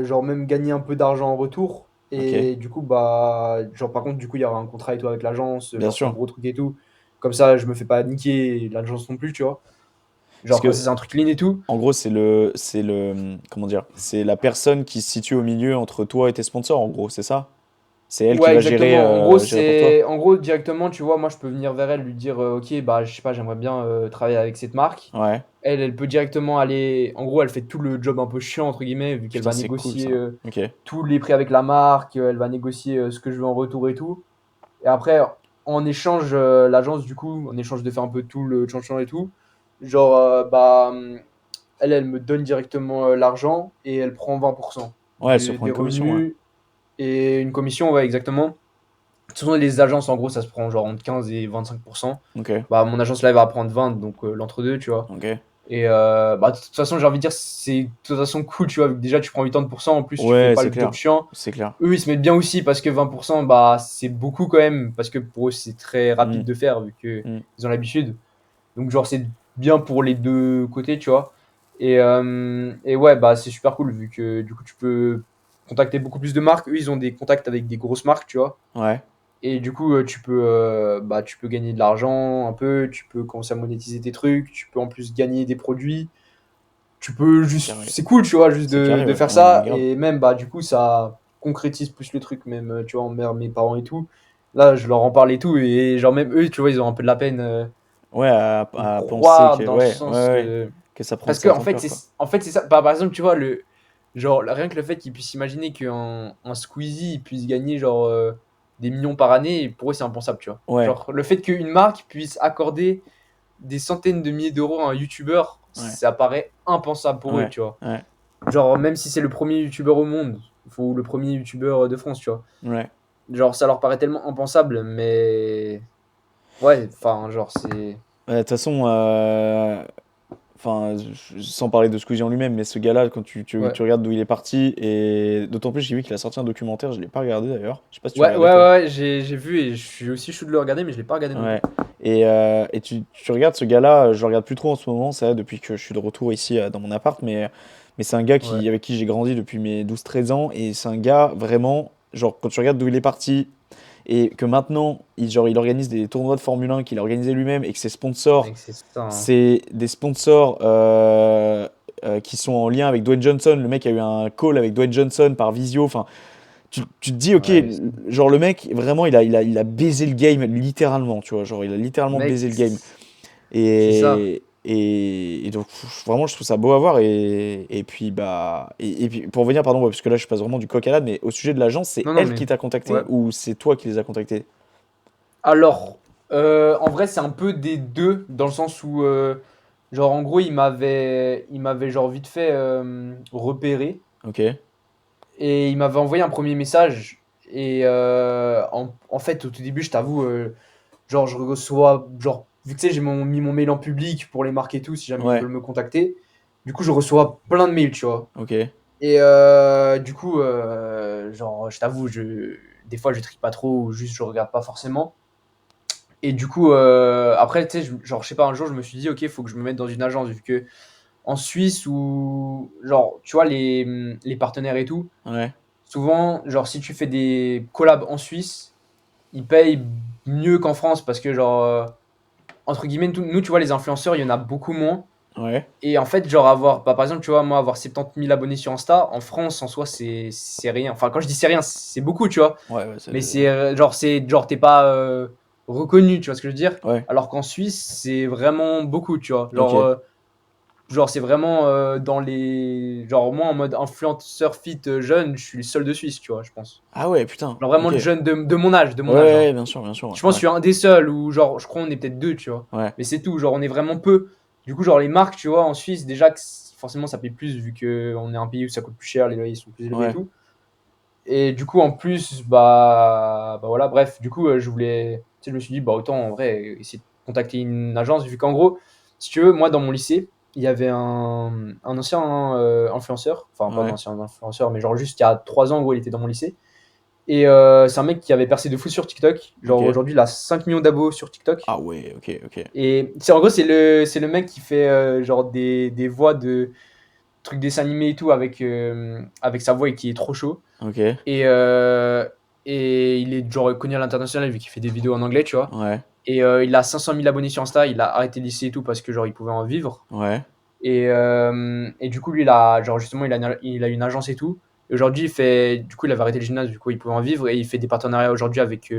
genre même gagner un peu d'argent en retour. ok, Et du coup, bah, genre, par contre, du coup, il y aura un contrat et tout avec l'agence, bien genre, c'est un sûr. gros truc et tout. Comme ça, je me fais pas niquer l'agence non plus, tu vois. Parce Genre, comme que, ça, c'est un truc clean et tout. en gros, comment dire, c'est la personne qui se situe au milieu entre toi et tes sponsors, en gros, c'est ça? C'est elle qui Ouais, va gérer, exactement. En gros, gérer pour toi. en gros, directement, tu vois, moi, je peux venir vers elle, lui dire, ok, bah, je sais pas, j'aimerais bien travailler avec cette marque. Ouais. Elle peut directement aller. En gros, elle fait tout le job un peu chiant, entre guillemets, vu qu'elle Putain, va c'est cool négocier ça. Ok. tous les prix avec la marque, elle va négocier ce que je veux en retour et tout. Et après, en échange, l'agence, du coup, en échange de faire un peu tout le chanchant et tout, genre, bah, elle me donne directement l'argent et elle prend 20% Ouais, elle se prend des une commission, ouais. revenus et une commission, ouais, exactement. Souvent, les agences, en gros, ça se prend genre entre 15 et 25%. Ok. Bah, mon agence là, elle va prendre 20, donc l'entre-deux, tu vois. Ok. Et bah, de toute façon, j'ai envie de dire, c'est de toute façon cool, tu vois. Vu que déjà, tu prends 80%, en plus, tu fais Ouais, pas c'est le job clair. chiant. C'est clair. Eux, ils se mettent bien aussi parce que 20%, bah, c'est beaucoup quand même. Parce que pour eux, c'est très Hmm, rapide de faire vu qu'ils hmm. ont l'habitude. Donc, genre, c'est bien pour les deux côtés, tu vois. Et ouais, bah, c'est super cool vu que du coup, tu peux contacter beaucoup plus de marques. Eux, ils ont des contacts avec des grosses marques, tu vois. Ouais. Et du coup, bah, tu peux gagner de l'argent un peu, tu peux commencer à monétiser tes trucs, tu peux en plus gagner des produits. tu peux juste, Carré. c'est cool, tu vois, juste C'est carré, de ouais. faire Ouais, ça. grave. Et même, bah, du coup, ça concrétise plus le truc, même, tu vois, envers mes parents et tout. Là, je leur en parle et tout. Et genre, même eux, tu vois, ils ont un peu de la peine Ouais, de à penser croire que, dans le ouais, ouais, sens ouais, de. que ça prend de Parce que, cette ampleur, quoi. en fait, c'est ça. Bah, par exemple, tu vois, genre, rien que le fait qu'ils puissent imaginer qu'un Squeezie puisse gagner, genre, des millions par année, pour eux, c'est impensable, tu vois. Ouais, Genre, le fait qu'une marque puisse accorder des centaines de milliers d'euros à un YouTuber, ouais, ça paraît impensable pour eux, ouais, tu vois. ouais, Genre, même si c'est le premier youtubeur au monde, ou le premier youtubeur de France, tu vois. ouais. Genre, ça leur paraît tellement impensable, mais. Ouais, enfin, genre, c'est. De toute façon, enfin, sans parler de Squeezie en lui-même, mais ce gars-là, quand Ouais. tu regardes d'où il est parti, et d'autant plus, j'ai vu qu'il a sorti un documentaire, je l'ai pas regardé d'ailleurs. Je sais pas si tu as Ouais, regardé ouais, toi. ouais, j'ai vu et je suis aussi chaud de le regarder, mais je l'ai pas regardé non plus. Ouais. Et tu regardes ce gars-là, je le regarde plus trop en ce moment, c'est vrai, depuis que je suis de retour ici dans mon appart, mais c'est un gars Ouais. avec qui j'ai grandi depuis mes 12 13 ans, et c'est un gars vraiment, genre, quand tu regardes d'où il est parti, et que maintenant, il organise des tournois de Formule 1 qu'il a organisé lui-même, et que ses sponsors, Mec, c'est ça, hein. c'est des sponsors qui sont en lien avec Dwayne Johnson. Le mec a eu un call avec Dwayne Johnson par visio. Enfin, tu te dis, ok, Ouais, mais genre le mec, vraiment, il a baisé le game littéralement, tu vois. Genre, il a littéralement mec, baisé le game. c'est ça. Et donc, vraiment, je trouve ça beau à voir. Et puis, et puis, pour revenir, pardon, ouais, parce que là, je passe vraiment du coq à l'âne, mais au sujet de l'agence, c'est Non, non, elle mais. qui t'a Ouais. contacté ou c'est toi qui les as contactés? Alors, en vrai, c'est un peu des deux, dans le sens où, genre, en gros, il m'avait genre, vite fait repéré. Ok, Et il m'avait envoyé un premier message. Et en fait, au tout début, je t'avoue, genre, je reçois, genre, vu que tu sais, mis mon mail en public pour les marques et tout, si jamais ils ouais, veulent me contacter. Du coup, je reçois plein de mails, tu vois. ok, Et du coup, genre, je t'avoue, des fois, je trie pas trop ou juste je regarde pas forcément. Et du coup, après, tu sais, genre, je sais pas, un jour, je me suis dit, ok, il faut que je me mette dans une agence, vu que en Suisse, ou genre, tu vois, les partenaires et tout, ouais, souvent, genre, si tu fais des collabs en Suisse, ils payent mieux qu'en France parce que, genre, entre guillemets, nous, tu vois, les influenceurs, il y en a beaucoup moins. ouais, Et en fait, genre, bah, par exemple, tu vois, moi, avoir 70 000 abonnés sur Insta, en France, en soi, c'est rien. Enfin, quand je dis c'est rien, c'est beaucoup, tu vois. ouais, ouais, Mais ouais. c'est genre, t'es pas reconnu, tu vois ce que je veux dire? Ouais, Alors qu'en Suisse, c'est vraiment beaucoup, tu vois. ok. Genre, c'est vraiment dans les. Genre, moi, en mode influenceur fit jeune, je suis le seul de Suisse, tu vois, je pense. Ah ouais, putain, Genre, vraiment ok. de Ouais, jeune, de mon âge, genre. ouais, bien sûr, Je pense que ouais. je suis un des seuls, ou genre, je crois qu'on est peut-être deux, tu vois. Ouais, Mais c'est tout, genre, on est vraiment peu. Du coup, genre, les marques, tu vois, en Suisse, déjà, forcément, ça paye plus, vu qu'on est un pays où ça coûte plus cher, les loyers sont plus élevés et ouais, tout. Et du coup, en plus, bah voilà, bref, du coup, je voulais. Tu sais, je me suis dit, bah, autant en vrai, essayer de contacter une agence, vu qu'en gros, si tu veux, moi, dans mon lycée, il y avait un ancien influenceur, enfin, pas un ouais, ancien influenceur, mais genre juste il y a 3 ans, en gros, il était dans mon lycée. Et c'est un mec qui avait percé de fou sur TikTok. Genre ok. aujourd'hui, il a 5 millions d'abos sur TikTok. Ah ouais, ok, ok. Et en gros, c'est le mec qui fait genre des voix de trucs dessins animés et tout avec sa voix et qui est trop chaud. Ok, Et, euh, et il est genre connu à l'international vu qu'il fait des vidéos en anglais, tu vois. ouais, Et il a 500 000 abonnés sur Insta. Il a arrêté le lycée et tout parce que genre il pouvait en vivre. ouais, Et du coup, lui, genre justement, il a une agence et tout. Et aujourd'hui, du coup, il avait arrêté le gymnase, du coup, il pouvait en vivre. Et il fait des partenariats aujourd'hui avec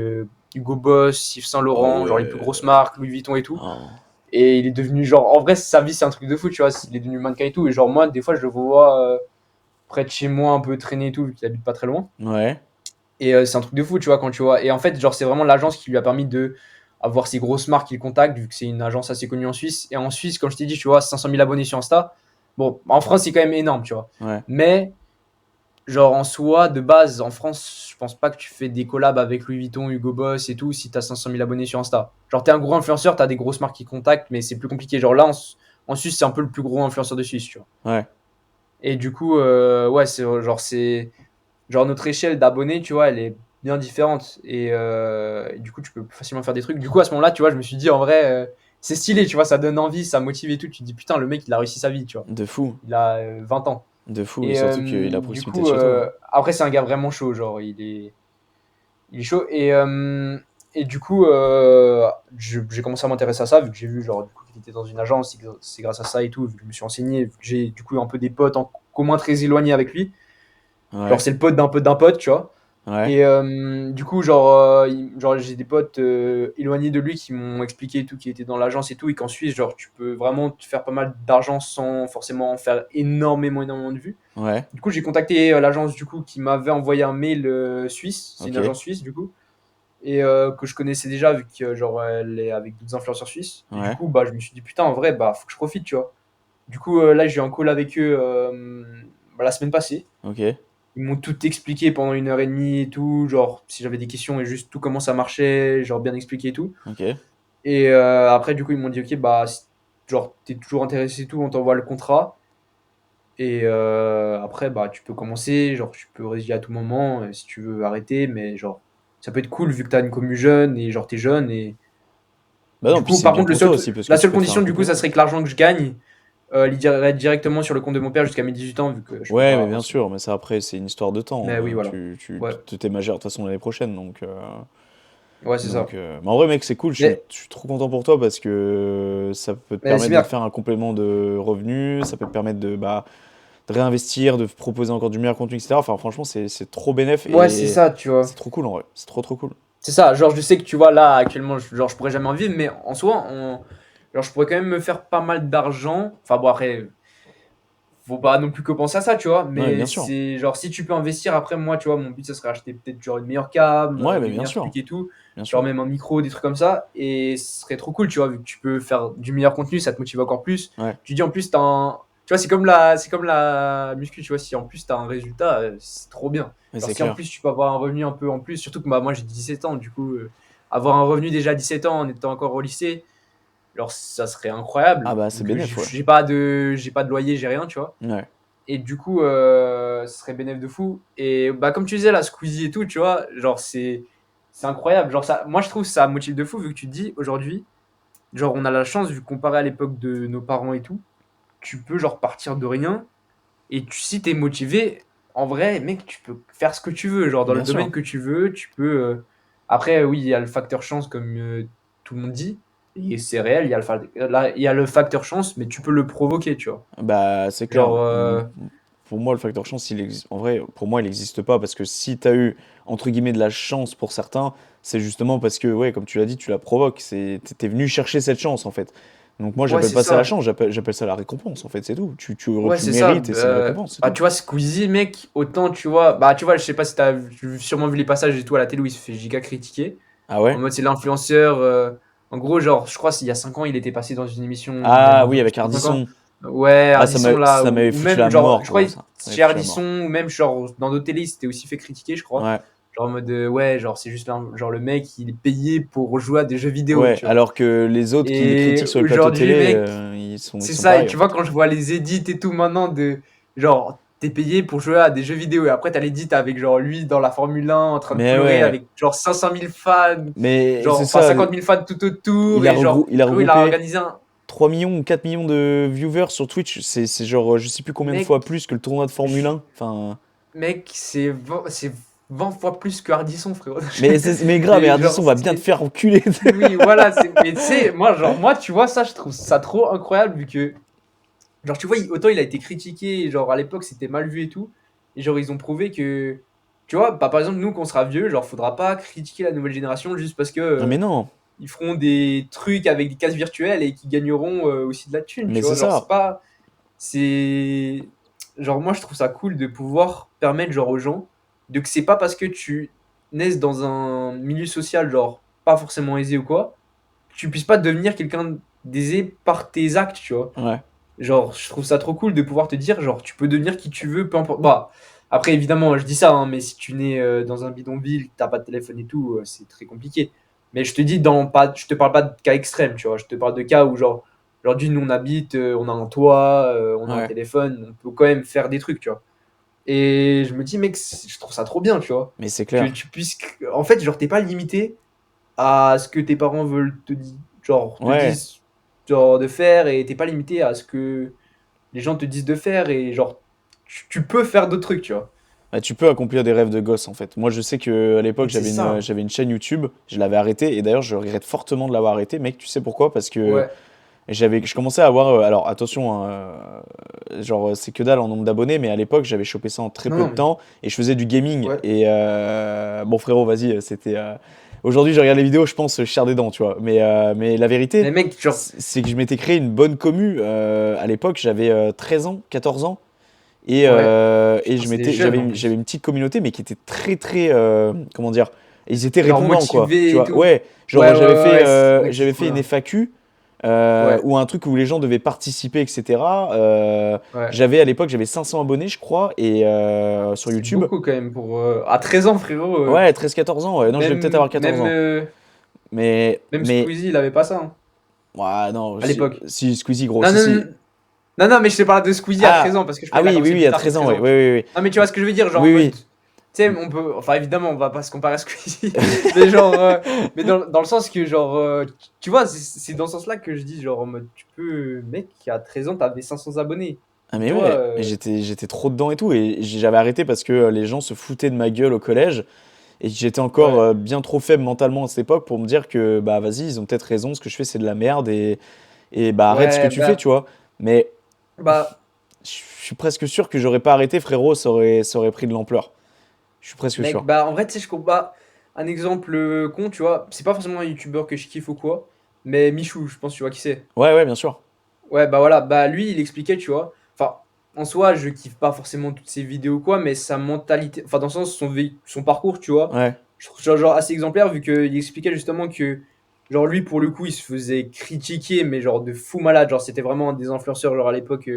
Hugo Boss, Yves Saint ah Laurent, genre les plus grosses ouais. marques, Louis Vuitton et tout. Oh. Et il est devenu, genre, en vrai, sa vie, c'est un truc de fou, tu vois. Il est devenu mannequin et tout. Et genre, moi, des fois, je le vois près de chez moi, un peu traîner et tout, vu qu'il habite pas très loin. Ouais, Et c'est un truc de fou, tu vois, quand tu vois. Et en fait, genre, c'est vraiment l'agence qui lui a permis de avoir ces grosses marques qu'il contacte, vu que c'est une agence assez connue en Suisse. Et en Suisse, comme je t'ai dit, tu vois, 500 000 abonnés sur Insta. Bon, en France, c'est quand même énorme, tu vois. ouais, Mais, genre, en soi, de base, en France, je pense pas que tu fais des collabs avec Louis Vuitton, Hugo Boss et tout si t'as 500 000 abonnés sur Insta. Genre, t'es un gros influenceur, t'as des grosses marques qui contactent, mais c'est plus compliqué. Genre, là, en Suisse, c'est un peu le plus gros influenceur de Suisse, tu vois. ouais. Et du coup, ouais, genre notre échelle d'abonnés, tu vois, elle est bien différente. Et du coup, tu peux plus facilement faire des trucs. Du coup, à ce moment-là, tu vois, je me suis dit, en vrai, c'est stylé, tu vois, ça donne envie, ça motive et tout. Tu te dis, putain, le mec, il a réussi sa vie, tu vois. De fou, Il a 20 ans. de fou. Et Et surtout qu'il a du proximité de coup, chez toi, hein. après, c'est un gars vraiment chaud, genre, il est chaud. Et du coup, j'ai commencé à m'intéresser à ça, vu que j'ai vu genre, du coup, qu'il était dans une agence, c'est grâce à ça et tout, vu que je me suis renseigné, vu que j'ai du coup un peu des potes en commun très éloignés avec lui. Genre, Ouais, c'est le pote d'un pote, tu vois. ouais, Et du coup, genre, genre j'ai des potes éloignés de lui qui m'ont expliqué et tout, qui étaient dans l'agence et tout, et qu'en Suisse, genre, tu peux vraiment te faire pas mal d'argent sans forcément faire énormément de vues. ouais, Du coup, j'ai contacté l'agence du coup qui m'avait envoyé un mail suisse, c'est une ok, agence suisse du coup, et que je connaissais déjà vu que genre elle est avec d'autres influenceurs suisses. Et du ouais, coup, bah, je me suis dit putain, en vrai, bah, faut que je profite, tu vois. Du coup, là, j'ai eu un call avec eux bah, la semaine passée. ok, Ils m'ont tout expliqué pendant 1 heure et demie et tout, genre si j'avais des questions et juste tout comment ça marchait, genre bien expliqué et tout. ok. Et après, du coup, ils m'ont dit, ok, bah, genre, t'es toujours intéressé et tout, on t'envoie le contrat. Et après, bah, tu peux commencer, genre, tu peux résilier à tout moment si tu veux arrêter, mais genre, ça peut être cool vu que t'as une commu jeune et genre, t'es jeune. Et Bah non, du puis coup, c'est par bien contre, pour toi aussi, parce que la tu seule peux te faire un condition, du coup, ça complément. serait que l'argent que je gagne, il irait directement sur le compte de mon père jusqu'à mes 18 ans, vu que je peux Ouais, mais pas bien forcément. sûr, mais ça après, c'est une histoire de temps. Mais oui, voilà. Ouais, T'es majeur de toute façon l'année prochaine, donc. ouais, c'est ça. Mais en vrai, mec, c'est cool. Mais, Je suis trop content pour toi parce que ça peut te mais c'est permettre de te bien. faire un complément de revenus, ça peut te permettre de réinvestir, de proposer encore du meilleur contenu, etc. Enfin, franchement, c'est trop bénef Ouais, c'est et ça, tu vois. c'est trop cool en vrai. C'est trop trop cool. C'est ça, genre je sais que tu vois là actuellement, genre je pourrais jamais en vivre, mais en soi, genre je pourrais quand même me faire pas mal d'argent. Enfin bon après, faut pas non plus que penser à ça, tu vois. Ouais, Mais bien sûr. c'est genre si tu peux investir, après moi, tu vois, mon but ça serait acheter peut-être genre une meilleure cam, Ouais, mais des bien meilleurs sûr. trucs et tout. Bien Genre sûr. même un micro, des trucs comme ça. Et ce serait trop cool, tu vois, vu que tu peux faire du meilleur contenu, ça te motive encore plus. Ouais, Tu dis en plus, tu vois, c'est comme la muscu, tu vois, si en plus t'as un résultat, c'est trop bien. mais Genre c'est si en clair. plus tu peux avoir un revenu un peu en plus, surtout que bah, moi j'ai 17 ans, du coup, avoir un revenu déjà à 17 ans en étant encore au lycée, alors ça serait Ah incroyable, bah, vu c'est que bénéf, ouais. j'ai pas de loyer, j'ai rien, tu vois. Ouais. Et du coup, ce serait bénéf de fou. Et bah, comme tu disais, la Squeezie et tout, tu vois, genre, c'est incroyable. Genre, ça, moi, je trouve ça motive de fou, vu que tu te dis, aujourd'hui, genre, on a la chance, vu comparé à l'époque de nos parents et tout, tu peux, genre, partir de rien. Et si t'es motivé, en vrai, mec, tu peux faire ce que tu veux. Genre, dans le Bien domaine sûr. que tu veux, tu peux. Après, oui, il y a le facteur chance, comme tout le monde dit. Et c'est réel, il y a le facteur chance, mais tu peux le provoquer, tu vois. Bah, c'est clair. Genre, Pour moi, le facteur chance, en vrai, pour moi, il n'existe pas parce que si tu as eu, entre guillemets, de la chance pour certains, c'est justement parce que, ouais, comme tu l'as dit, tu la provoques. T'es venu chercher cette chance, en fait. Donc moi, ouais, j'appelle c'est pas ça la ça. chance, j'appelle ça la récompense, en fait, c'est tout. Ouais, Tu c'est ça. mérites et c'est une récompense, c'est Bah, tout. tu vois, Squeezie, mec, autant tu vois. Bah, tu vois, je sais pas si t'as sûrement vu les passages et tout à la télé où il se fait giga critiquer. Ah En ouais? mode, c'est l'influenceur. En gros, genre, je crois qu'il y a 5 ans, il était passé dans une émission, même Ah un peu oui, plus avec que 5 ans. Ardisson. Ouais, Ah, Ardisson là, ça m'avait ou foutu même, la genre, mort, je crois, gros, ça. Ça m'avait chez foutu la mort. Ardisson, ou même, genre, dans d'autres télés, il s'était aussi fait critiquer, je crois. Ouais. Genre, en mode, ouais, genre, c'est juste, genre, le mec, il est payé pour jouer à des jeux vidéo, Ouais, tu vois. alors que les autres qui le Et critiquent sur les plateaux aujourd'hui, télé, mec, ils c'est sont ça, et pareils, en tu vois, fait. quand je vois les edits et tout maintenant de genre, t'es payé pour jouer à des jeux vidéo, et après t'as l'edit avec genre lui dans la Formule 1 en train de Mais pleurer ouais, avec genre 500 000 fans, mais genre, c'est enfin ça, 50 000 fans tout autour, et genre, il a frérot, il a regroupé organisé un 3 millions ou 4 millions de viewers sur Twitch, c'est genre je sais plus combien de fois mec, plus que le tournoi de Formule je- 1. Enfin, mec, c'est 20 fois plus que Hardisson, frérot. mais grave, mais Et genre, Ardisson va bien te faire enculer. oui, voilà, mais tu sais, moi, tu vois, ça, je trouve ça trop incroyable, vu que genre, tu vois, autant il a été critiqué, genre à l'époque c'était mal vu et tout. Et genre, ils ont prouvé que, tu vois, bah, par exemple, nous, qu'on sera vieux, genre, faudra pas critiquer la nouvelle génération juste parce que Non mais non, ils feront des trucs avec des cases virtuelles et qui gagneront aussi de la thune, mais tu c'est vois. Genre, ça. c'est pas. C'est. Genre, moi, je trouve ça cool de pouvoir permettre, genre, aux gens, de que c'est pas parce que tu naisses dans un milieu social, genre, pas forcément aisé ou quoi, que tu puisses pas devenir quelqu'un d'aisé par tes actes, tu vois. Ouais, Genre, je trouve ça trop cool de pouvoir te dire, genre, tu peux devenir qui tu veux, peu importe. Bah, après, évidemment, je dis ça, hein, mais si tu nais dans un bidonville, que t'as pas de téléphone et tout, c'est très compliqué. Mais je te dis, je te parle pas de cas extrêmes, tu vois. Je te parle de cas où, genre, aujourd'hui, nous, on habite, on a un toit, on a un ouais. téléphone, on peut quand même faire des trucs, tu vois. Et je me dis, mec, je trouve ça trop bien, tu vois. Mais c'est Que clair. tu puisses. En fait, genre, t'es pas limité à ce que tes parents veulent genre, te Ouais. disent genre, de faire, et t'es pas limité à ce que les gens te disent de faire, et genre tu peux faire d'autres trucs, tu vois. Bah, tu peux accomplir des rêves de gosse en fait. Moi je sais que à l'époque Donc c'est ça. j'avais une chaîne YouTube, je l'avais arrêtée et d'ailleurs je regrette fortement de l'avoir arrêtée, mec, tu sais pourquoi? Parce que Ouais. je commençais à avoir alors attention hein, genre c'est que dalle en nombre d'abonnés mais à l'époque j'avais chopé ça en très Non, peu non, de mais temps et je faisais du gaming ouais. et bon frérot, vas-y, c'était aujourd'hui je regarde les vidéos, je pense je serre des dents, tu vois. Mais la vérité Mais mec, genre, c'est que je m'étais créé une bonne commu à l'époque, j'avais 13 ans, 14 ans. ouais. Et Putain, c'est des jeunes en j'avais plus. une petite communauté, mais qui était très, très, comment dire, ils étaient Genre répondants, quoi. Tu motivé et vois, tout. ouais, Ouais, genre ouais, ouais, ouais, c'est vrai que c'est j'avais trop fait une bien. FAQ Ouais, ou un truc où les gens devaient participer, etc. ouais. À l'époque, j'avais 500 abonnés, je crois, et sur C'est YouTube. beaucoup quand même pour. À 13 ans, frérot. Ouais, 13 14 ans, ouais. Non, je devais peut-être Même, avoir 14 même, ans. même Mais, Squeezie, il avait pas ça, hein, ouais, non, à l'époque. si, Squeezy, gros, Non, si, non, si. non, non, non, mais je te parle de Squeezie à 13 Ah, ans, parce que je crois ah qu'il a oui, oui, commencé oui, plus à tard que 13 ans, 13 ouais, ans, oui, tu vois. oui, oui. Non, mais tu vois ce que je veux dire, genre en Oui, mode. oui. Tu sais, on peut. Enfin, évidemment, on va pas se comparer à Squeezie, mais genre. Mais dans le sens que, genre. Tu vois, c'est dans ce sens-là que je dis, genre, en mode, tu peux. Mec, à 13 ans, t'avais 500 abonnés. Ah mais Dis-toi. ouais, mais j'étais trop dedans et tout, et j'avais arrêté parce que les gens se foutaient de ma gueule au collège, et que j'étais encore Ouais. bien trop faible mentalement à cette époque pour me dire que bah vas-y, ils ont peut-être raison, ce que je fais c'est de la merde, et bah arrête ce que Ouais, tu fais, tu vois. Mais bah, je suis presque sûr que j'aurais pas arrêté, frérot, ça aurait pris de l'ampleur. Je suis presque mec, sûr. bah, en vrai, tu sais, je comprends pas. Un exemple con, tu vois, c'est pas forcément un youtubeur que je kiffe ou quoi, mais Michou, je pense, tu vois qui c'est. Ouais, ouais, bien sûr. Ouais, bah voilà, bah lui, il expliquait, tu vois. Enfin, en soi, je kiffe pas forcément toutes ses vidéos, quoi, mais sa mentalité, enfin, dans le sens, son parcours, tu vois, Ouais, je trouve ça genre assez exemplaire, vu qu'il expliquait justement que, genre, lui, pour le coup, il se faisait critiquer, mais genre de fou malade, genre, c'était vraiment un des influenceurs, genre, à l'époque.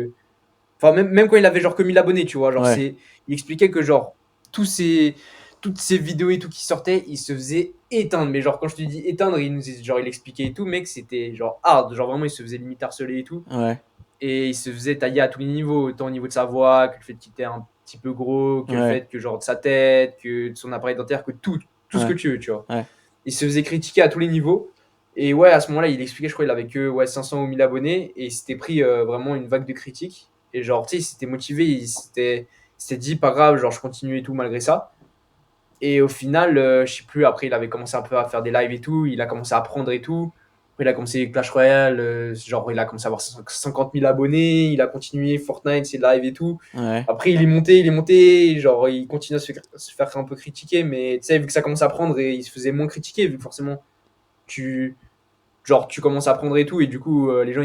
Enfin, même quand il avait genre que 1000 abonnés, tu vois, genre, ouais, il expliquait que, genre, tous ces, toutes ces vidéos et tout qui sortaient, il se faisait éteindre. Mais genre, quand je te dis éteindre, genre, il expliquait et tout, mec, c'était genre hard. Genre, vraiment, il se faisait limite harceler et tout. ouais, Et il se faisait tailler à tous les niveaux, autant au niveau de sa voix, que le fait qu'il était un petit peu gros, que le ouais, fait que, genre, de sa tête, que de son appareil dentaire, que tout ce que ouais, tu veux, tu vois. ouais, Il se faisait critiquer à tous les niveaux. Et ouais, à ce moment-là, il expliquait, je crois, il avait que ouais, 500 ou 1000 abonnés et il s'était pris vraiment une vague de critiques. Et genre, tu sais, il s'était motivé, il s'était dit, pas grave, genre, je continue et tout malgré ça. Et au final, je sais plus, après, il avait commencé un peu à faire des lives et tout, il a commencé à apprendre et tout. Après, il a commencé Clash Royale, genre, il a commencé à avoir 50 000 abonnés, il a continué Fortnite, ses lives et tout. ouais. Après, il est monté, genre, il continue se faire un peu critiquer, mais tu sais, vu que ça commence à prendre et il se faisait moins critiquer, vu que forcément, tu, genre, tu commences à apprendre et tout, et du coup, les gens,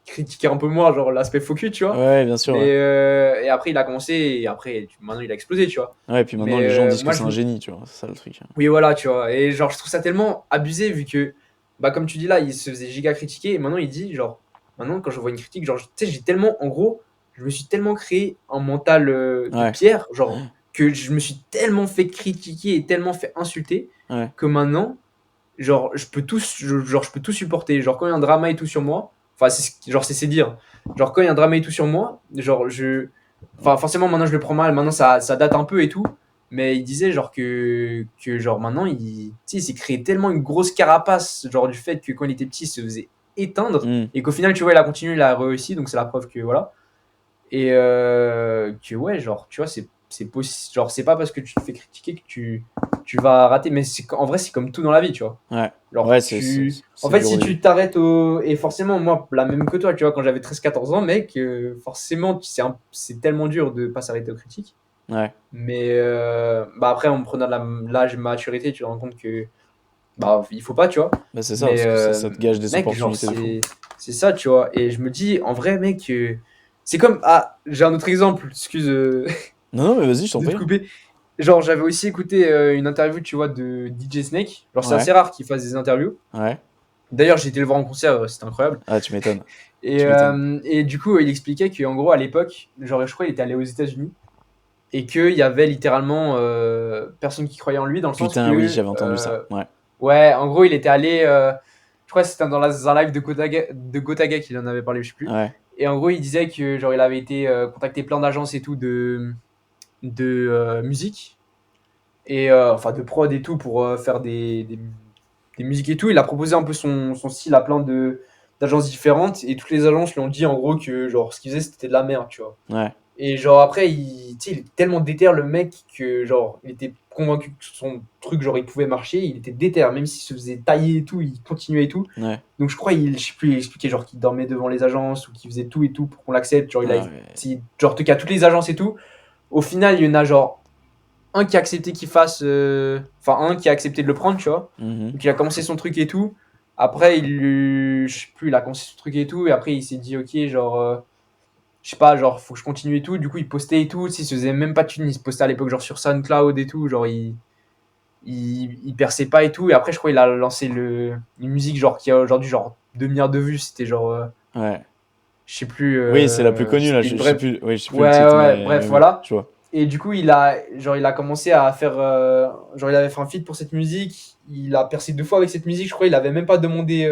critiquaient un peu moins, genre, l'aspect focus, tu vois. Ouais, bien sûr, ouais. Mais, et après, il a commencé, et après, maintenant, il a explosé, tu vois. Ouais, et puis maintenant Mais les gens disent que moi, c'est un génie, tu vois, c'est ça le truc. oui, voilà, tu vois. Et genre, je trouve ça tellement abusé, vu que, bah, comme tu dis là, il se faisait giga critiquer, et maintenant, il dit, genre, maintenant, quand je vois une critique, genre, tu sais, j'ai tellement, en gros, je me suis tellement créé un mental de Ouais, pierre, genre, que je me suis tellement fait critiquer et tellement fait insulter, ouais, que maintenant, genre je peux tout supporter, genre quand il y a un drama et tout sur moi, enfin genre c'est dire, genre quand il y a un drama et tout sur moi, genre enfin forcément maintenant je le prends mal, maintenant ça date un peu et tout, mais il disait genre que genre maintenant il, tu sais, il s'est créé tellement une grosse carapace, genre du fait que quand il était petit il se faisait éteindre, hmm. et qu'au final tu vois il a continué, il a réussi, donc c'est la preuve que voilà. Et que ouais, genre, tu vois, c'est possible. Genre, c'est pas parce que tu te fais critiquer que tu vas rater. Mais en vrai, c'est comme tout dans la vie, tu vois. Ouais, Genre, ouais, en c'est fait, dur si au début. tu t'arrêtes au. Et forcément, moi, la même que toi, tu vois, quand j'avais 13 14 ans, mec, forcément, c'est tellement dur de pas s'arrêter aux critiques. Ouais, Mais bah après, en prenant de l'âge et maturité, tu te rends compte que bah, il faut pas, tu vois. bah c'est ça, Mais parce que ça te gâche des mec, genre, opportunités de fou. c'est ça, tu vois. Et je me dis, en vrai, mec, c'est comme. Ah, j'ai un autre exemple, excuse Non, non, mais vas-y, je t'en de te prie. couper. Genre, j'avais aussi écouté une interview, tu vois, de DJ Snake. Genre, c'est assez Ouais, rare qu'il fasse des interviews. ouais. D'ailleurs, j'ai été le voir en concert, c'était incroyable. Ah, tu m'étonnes, tu m'étonnes. Et du coup, il expliquait qu'en gros, à l'époque, genre, je crois qu'il était allé aux États-Unis et qu'il y avait littéralement personne qui croyait en lui, dans le sens Putain, oui, que, j'avais entendu ça. Ouais, ouais, en gros, il était allé, je crois que c'était dans un live de Gotaga qu'il en avait parlé, je sais plus. ouais, Et en gros, il disait que genre il avait été contacté plein d'agences et tout de musique et enfin de prod et tout pour faire des musiques et tout. Il a proposé un peu son style à plein de d'agences différentes et toutes les agences lui ont dit en gros que genre ce qu'il faisait c'était de la merde, tu vois. ouais. Et genre après, tu sais, il est tellement déter le mec que genre il était convaincu que son truc genre il pouvait marcher, il était déter, même s'il se faisait tailler et tout, il continuait et tout. Ouais. Donc je crois je sais plus, il expliquait genre qu'il dormait devant les agences ou qu'il faisait tout et tout pour qu'on l'accepte, genre il a Ah ouais. genre en tout cas toutes les agences et tout. Au final, il y en a genre un qui a accepté qu'il fasse enfin un qui a accepté de le prendre, tu vois. Mhm. Donc il a commencé son truc et tout. Après je sais plus, il a commencé son truc et tout et après il s'est dit OK, genre je sais pas, genre, faut que je continue et tout. Du coup, il postait et tout. Tu sais, il se faisait même pas de thunes. Il se postait à l'époque, genre, sur SoundCloud et tout. Genre, il perçait pas et tout. Et après, je crois qu'il a lancé une musique, genre, qui a aujourd'hui, genre, 2 milliards de vues. C'était genre, Ouais. je sais plus. Oui, c'est la plus connue là. C'était une Je sais vraie. plus. Oui, je sais plus le Ouais, titre, ouais, mais bref, oui, voilà. je vois. Et du coup, genre, il a commencé à faire. Genre, il avait fait un feat pour cette musique. Il a percé 2 fois avec cette musique. Je crois qu'il avait même pas demandé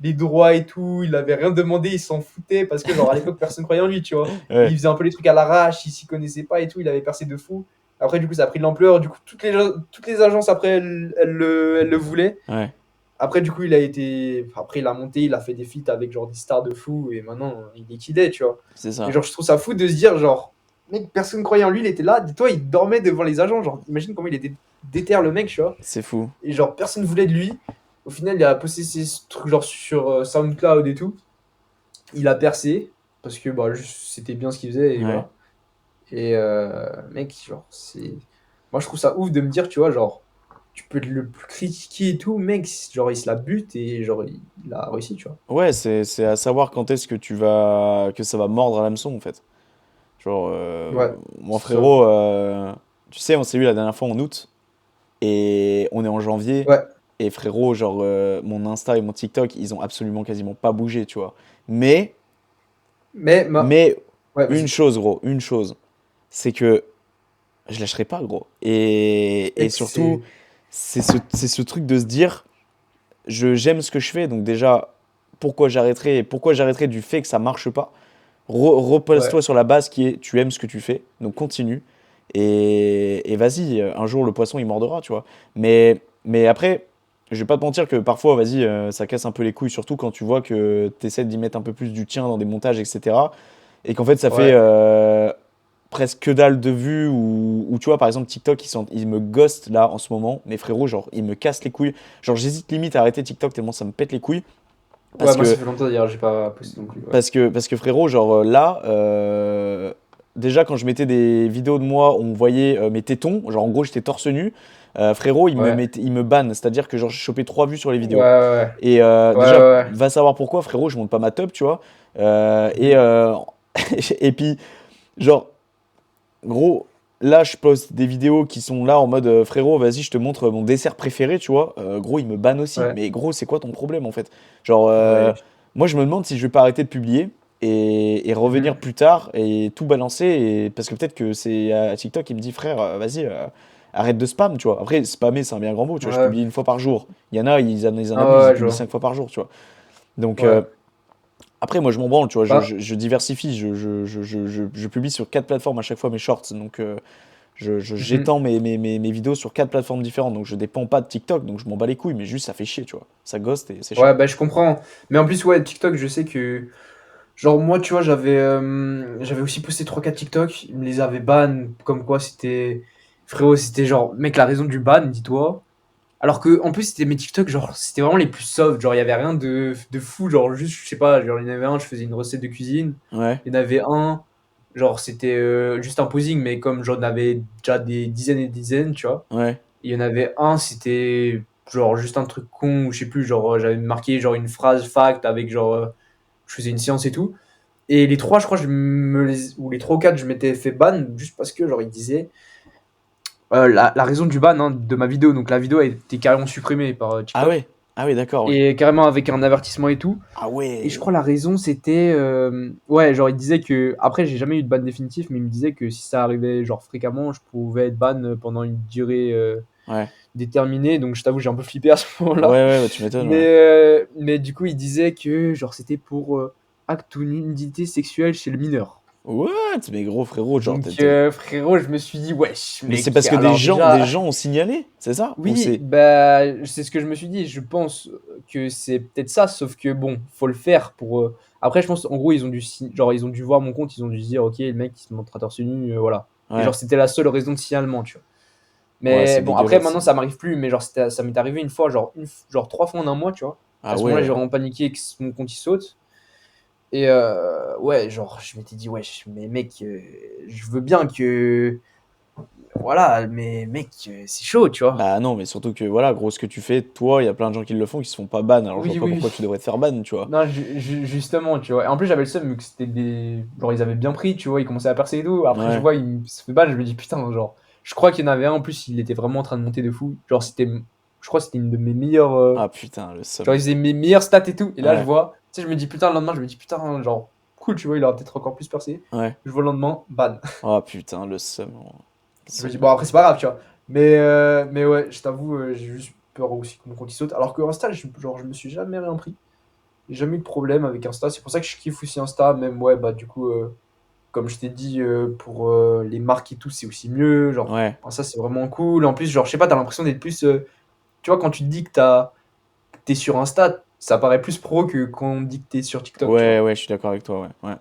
les droits et tout. Il avait rien demandé. Il s'en foutait parce que, genre, à l'époque, personne croyait en lui, tu vois. Il Ouais. faisait un peu les trucs à l'arrache. Il s'y connaissait pas et tout. Il avait percé de fou. Après, du coup, ça a pris de l'ampleur. Du coup, toutes les agences, après, elles le voulaient. Ouais. Après, du coup, il a été. Après, il a monté. Il a fait des feats avec, genre, des stars de fou. Et maintenant, il est qu'il est, tu vois. C'est Et ça. genre, je trouve ça fou de se dire, genre, mec, personne croyait en lui. Il était là. Dis-toi, il dormait devant les agents. Genre, imagine comment il était déter, le mec, tu vois. C'est fou. Et genre, personne voulait de lui. Au final, il a posté ses trucs genre sur SoundCloud et tout. Il a percé parce que bah, juste, c'était bien ce qu'il faisait et Ouais. voilà. Et mec, genre, c'est. Moi, je trouve ça ouf de me dire, tu vois, genre, tu peux le plus critiquer et tout, mec, genre, il se la bute et genre, il a réussi, tu vois. Ouais, c'est à savoir quand est-ce que que ça va mordre à l'hameçon en fait. Genre, Ouais, mon c'est ça. frérot, tu sais, on s'est vu la dernière fois en août et on est en janvier. Ouais, Et frérot, genre, mon Insta et mon TikTok, ils ont absolument quasiment pas bougé, tu vois. Mais, mais, mais, ouais, une vas-y. chose, gros, une chose, c'est que je lâcherai pas, gros. Et Mec, surtout, c'est. c'est ce truc de se dire, j'aime ce que je fais, donc déjà, pourquoi j'arrêterai du fait que ça marche pas? Ouais, Repose-toi sur la base qui est, tu aimes ce que tu fais, donc continue. Et vas-y, un jour le poisson il mordra, tu vois. Mais après, je vais pas te mentir que parfois, vas-y, ça casse un peu les couilles, surtout quand tu vois que tu essaies d'y mettre un peu plus du tien dans des montages, etc. Et qu'en fait, ça fait ouais. presque que dalle de vues, ou tu vois, par exemple, TikTok, ils me ghostent là en ce moment. Mes frérots, genre, ils me cassent les couilles. Genre, j'hésite limite à arrêter TikTok tellement ça me pète les couilles. Ouais, Parce moi, ça que fait longtemps d'ailleurs, j'ai pas posté non plus. Ouais. parce que frérot, genre là, déjà quand je mettais des vidéos de moi, on voyait mes tétons, genre en gros j'étais torse nu, frérot, Ouais, il me banne, c'est-à-dire que genre j'ai chopé 3 vues sur les ouais, vidéos. ouais. Et Ouais, déjà, ouais. va savoir pourquoi, frérot, je monte pas ma top, tu vois. Euh, et, Mhm. euh, et puis, genre, gros, là je poste des vidéos qui sont là en mode frérot, vas-y, je te montre mon dessert préféré, tu vois. Gros, il me banne aussi. Ouais, Mais gros, c'est quoi ton problème en fait? Genre, ouais. moi je me demande si je vais pas arrêter de publier et revenir Mhm. plus tard et tout balancer. Parce que peut-être que c'est à TikTok qui me dit frère, vas-y, arrête de spam, tu vois. Après, spammer, c'est un bien grand mot, tu vois. Je Ouais. publie 1 fois par jour. Il y en a, ils en Ah abusent, ils ouais, je publient vois. 5 fois par jour, tu vois. Donc, Ouais. après, moi je m'en branle, tu vois. Bah, Je diversifie, je publie sur 4 plateformes à chaque fois mes shorts. Donc, mhm. j'étends mes vidéos sur 4 plateformes différentes, donc je dépends pas de TikTok, donc je m'en bats les couilles, mais juste ça fait chier, tu vois. Ça ghost et c'est chiant. Ouais, bah, je comprends. Mais en plus, ouais, TikTok, je sais que. Genre, moi, tu vois, j'avais aussi posté 3 4 TikTok. Ils me les avaient ban. Comme quoi, c'était. Frérot, c'était genre. Mec, la raison du ban, dis-toi. Alors que, en plus, c'était mes TikTok, genre, c'était vraiment les plus soft. Genre, il y avait rien de fou. Genre, juste, je sais pas, genre, il y en avait un, je faisais une recette de cuisine. Ouais, Il y en avait un, genre, c'était juste un posing, mais comme j'en avais déjà des dizaines et des dizaines, tu vois. ouais, Il y en avait un, c'était genre juste un truc con, ou je sais plus, genre j'avais marqué genre une phrase fact avec genre je faisais une science et tout. Et les trois, je crois, ou les trois ou quatre, je m'étais fait ban juste parce que genre ils disaient la raison du ban hein, de ma vidéo. Donc la vidéo a été carrément supprimée par ah TikTok ouais, ah ouais, d'accord, ouais. et carrément avec un avertissement et tout. Ah Et je ouais, crois la raison c'était ouais, genre il disait que après j'ai jamais eu de ban définitif, mais il me disait que si ça arrivait genre fréquemment, je pouvais être ban pendant une durée ouais, déterminé, donc je t'avoue, j'ai un peu flippé à ce ouais, moment-là. ouais, bah, tu m'étonnes, ouais. Mais du coup, il disait que genre c'était pour acte ou nudité sexuelle chez le mineur. What? Mais gros frérot, genre, Donc, frérot, je me suis dit, wesh, mais c'est mec, parce que alors des déjà, gens ont signalé, c'est ça? Ou oui, c'est. bah, c'est ce que je me suis dit. Je pense que c'est peut-être ça, sauf que bon, faut le faire pour. Après, je pense, en gros, genre, ils ont dû voir mon compte, ils ont dû se dire, ok, le mec, il se montre à torse nu, voilà. Et genre, Ouais, c'était la seule raison de signalement, tu vois. ouais, Mais c'est bon, après, dégueulasse. maintenant, ça m'arrive plus, mais genre, ça m'est arrivé une fois, genre 3 fois en un mois, tu vois. Ah À ce moment-là, j'ai ouais. vraiment paniqué que mon compte il saute. Et ouais, genre, je m'étais dit, wesh, mais mec, je veux bien que. Voilà, mais mec, c'est chaud, tu vois. Bah non, mais surtout que voilà, gros, ce que tu fais, toi, il y a plein de gens qui le font, qui se font pas ban, alors je vois Oui, pas oui, pourquoi tu oui. devrais te faire ban, tu vois. Non, justement, tu vois. Et en plus, j'avais le seum, vu que c'était des. Genre, ils avaient bien pris, tu vois, ils commençaient à percer et tout. Après, je Ouais. vois, il se fait ban, je me dis, putain, genre. Je crois qu'il y en avait un, en plus, il était vraiment en train de monter de fou. Genre, c'était. Je crois que c'était une de mes meilleures. Ah putain, le Genre, il seum. faisait mes meilleures stats et tout. Et là, je Ouais, vois. Tu sais, je me dis, putain, le lendemain, je me dis, putain, genre, cool, tu vois, il aura peut-être encore plus percé. ouais. Je vois le lendemain, ban. Ah putain, le seum. Le Je me dis, seum. bon, après, c'est pas grave, tu vois. Mais ouais, je t'avoue, j'ai juste peur aussi que mon compte il saute. Alors que Insta, genre, je me suis jamais rien pris. J'ai jamais eu de problème avec Insta. C'est pour ça que je kiffe aussi Insta. Même, ouais, bah, du coup, comme je t'ai dit, pour les marques et tout, c'est aussi mieux. Genre, Ouais. Insta, c'est vraiment cool. En plus, genre, je sais pas, t'as l'impression d'être plus. Tu vois, quand tu te dis que t'es sur Insta, ça paraît plus pro que quand on dit que t'es sur TikTok, tu Ouais, vois. ouais, je suis d'accord avec toi, ouais. Ouais,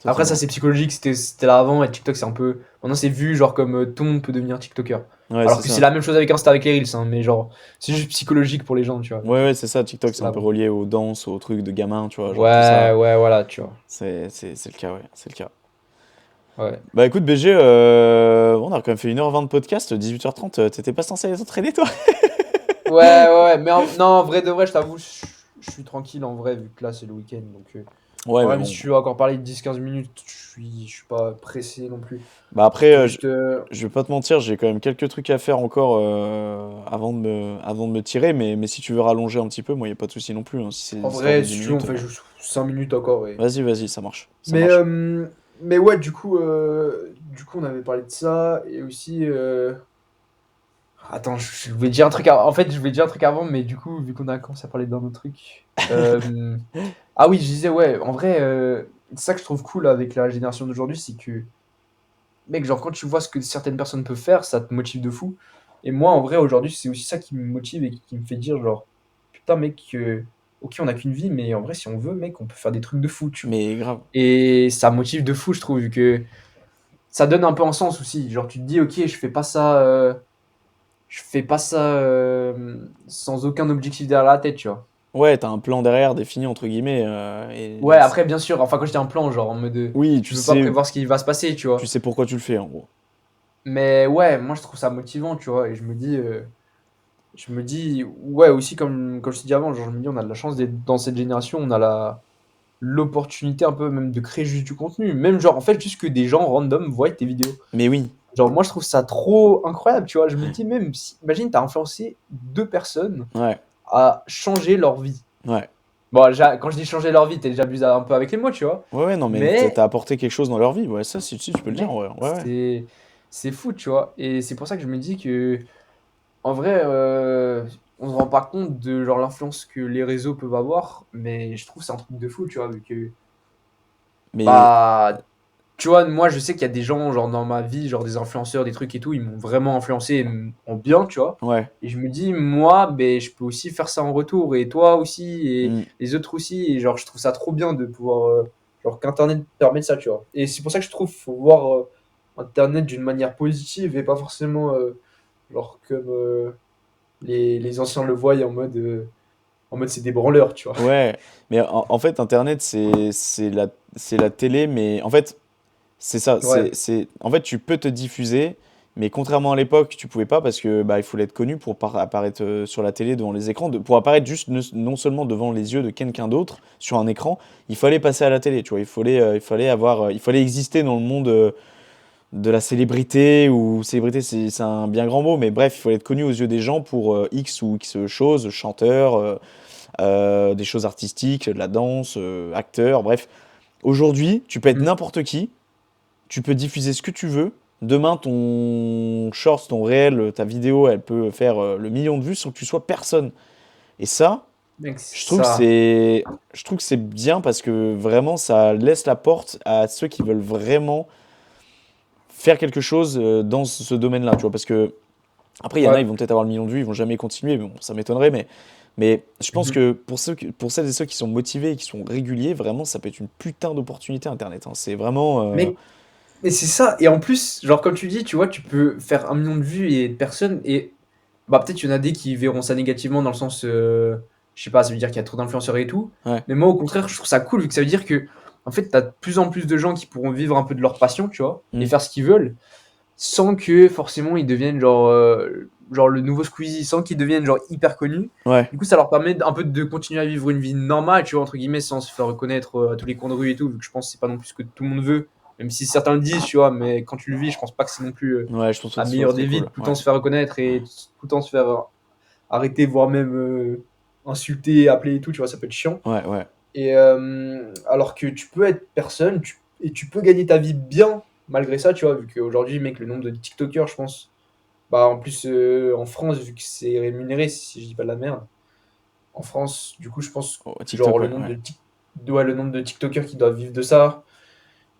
Après, ça, totalement. c'est psychologique, c'était là avant, et TikTok, c'est un peu. Maintenant, c'est vu, genre, comme tout le monde peut devenir TikToker. Ouais, Alors c'est que c'est ça. la même chose avec Insta, avec les Reels, hein, mais genre, c'est juste psychologique pour les gens, tu vois. Ouais, ouais, c'est ça. TikTok, C'est c'est un là peu avant. relié aux danses, aux trucs de gamins, tu vois, genre tout Ouais, ça. ouais, voilà, tu vois. C'est le cas, ouais, c'est le cas. Ouais. Bah écoute, BG, on a quand même fait 1h20 de podcast, 18h30, t'étais pas censé aller t'entraîner, toi? Ouais, ouais, ouais, mais non, en vrai de vrai, je t'avoue, je suis tranquille en vrai, vu que là, c'est le week-end. Donc, Ouais, mais même si bon. tu veux encore parler de 10-15 minutes, je suis pas pressé non plus. Bah après, C'était juste. je vais pas te mentir, j'ai quand même quelques trucs à faire encore avant de me tirer, mais si tu veux rallonger un petit peu, moi, y a pas de souci non plus, hein, si c'est En l'histoire de vrai, 10 si tu veux, on minutes. fait juste 5 minutes encore. Vas-y, vas-y, ça marche. Ça Mais, marche. euh, mais ouais, du coup, on avait parlé de ça. Et aussi. Attends, je vais dire un truc avant. En fait, je vais dire un truc avant, mais du coup, vu qu'on a commencé à parler d'un autre truc. Ah oui, je disais, ouais, en vrai, c'est ça que je trouve cool avec la génération d'aujourd'hui, c'est que, mec, genre, quand tu vois ce que certaines personnes peuvent faire, ça te motive de fou. Et moi, en vrai, aujourd'hui, c'est aussi ça qui me motive et qui me fait dire, genre, putain, mec, ok, on n'a qu'une vie, mais en vrai, si on veut, mec, on peut faire des trucs de fou, tu vois. Mais grave. Et ça motive de fou, je trouve, vu que ça donne un peu un sens aussi. Genre, tu te dis, ok, je fais pas ça sans aucun objectif derrière la tête, tu vois. Ouais, t'as un plan derrière défini, entre guillemets, Ouais, après, bien sûr, enfin, quand j'étais en plan, genre, en mode, oui, tu peux pas prévoir ce qui va se passer, tu tu vois. sais pourquoi tu le fais, en gros. Mais ouais, moi, je trouve ça motivant, tu vois. Et je me dis, ouais, aussi, comme je t'ai dit avant, genre, je me dis, on a de la chance d'être dans cette génération, on a l'opportunité un peu même de créer juste du contenu. Même, genre, en fait, juste que des gens random voient tes vidéos. Mais oui, Genre, moi, je trouve ça trop incroyable, tu vois. Je me dis, même si, imagine, t'as influencé 2 personnes ouais, à changer leur vie. ouais. Bon, déjà, quand je dis changer leur vie, t'es déjà abusé un peu avec les mots, tu vois. Ouais, ouais, non, mais Mais, t'as apporté quelque chose dans leur vie, ouais, ça, si, tu peux le dire, mec, ouais, ouais, ouais. c'est fou, tu vois. Et c'est pour ça que je me dis que, en vrai, on se rend pas compte de genre l'influence que les réseaux peuvent avoir, mais je trouve que c'est un truc de fou, tu vois, vu que, Mais, bah, tu vois, moi, je sais qu'il y a des gens, genre, dans ma vie, genre, des influenceurs, des trucs et tout, ils m'ont vraiment influencé en bien, tu vois. ouais, Et je me dis, moi, ben, je peux aussi faire ça en retour, et toi aussi, et hmm. les autres aussi, et genre, je trouve ça trop bien de pouvoir, genre, qu'Internet permet de ça, tu vois. Et c'est pour ça que je trouve qu'il faut voir Internet d'une manière positive, et pas forcément, genre, comme les anciens le voient en mode c'est des branleurs, tu vois. Ouais, mais en fait, Internet, c'est la télé, mais en fait, c'est ça, Ouais, en fait, tu peux te diffuser, mais contrairement à l'époque, tu pouvais pas parce que bah, il fallait être connu pour apparaître sur la télé devant les écrans, pour apparaître juste non seulement devant les yeux de quelqu'un d'autre sur un écran, il fallait passer à la télé, tu vois, il fallait exister dans le monde de la célébrité, ou célébrité, c'est un bien grand mot, mais bref, il fallait être connu aux yeux des gens pour X ou X choses, chanteur, des choses artistiques, de la danse, acteur, bref. Aujourd'hui, tu peux être Mm. n'importe qui, tu peux diffuser ce que tu veux. Demain, ton short, ton réel, ta vidéo, elle peut faire le million de vues sans que tu sois personne. Et ça, Mec, c'est Je trouve que ça. c'est, je trouve que c'est bien parce que vraiment ça laisse la porte à ceux qui veulent vraiment faire quelque chose dans ce domaine-là, tu vois. Parce que après, il y en a, Ouais. ils vont peut-être avoir le million de vues, ils vont jamais continuer, mais bon, ça m'étonnerait, mais je pense Mhm. que pour celles et ceux qui sont motivés et qui sont réguliers, vraiment, ça peut être une putain d'opportunité Internet, hein. C'est vraiment, Mec, mais c'est ça. Et en plus, genre, comme tu dis, tu vois, tu peux faire 1 million de vues et de personnes. Et bah, peut-être qu'il y en a des qui verront ça négativement dans le sens, je sais pas, ça veut dire qu'il y a trop d'influenceurs et tout. ouais. Mais moi, au contraire, je trouve ça cool vu que ça veut dire que, en fait, t'as de plus en plus de gens qui pourront vivre un peu de leur passion, tu vois, et Mm. faire ce qu'ils veulent sans que forcément ils deviennent genre le nouveau Squeezie, sans qu'ils deviennent genre hyper connus. Ouais. Du coup, ça leur permet un peu de continuer à vivre une vie normale, tu vois, entre guillemets, sans se faire reconnaître à tous les coins de rue et tout, vu que je pense que c'est pas non plus ce que tout le monde veut, même si certains le disent, tu vois, mais quand tu le vis, je pense pas que c'est non plus Ouais, je pense pas la que ce soit meilleure très des vies cool. de tout le Ouais. temps se faire reconnaître et tout le temps se faire arrêter, voire même insulter, appeler et tout, tu vois, ça peut être chiant. Ouais, ouais. Et alors que tu peux être personne et tu peux gagner ta vie bien malgré ça, tu vois, vu qu'aujourd'hui, mec, le nombre de TikTokers, je pense, bah en plus en France, vu que c'est rémunéré, si je dis pas de la merde, en France, du coup, je pense, Oh, TikTok, genre, ouais, ouais. ouais, le nombre de TikTokers qui doivent vivre de ça,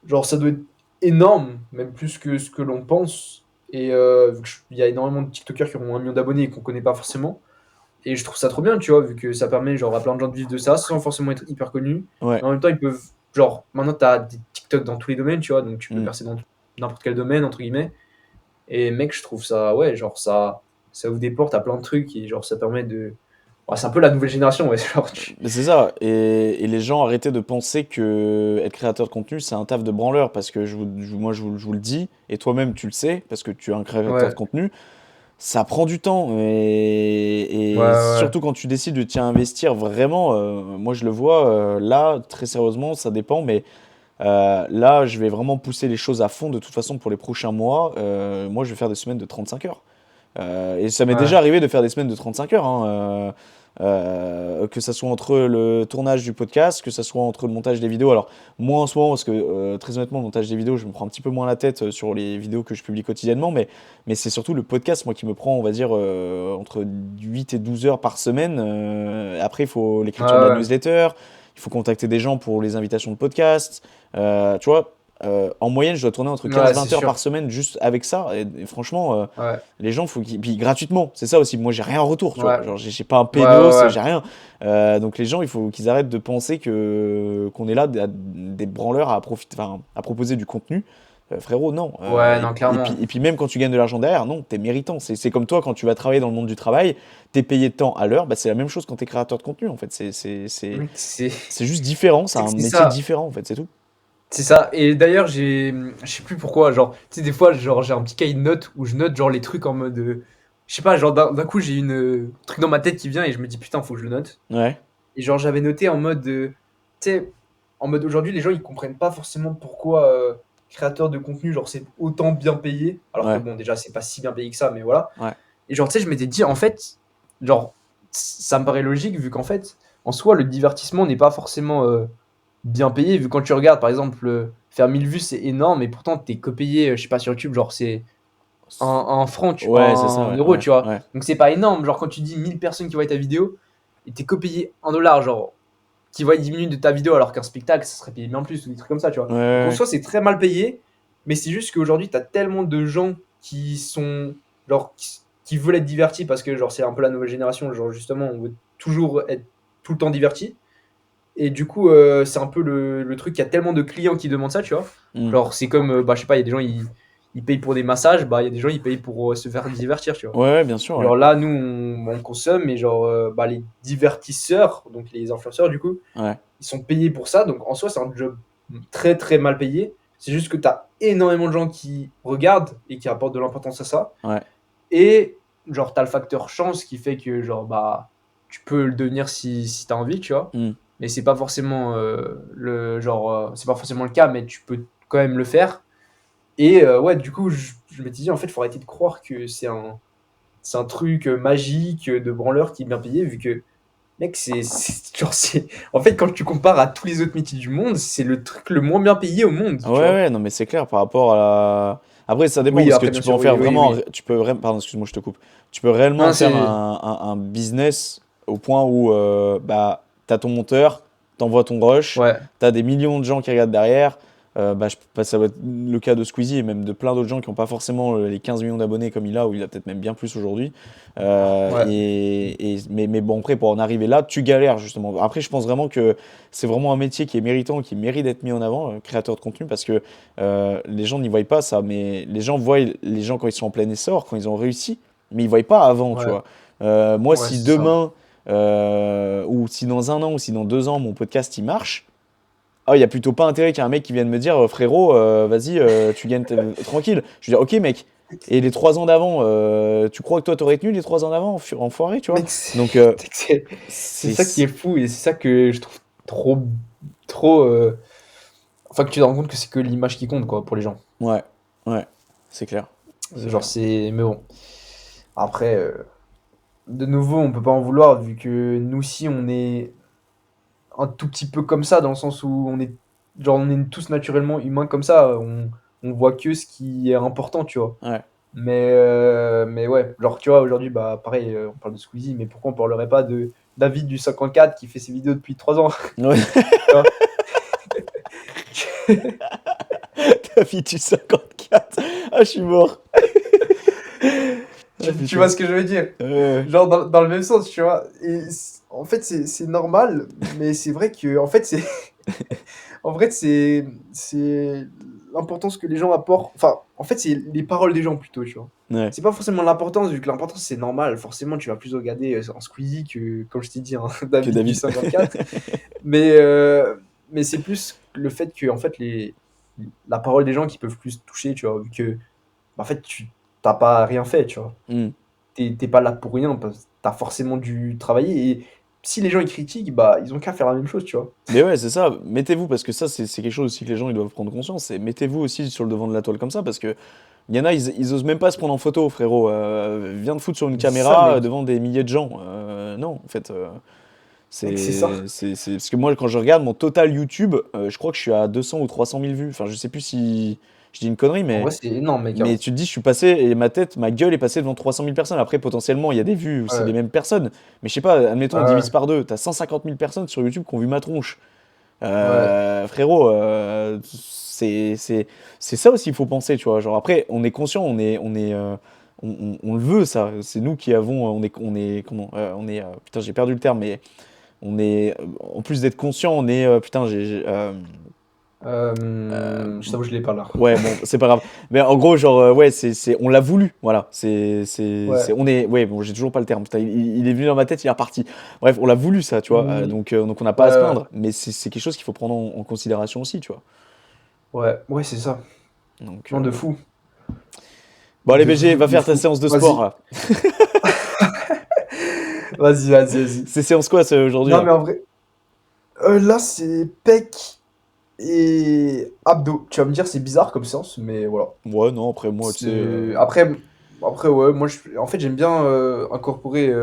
genre, ça doit être énorme, même plus que ce que l'on pense. Et vu qu'il y a énormément de TikTokers qui ont 1 million d'abonnés et qu'on connaît pas forcément. Et je trouve ça trop bien, tu vois, vu que ça permet genre à plein de gens de vivre de ça sans forcément être hyper connus. Ouais. Mais en même temps, ils peuvent, genre, maintenant t'as des TikTok dans tous les domaines, tu vois, donc tu peux Mm. percer dans n'importe quel domaine, entre guillemets. Et mec, je trouve ça, ouais, genre, ça ouvre des portes à plein de trucs et genre, ça permet de. Ouais, c'est un peu la nouvelle génération, ouais, genre, Mais c'est ça. Et les gens arrêtaient de penser que être créateur de contenu, c'est un taf de branleur. Parce que moi, je vous le dis, et toi-même, tu le sais, parce que tu es un créateur de Ouais, contenu, ça prend du temps. ouais, Et ouais, surtout quand tu décides de t'y investir vraiment, moi, je le vois, là, très sérieusement, ça dépend, mais là, je vais vraiment pousser les choses à fond de toute façon pour les prochains mois. Moi, je vais faire des semaines de 35 heures. Et ça m'est ouais, déjà arrivé de faire des semaines de 35 heures, hein, que ça soit entre le tournage du podcast, que ça soit entre le montage des vidéos. Alors, moi en ce moment, parce que très honnêtement, le montage des vidéos, je me prends un petit peu moins la tête sur les vidéos que je publie quotidiennement, mais c'est surtout le podcast, moi, qui me prend, on va dire, entre 8 et 12 heures par semaine. Après, il faut ouais, l'écriture de la ouais, newsletter, il faut contacter des gens pour les invitations de podcast. Tu vois, en moyenne, je dois tourner entre ouais, c'est 15-20 heures par sûr. semaine juste avec ça. Et franchement, Ouais, les gens, faut qu'ils. Puis gratuitement, c'est ça aussi. Moi, j'ai rien en retour, tu vois. ouais, Genre, j'ai pas un ouais, pédos, ouais, j'ai rien. Donc, les gens, il faut qu'ils arrêtent de penser que qu'on est là des branleurs à, enfin, à proposer du contenu. Frérot, non. ouais, ouais, non, clairement. Et puis, même quand tu gagnes de l'argent derrière, non, t'es méritant. C'est comme toi, quand tu vas travailler dans le monde du travail, t'es payé de temps à l'heure. Bah, c'est la même chose quand t'es créateur de contenu, en fait. Mec, C'est juste différent. C'est c'est que un c'est métier ça. différent, en fait, c'est tout. C'est ça. Et d'ailleurs, je sais plus pourquoi, genre, tu sais, des fois, genre, j'ai un petit cahier de notes où je note, genre, les trucs en mode, je sais pas, genre, d'un coup, j'ai une truc dans ma tête qui vient et je me dis, putain, faut que je le note. Ouais, Et genre, j'avais noté en mode, tu sais, en mode aujourd'hui, les gens, ils comprennent pas forcément pourquoi créateur de contenu, genre, c'est autant bien payé. Alors que ouais, bon, déjà, c'est pas si bien payé que ça, mais voilà. ouais, Et genre, tu sais, je m'étais dit, en fait, genre, ça me paraît logique vu qu'en fait, en soi, le divertissement n'est pas forcément bien payé. Vu quand tu regardes, par exemple, faire 1000 vues, c'est énorme, et pourtant, t'es que payé, je sais pas, sur YouTube, genre, c'est un franc, ouais, c'est ça, un ouais, euro, ouais, tu vois. ouais. Donc, c'est pas énorme. Genre, quand tu dis 1000 personnes qui voient ta vidéo, et t'es que payé 1 dollar, genre, qui voient 10 minutes de ta vidéo, alors qu'un spectacle, ça serait payé bien plus, ou des trucs comme ça, tu Ouais, vois. Donc, en ouais, soi, c'est très mal payé, mais c'est juste qu'aujourd'hui, t'as tellement de gens qui sont, genre, qui veulent être divertis parce que, genre, c'est un peu la nouvelle génération, genre, justement, on veut toujours être tout le temps diverti. Et du coup, c'est un peu le truc, il y a tellement de clients qui demandent ça, tu vois. ouais. Genre, c'est comme, bah, je sais pas, il y a des gens, ils payent pour des massages, bah, il y a des gens, ils payent pour se faire divertir, tu vois. Ouais, ouais, bien sûr, ouais. Genre là, nous, on consomme, mais genre, bah, les divertisseurs, donc les influenceurs, du coup, Ouais, ils sont payés pour ça. Donc en soi, c'est un job très, très mal payé. C'est juste que tu as énormément de gens qui regardent et qui apportent de l'importance à ça. ouais. Et genre, tu as le facteur chance qui fait que, genre, bah, tu peux le devenir si tu as envie, tu vois. Hmm. Mais c'est pas forcément c'est pas forcément le cas, mais tu peux quand même le faire. Et ouais, du coup, je m'étais dit, en fait, il faut arrêter de croire que c'est un truc magique de branleur qui est bien payé, vu que, mec, genre, en fait, quand tu compares à tous les autres métiers du monde, c'est le truc le moins bien payé au monde, Ouais, tu vois. ouais, non, mais c'est clair par rapport à la. Après, ça dépend Oui, parce que après, tu bien peux en sûr, faire oui, oui, vraiment. oui. Tu peux Pardon, excuse-moi, je te coupe. Tu peux réellement Non, faire c'est. un business au point où bah, tu as ton monteur, t'envoies ton rush, Ouais, tu as des millions de gens qui regardent derrière. Ça va être le cas de Squeezie et même de plein d'autres gens qui n'ont pas forcément les 15 millions d'abonnés comme il a, ou il a peut-être même bien plus aujourd'hui. ouais, Mais bon, après, pour en arriver là, tu galères justement. Après, je pense vraiment que c'est vraiment un métier qui est méritant, qui mérite d'être mis en avant, créateur de contenu, parce que les gens n'y voient pas ça, mais les gens voient les gens quand ils sont en plein essor, quand ils ont réussi, mais ils voient pas avant, tu ouais, vois. Moi, ouais, si c'est ça. demain, ou si dans un an, ou si dans 2 ans, mon podcast il marche, ah, il y a plutôt pas intérêt qu'il y ait un mec qui vienne me dire frérot, vas-y, tu gagnes tranquille. Je veux dire, ok, mec. Et les 3 ans d'avant, tu crois que toi t'aurais tenu les 3 ans d'avant, enfoiré, tu vois? Mec, Donc, c'est c'est. ça qui est fou et c'est ça que je trouve trop, trop. Enfin, que tu te rends compte que c'est que l'image qui compte, quoi, pour les gens. Ouais, ouais, c'est clair. C'est Genre, clair. c'est. Mais bon. Après, de nouveau, on peut pas en vouloir vu que nous aussi, on est un tout petit peu comme ça, dans le sens où on est. Genre, on est tous naturellement humains comme ça. On voit que ce qui est important, tu vois. Ouais. Mais ouais, genre, tu vois, aujourd'hui, bah, pareil, on parle de Squeezie, mais pourquoi on parlerait pas de David du 54 qui fait ses vidéos depuis 3 ans, Ouais. tu vois. T'as fait du 54. Ah, je suis mort. Ah, Tu putain. vois ce que je veux dire? Ouais. Genre, dans le même sens, tu vois. Et en fait, c'est normal, mais c'est vrai que, en fait, c'est. En vrai, c'est l'importance que les gens apportent. Enfin, en fait, c'est les paroles des gens plutôt, tu vois. Ouais. C'est pas forcément l'importance, vu que l'importance c'est normal. Forcément, tu vas plus regarder en Squeezie que, comme je t'ai dit, hein, Que David du David. 54. Mais c'est plus le fait que, en fait, la parole des gens qui peuvent plus te toucher, tu vois. Vu que, en fait, tu t'as pas rien fait, tu vois. Hmm. T'es pas là pour rien, parce que t'as forcément dû travailler. Et si les gens ils critiquent, bah, ils ont qu'à faire la même chose, tu vois. Mais ouais, c'est ça. Mettez-vous, parce que ça, c'est quelque chose aussi que les gens ils doivent prendre conscience. C'est mettez-vous aussi sur le devant de la toile comme ça, parce que il y en a, ils osent même pas se prendre en photo, frérot. Viens te foutre sur une Mais c'est ça, caméra mec. devant des milliers de gens. Non, en fait, Mec, c'est ça. parce que moi, quand je regarde mon total YouTube, je crois que je suis à 200 ou 300 000 vues. Enfin, je sais plus si je dis une connerie, En mais vrai, c'est énorme, mec, mais hein. tu te dis, je suis passé et ma gueule est passée devant 300 000 personnes. Après, potentiellement, il y a des vues où c'est les Ouais, mêmes personnes. Mais je sais pas, admettons, on divise ouais, par deux. T'as 150 000 personnes sur YouTube qui ont vu ma tronche. ouais. Frérot, c'est ça aussi, il faut penser, tu vois. Genre, après, on est conscient, on le veut, ça. C'est nous qui avons, comment, putain, j'ai perdu le terme, mais en plus d'être conscient, putain, Je t'avoue, je l'ai pas là. ouais, bon, c'est pas grave. Mais en gros, genre, ouais, on l'a voulu, voilà. Ouais. Ouais, bon, j'ai toujours pas le terme. Putain, il est venu dans ma tête, il est reparti. Bref, on l'a voulu, ça, tu vois. Hmm, Donc on n'a pas à se ouais, plaindre. Mais c'est quelque chose qu'il faut prendre en considération aussi, tu vois. ouais, ouais, c'est ça. Donc, Non, de fou. bon, allez, De fou, BG, fou, va de faire ta fou. séance de sport, Vas-y. là. Vas-y, vas-y, vas-y. C'est séance quoi, ça, aujourd'hui, Non, là? mais en vrai, là, c'est pec et abdos. Tu vas me dire, c'est bizarre comme séance, mais voilà. Ouais, non, après, moi, tu sais. Après, ouais, moi, en fait, j'aime bien incorporer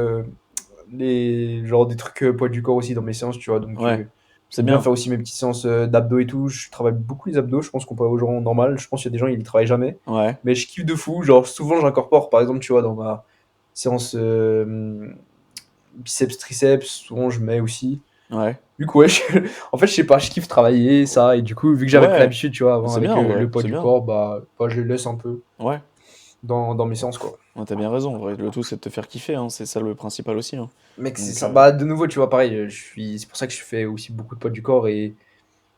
genre des trucs poids du corps aussi dans mes séances, tu vois. Donc, Ouais, c'est j'aime bien bien. faire aussi mes petites séances d'abdos et tout. Je travaille beaucoup les abdos, je pense, comparé aux gens normal. Je pense qu'il y a des gens, ils ne travaillent jamais. Ouais, Mais je kiffe de fou. Genre, souvent, j'incorpore, par exemple, tu vois, dans ma séance biceps, triceps, souvent, je mets aussi. ouais. Du coup, ouais, en fait, je sais pas, je kiffe travailler ça. Et du coup, vu que j'avais pris Ouais, l'habitude, tu vois, avant c'est avec bien, en vrai, le poids c'est du bien. corps, bah, je le laisse un peu Ouais. dans mes séances, quoi. Ouais, t'as bien raison, en vrai. Le tout, c'est de te faire kiffer, hein. C'est ça le principal aussi, hein. Mec, c'est Donc, ça. Bah, de nouveau, tu vois, pareil, c'est pour ça que je fais aussi beaucoup de poids du corps et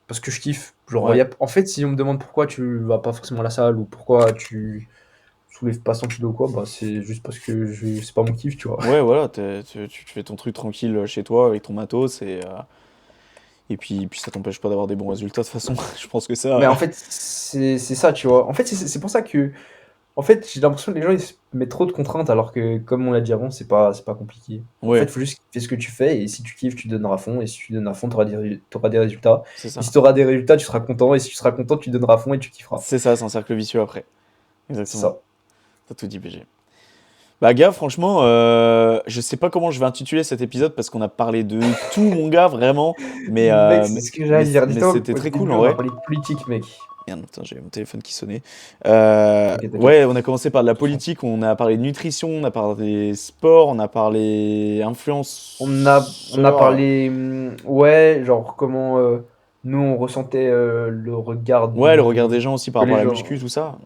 parce que je kiffe. Genre, ouais. en fait, si on me demande pourquoi tu vas pas forcément à la salle ou pourquoi tu soulèves pas 100 kilos ou quoi, bah, c'est juste parce que c'est pas mon kiff, tu vois. Ouais, voilà, tu fais ton truc tranquille chez toi avec ton matos et puis ça t'empêche pas d'avoir des bons résultats de toute façon. Je pense que ça. Mais en fait, c'est ça, tu vois. En fait, c'est pour ça que, en fait, j'ai l'impression que les gens, ils se mettent trop de contraintes alors que, comme on l'a dit avant, c'est pas compliqué. En fait, Ouais, il faut juste kiffer ce que tu fais et si tu kiffes, tu donneras à fond et si tu donnes à fond, t'auras des résultats. c'est Et ça. si t'auras des résultats, tu seras content et si tu seras content, tu donneras à fond et tu kifferas. C'est ça, c'est un cercle vicieux après. C'est Exactement. ça. T'as tout dit, BG. Bah, gars, franchement, je sais pas comment je vais intituler cet épisode parce qu'on a parlé de tout, mon gars, vraiment. Mais, Mec, euh, c'est mais, ce que mais, j'allais dire. mais Dis-toi, c'était au très cool début, en on a vrai. parlé de politique, mec. Merde, putain, j'ai mon téléphone qui sonnait. T'inquiète, t'inquiète. Ouais, on a commencé par de la politique, on a parlé de nutrition, on a parlé sport, on a parlé On a influenceur. parlé, ouais, genre comment nous on ressentait le regard Ouais, le regard des gens aussi par que rapport à les la gens. muscu, tout ça.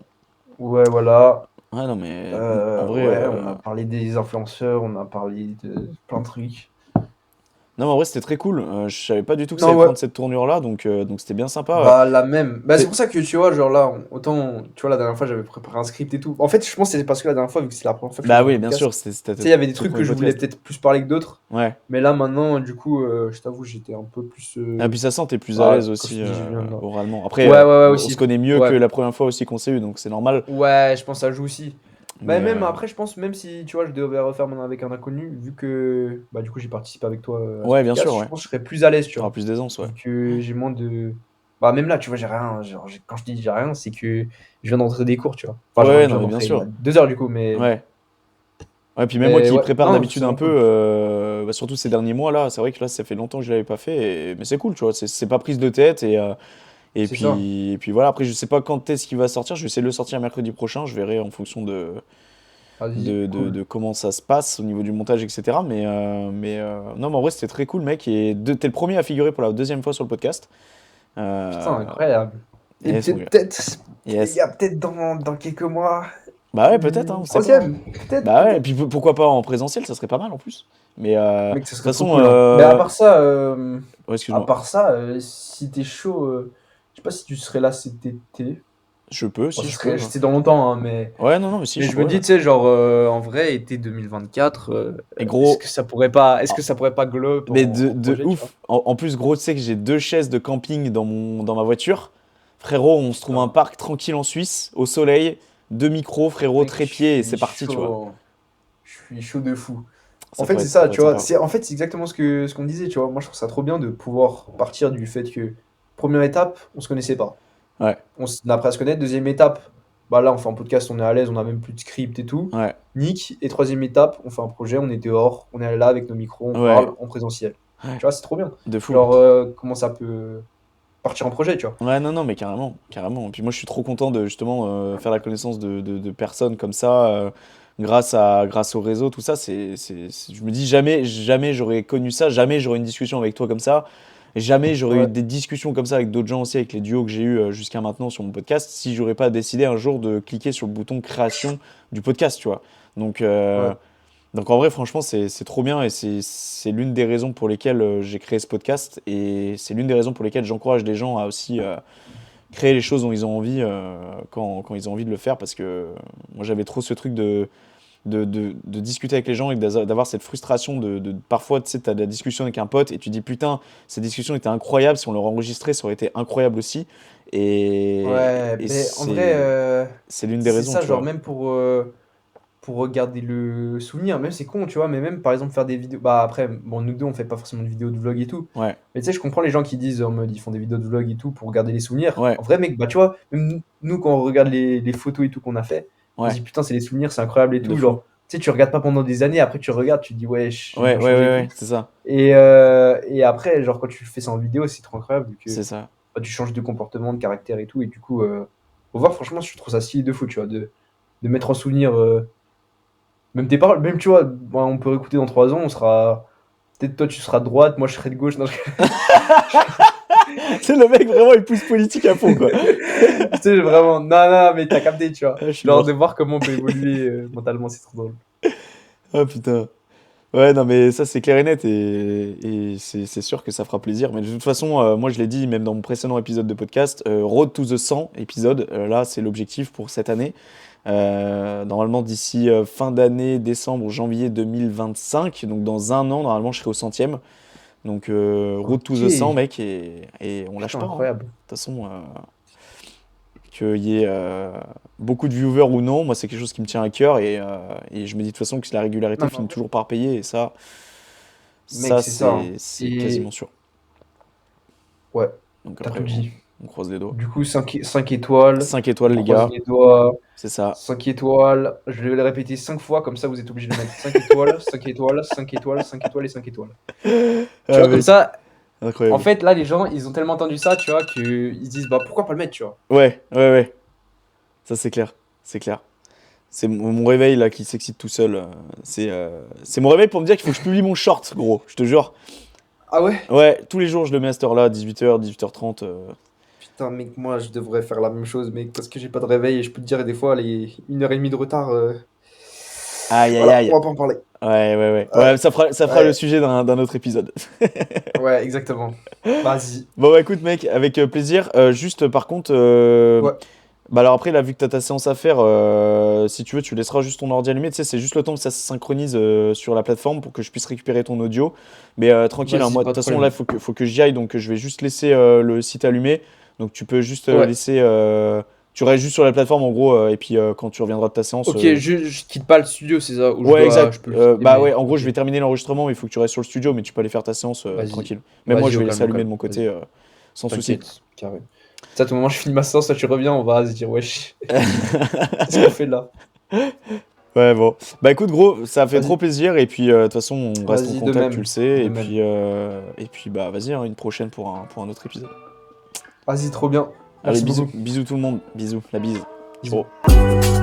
Ouais, voilà. Ouais, non, mais en vrai, Ouais, on a parlé des influenceurs, on a parlé de plein de trucs. non, mais en vrai, c'était très cool. Je savais pas du tout que ça Non, allait ouais. prendre cette tournure-là, donc c'était bien sympa. Bah, la même. Bah, c'est C'est- pour ça que tu vois, genre là, autant, tu vois, la dernière fois, j'avais préparé un script et tout. En fait, je pense que c'est parce que la dernière fois, vu que c'est la première fois que je Bah faisais un oui, bien podcast, sûr, c'était tu sais, il y avait des ton trucs que premier je voulais podcast. peut-être plus parler que d'autres. Ouais. Mais là, maintenant, du coup, je t'avoue, j'étais un peu plus. Ah, puis ça sent, t'es plus à Bah, l'aise quand je aussi te dis, je viens de. oralement. Ouais, Après, ouais, ouais, on se aussi. connaît mieux que Ouais. la première fois aussi qu'on s'est eu, donc c'est normal. Ouais, je pense que ça joue aussi. Bah, Mais même après, je pense, même si, tu vois, je devais refaire mon avec un inconnu, vu que, bah, du coup, j'ai participé avec toi à ce ouais, bien sûr, podcast, je ouais. pense que je serais plus à l'aise, tu T'auras vois. plus d'aisance, ouais. Vu que j'ai moins de. Bah, même là, tu vois, j'ai rien. Genre, quand je dis j'ai rien, c'est que je viens d'entrer des cours, tu vois. Enfin, Ouais, je non, viens mais bien d'entrer il y a sûr. 2 heures, du coup, mais. Ouais. Ouais, puis même moi Mais qui ouais, prépare non, d'habitude c'est un vraiment peu, cool. bah, surtout ces derniers mois là, c'est vrai que là, ça fait longtemps que je l'avais pas fait, mais c'est cool, tu vois. C'est pas prise de tête et C'est ça. puis voilà. Après, je sais pas quand est-ce qu'il va sortir. Je vais essayer de le sortir mercredi prochain. Je verrai en fonction Vas-y, de cool. comment ça se passe au niveau du montage, etc. Non, mais en vrai, c'était très cool, mec. Et t'es le premier à figurer pour la deuxième fois sur le podcast. Putain, Euh, incroyable. Et yes, mon gars. peut-être, les Yes. gars, peut-être dans quelques mois, Bah ouais, peut-être, hein, une on sait pas, hein. troisième. Peut-être, Bah ouais, et peut-être. puis pourquoi pas en présentiel, ça serait pas mal en plus. Mais de Mec, ça toute serait trop façon, cool, hein. Mais ouais, à excuse-moi. part ça, si t'es chaud, je sais pas si tu serais là cet été. Je peux, Bon, si ça je peux. serait, Ouais, c'est dans longtemps, hein, mais. ouais, non, non, mais si, Mais je je me pourrais, dis, ouais. tu sais, genre, en vrai, été 2024, Et gros, est-ce que ah, ça pourrait pas glow up mais en de projet, tu vois? ouf. En plus, gros, tu sais que j'ai deux chaises de camping dans ma voiture. Frérot, on se trouve un Putain, parc tranquille en Suisse, au soleil, deux micros, frérot, mec, trépied, et c'est parti, tu vois. je suis chaud de fou. En Ça fait, pourrait c'est être, ça ça, pourrait tu être vois. sympa. C'est exactement ce qu'on disait, tu vois. Moi, je trouve ça trop bien de pouvoir partir du fait que, première étape, on se connaissait pas. Ouais, On apprend à se connaître. Deuxième étape, bah là, on fait un podcast, on est à l'aise, on a même plus de script et tout. ouais, Nick. Et troisième étape, on fait un projet, on est dehors, on est là avec nos micros, on ouais, parle en présentiel. ouais, Tu vois, c'est trop bien. de fou. Genre, comment ça peut partir en projet, tu vois. Ouais, non, non, mais carrément, carrément. Et puis moi, je suis trop content de justement faire la connaissance de personnes comme ça, grâce au réseau, tout ça. Je me dis jamais, jamais j'aurais connu ça, jamais j'aurais une discussion avec toi comme ça, et jamais j'aurais eu Ouais, des discussions comme ça avec d'autres gens aussi, avec les duos que j'ai eu jusqu'à maintenant sur mon podcast, si j'aurais pas décidé un jour de cliquer sur le bouton création du podcast, tu vois. Donc, ouais. donc en vrai, franchement, c'est trop bien et c'est l'une des raisons pour lesquelles j'ai créé ce podcast et c'est l'une des raisons pour lesquelles j'encourage les gens à aussi créer les choses dont ils ont envie quand ils ont envie de le faire parce que moi j'avais trop ce truc de discuter avec les gens et d'avoir cette frustration parfois tu sais t'as de la discussion avec un pote et tu dis putain cette discussion était incroyable si on l'aurait enregistrée ça aurait été incroyable aussi Ouais, et mais en vrai, c'est l'une des c'est raisons ça, tu genre, vois. même pour regarder le souvenir, même c'est con, tu vois, mais même par exemple faire des vidéos. Bah après, bon, nous deux, on fait pas forcément de vidéos de vlog et tout. Ouais, Mais tu sais, je comprends les gens qui disent en mode ils font des vidéos de vlog et tout pour regarder les souvenirs. ouais, En vrai, mec, bah tu vois, même nous, quand on regarde les photos et tout qu'on a fait, on se ouais, dit putain, c'est des souvenirs, c'est incroyable et de tout. fou. Genre, tu sais, tu regardes pas pendant des années, après tu regardes, tu te dis ouais, j'ai Ouais, bien ouais, changé ouais, et tout. ouais, c'est ça. Et après, genre, quand tu fais ça en vidéo, c'est trop incroyable vu que C'est ça. bah, tu changes de comportement, de caractère et tout. Et du coup, faut voir, franchement, je trouve ça stylé de fou, tu vois, de mettre en souvenir. Même tes paroles, même tu vois, bon, on peut réécouter dans 3 ans, on sera. Peut-être toi tu seras de droite, moi je serai de gauche. Non, C'est le mec vraiment il pousse politique à fond quoi. tu sais, vraiment. Non, non, mais t'as capté, tu vois. Ah, je suis Genre de mort. voir comment on peut évoluer mentalement, c'est trop drôle. Ah putain. Ouais, non, mais ça, c'est clair et net, et c'est sûr que ça fera plaisir. Mais de toute façon, moi, je l'ai dit, même dans mon précédent épisode de podcast, Road to the 100 épisode, là, c'est l'objectif pour cette année. Normalement, d'ici fin d'année, décembre, janvier 2025, donc dans un an, normalement, je serai au centième. Donc, Road to Ok, the 100, mec, et on lâche putain, pas, hein. De incroyable. toute façon, qu'il y ait beaucoup de viewers ou non, moi c'est quelque chose qui me tient à cœur et je me dis de toute façon que la régularité Non, mais en finit vrai, toujours par payer et ça, mec, ça c'est ça, hein. c'est quasiment Et sûr. ouais, Donc t'as tout après, dit. on croise les doigts. Du coup, 5 étoiles, 5 étoiles on les croise gars, les doigts. c'est ça. 5 étoiles, je vais le répéter 5 fois, comme ça vous êtes obligé de mettre 5 étoiles, 5 étoiles, 5 étoiles, 5 étoiles et 5 étoiles. Tu Ah vois, comme mec, ça, En Incroyable. fait, là, les gens, ils ont tellement entendu ça, tu vois, qu'ils se disent, bah pourquoi pas le mettre, tu vois. Ouais, ouais, ouais. Ça, c'est clair. C'est clair. C'est mon réveil là qui s'excite tout seul. C'est mon réveil pour me dire qu'il faut que je publie mon short, gros. Je te jure. Ah ouais? Ouais, tous les jours, je le mets à cette heure-là, 18h, 18h30. Putain, mec, moi, je devrais faire la même chose, mec, parce que j'ai pas de réveil et je peux te dire, des fois, les 1h30 de retard, Aïe, aïe, voilà, aïe. on va pas en parler. Ouais, ouais, ouais. Ouais, Ouais, ça fera le ouais, sujet d'un autre épisode. ouais, exactement. Vas-y. Bon, bah écoute, mec, avec plaisir. Juste, par contre, Ouais, bah alors après, là, vu que t'as ta séance à faire, si tu veux, tu laisseras juste ton ordi allumé. Tu sais, c'est juste le temps que ça se synchronise sur la plateforme pour que je puisse récupérer ton audio. Mais tranquille, hein, vas-y, moi, de pas toute de façon, là, problème. faut que j'y aille. Donc, je vais juste laisser le site allumé. Donc, tu peux juste Ouais. laisser. Tu restes juste sur la plateforme, en gros. Et puis, quand tu reviendras de ta séance. Ok, je quitte pas le studio, c'est ça, ou Ouais, je exact. peux le quitter, Bah ouais, mais en gros, je ok. vais terminer l'enregistrement. Il faut que tu restes sur le studio, mais tu peux aller faire ta séance Vas-y, tranquille. Même moi, vas-y, je vais laisser au allumer de calme, mon côté vas-y. sans souci. T'inquiète, carré. Tu sais, à tout moment, je finis ma séance, là, tu reviens, on va se dire, wesh, qu'est-ce qu'on fait là? Ouais, bon. Bah écoute, gros, ça a fait trop Vas-y, plaisir. Et puis, de toute façon, on reste en vas-y, de contact, tu le même, sais. de Et même. puis, bah vas-y, hein, une prochaine pour un autre épisode. Vas-y, trop bien. Allez, Merci bisous, beaucoup. bisous tout le monde. Bisous, la bise. Bisous. Ciao.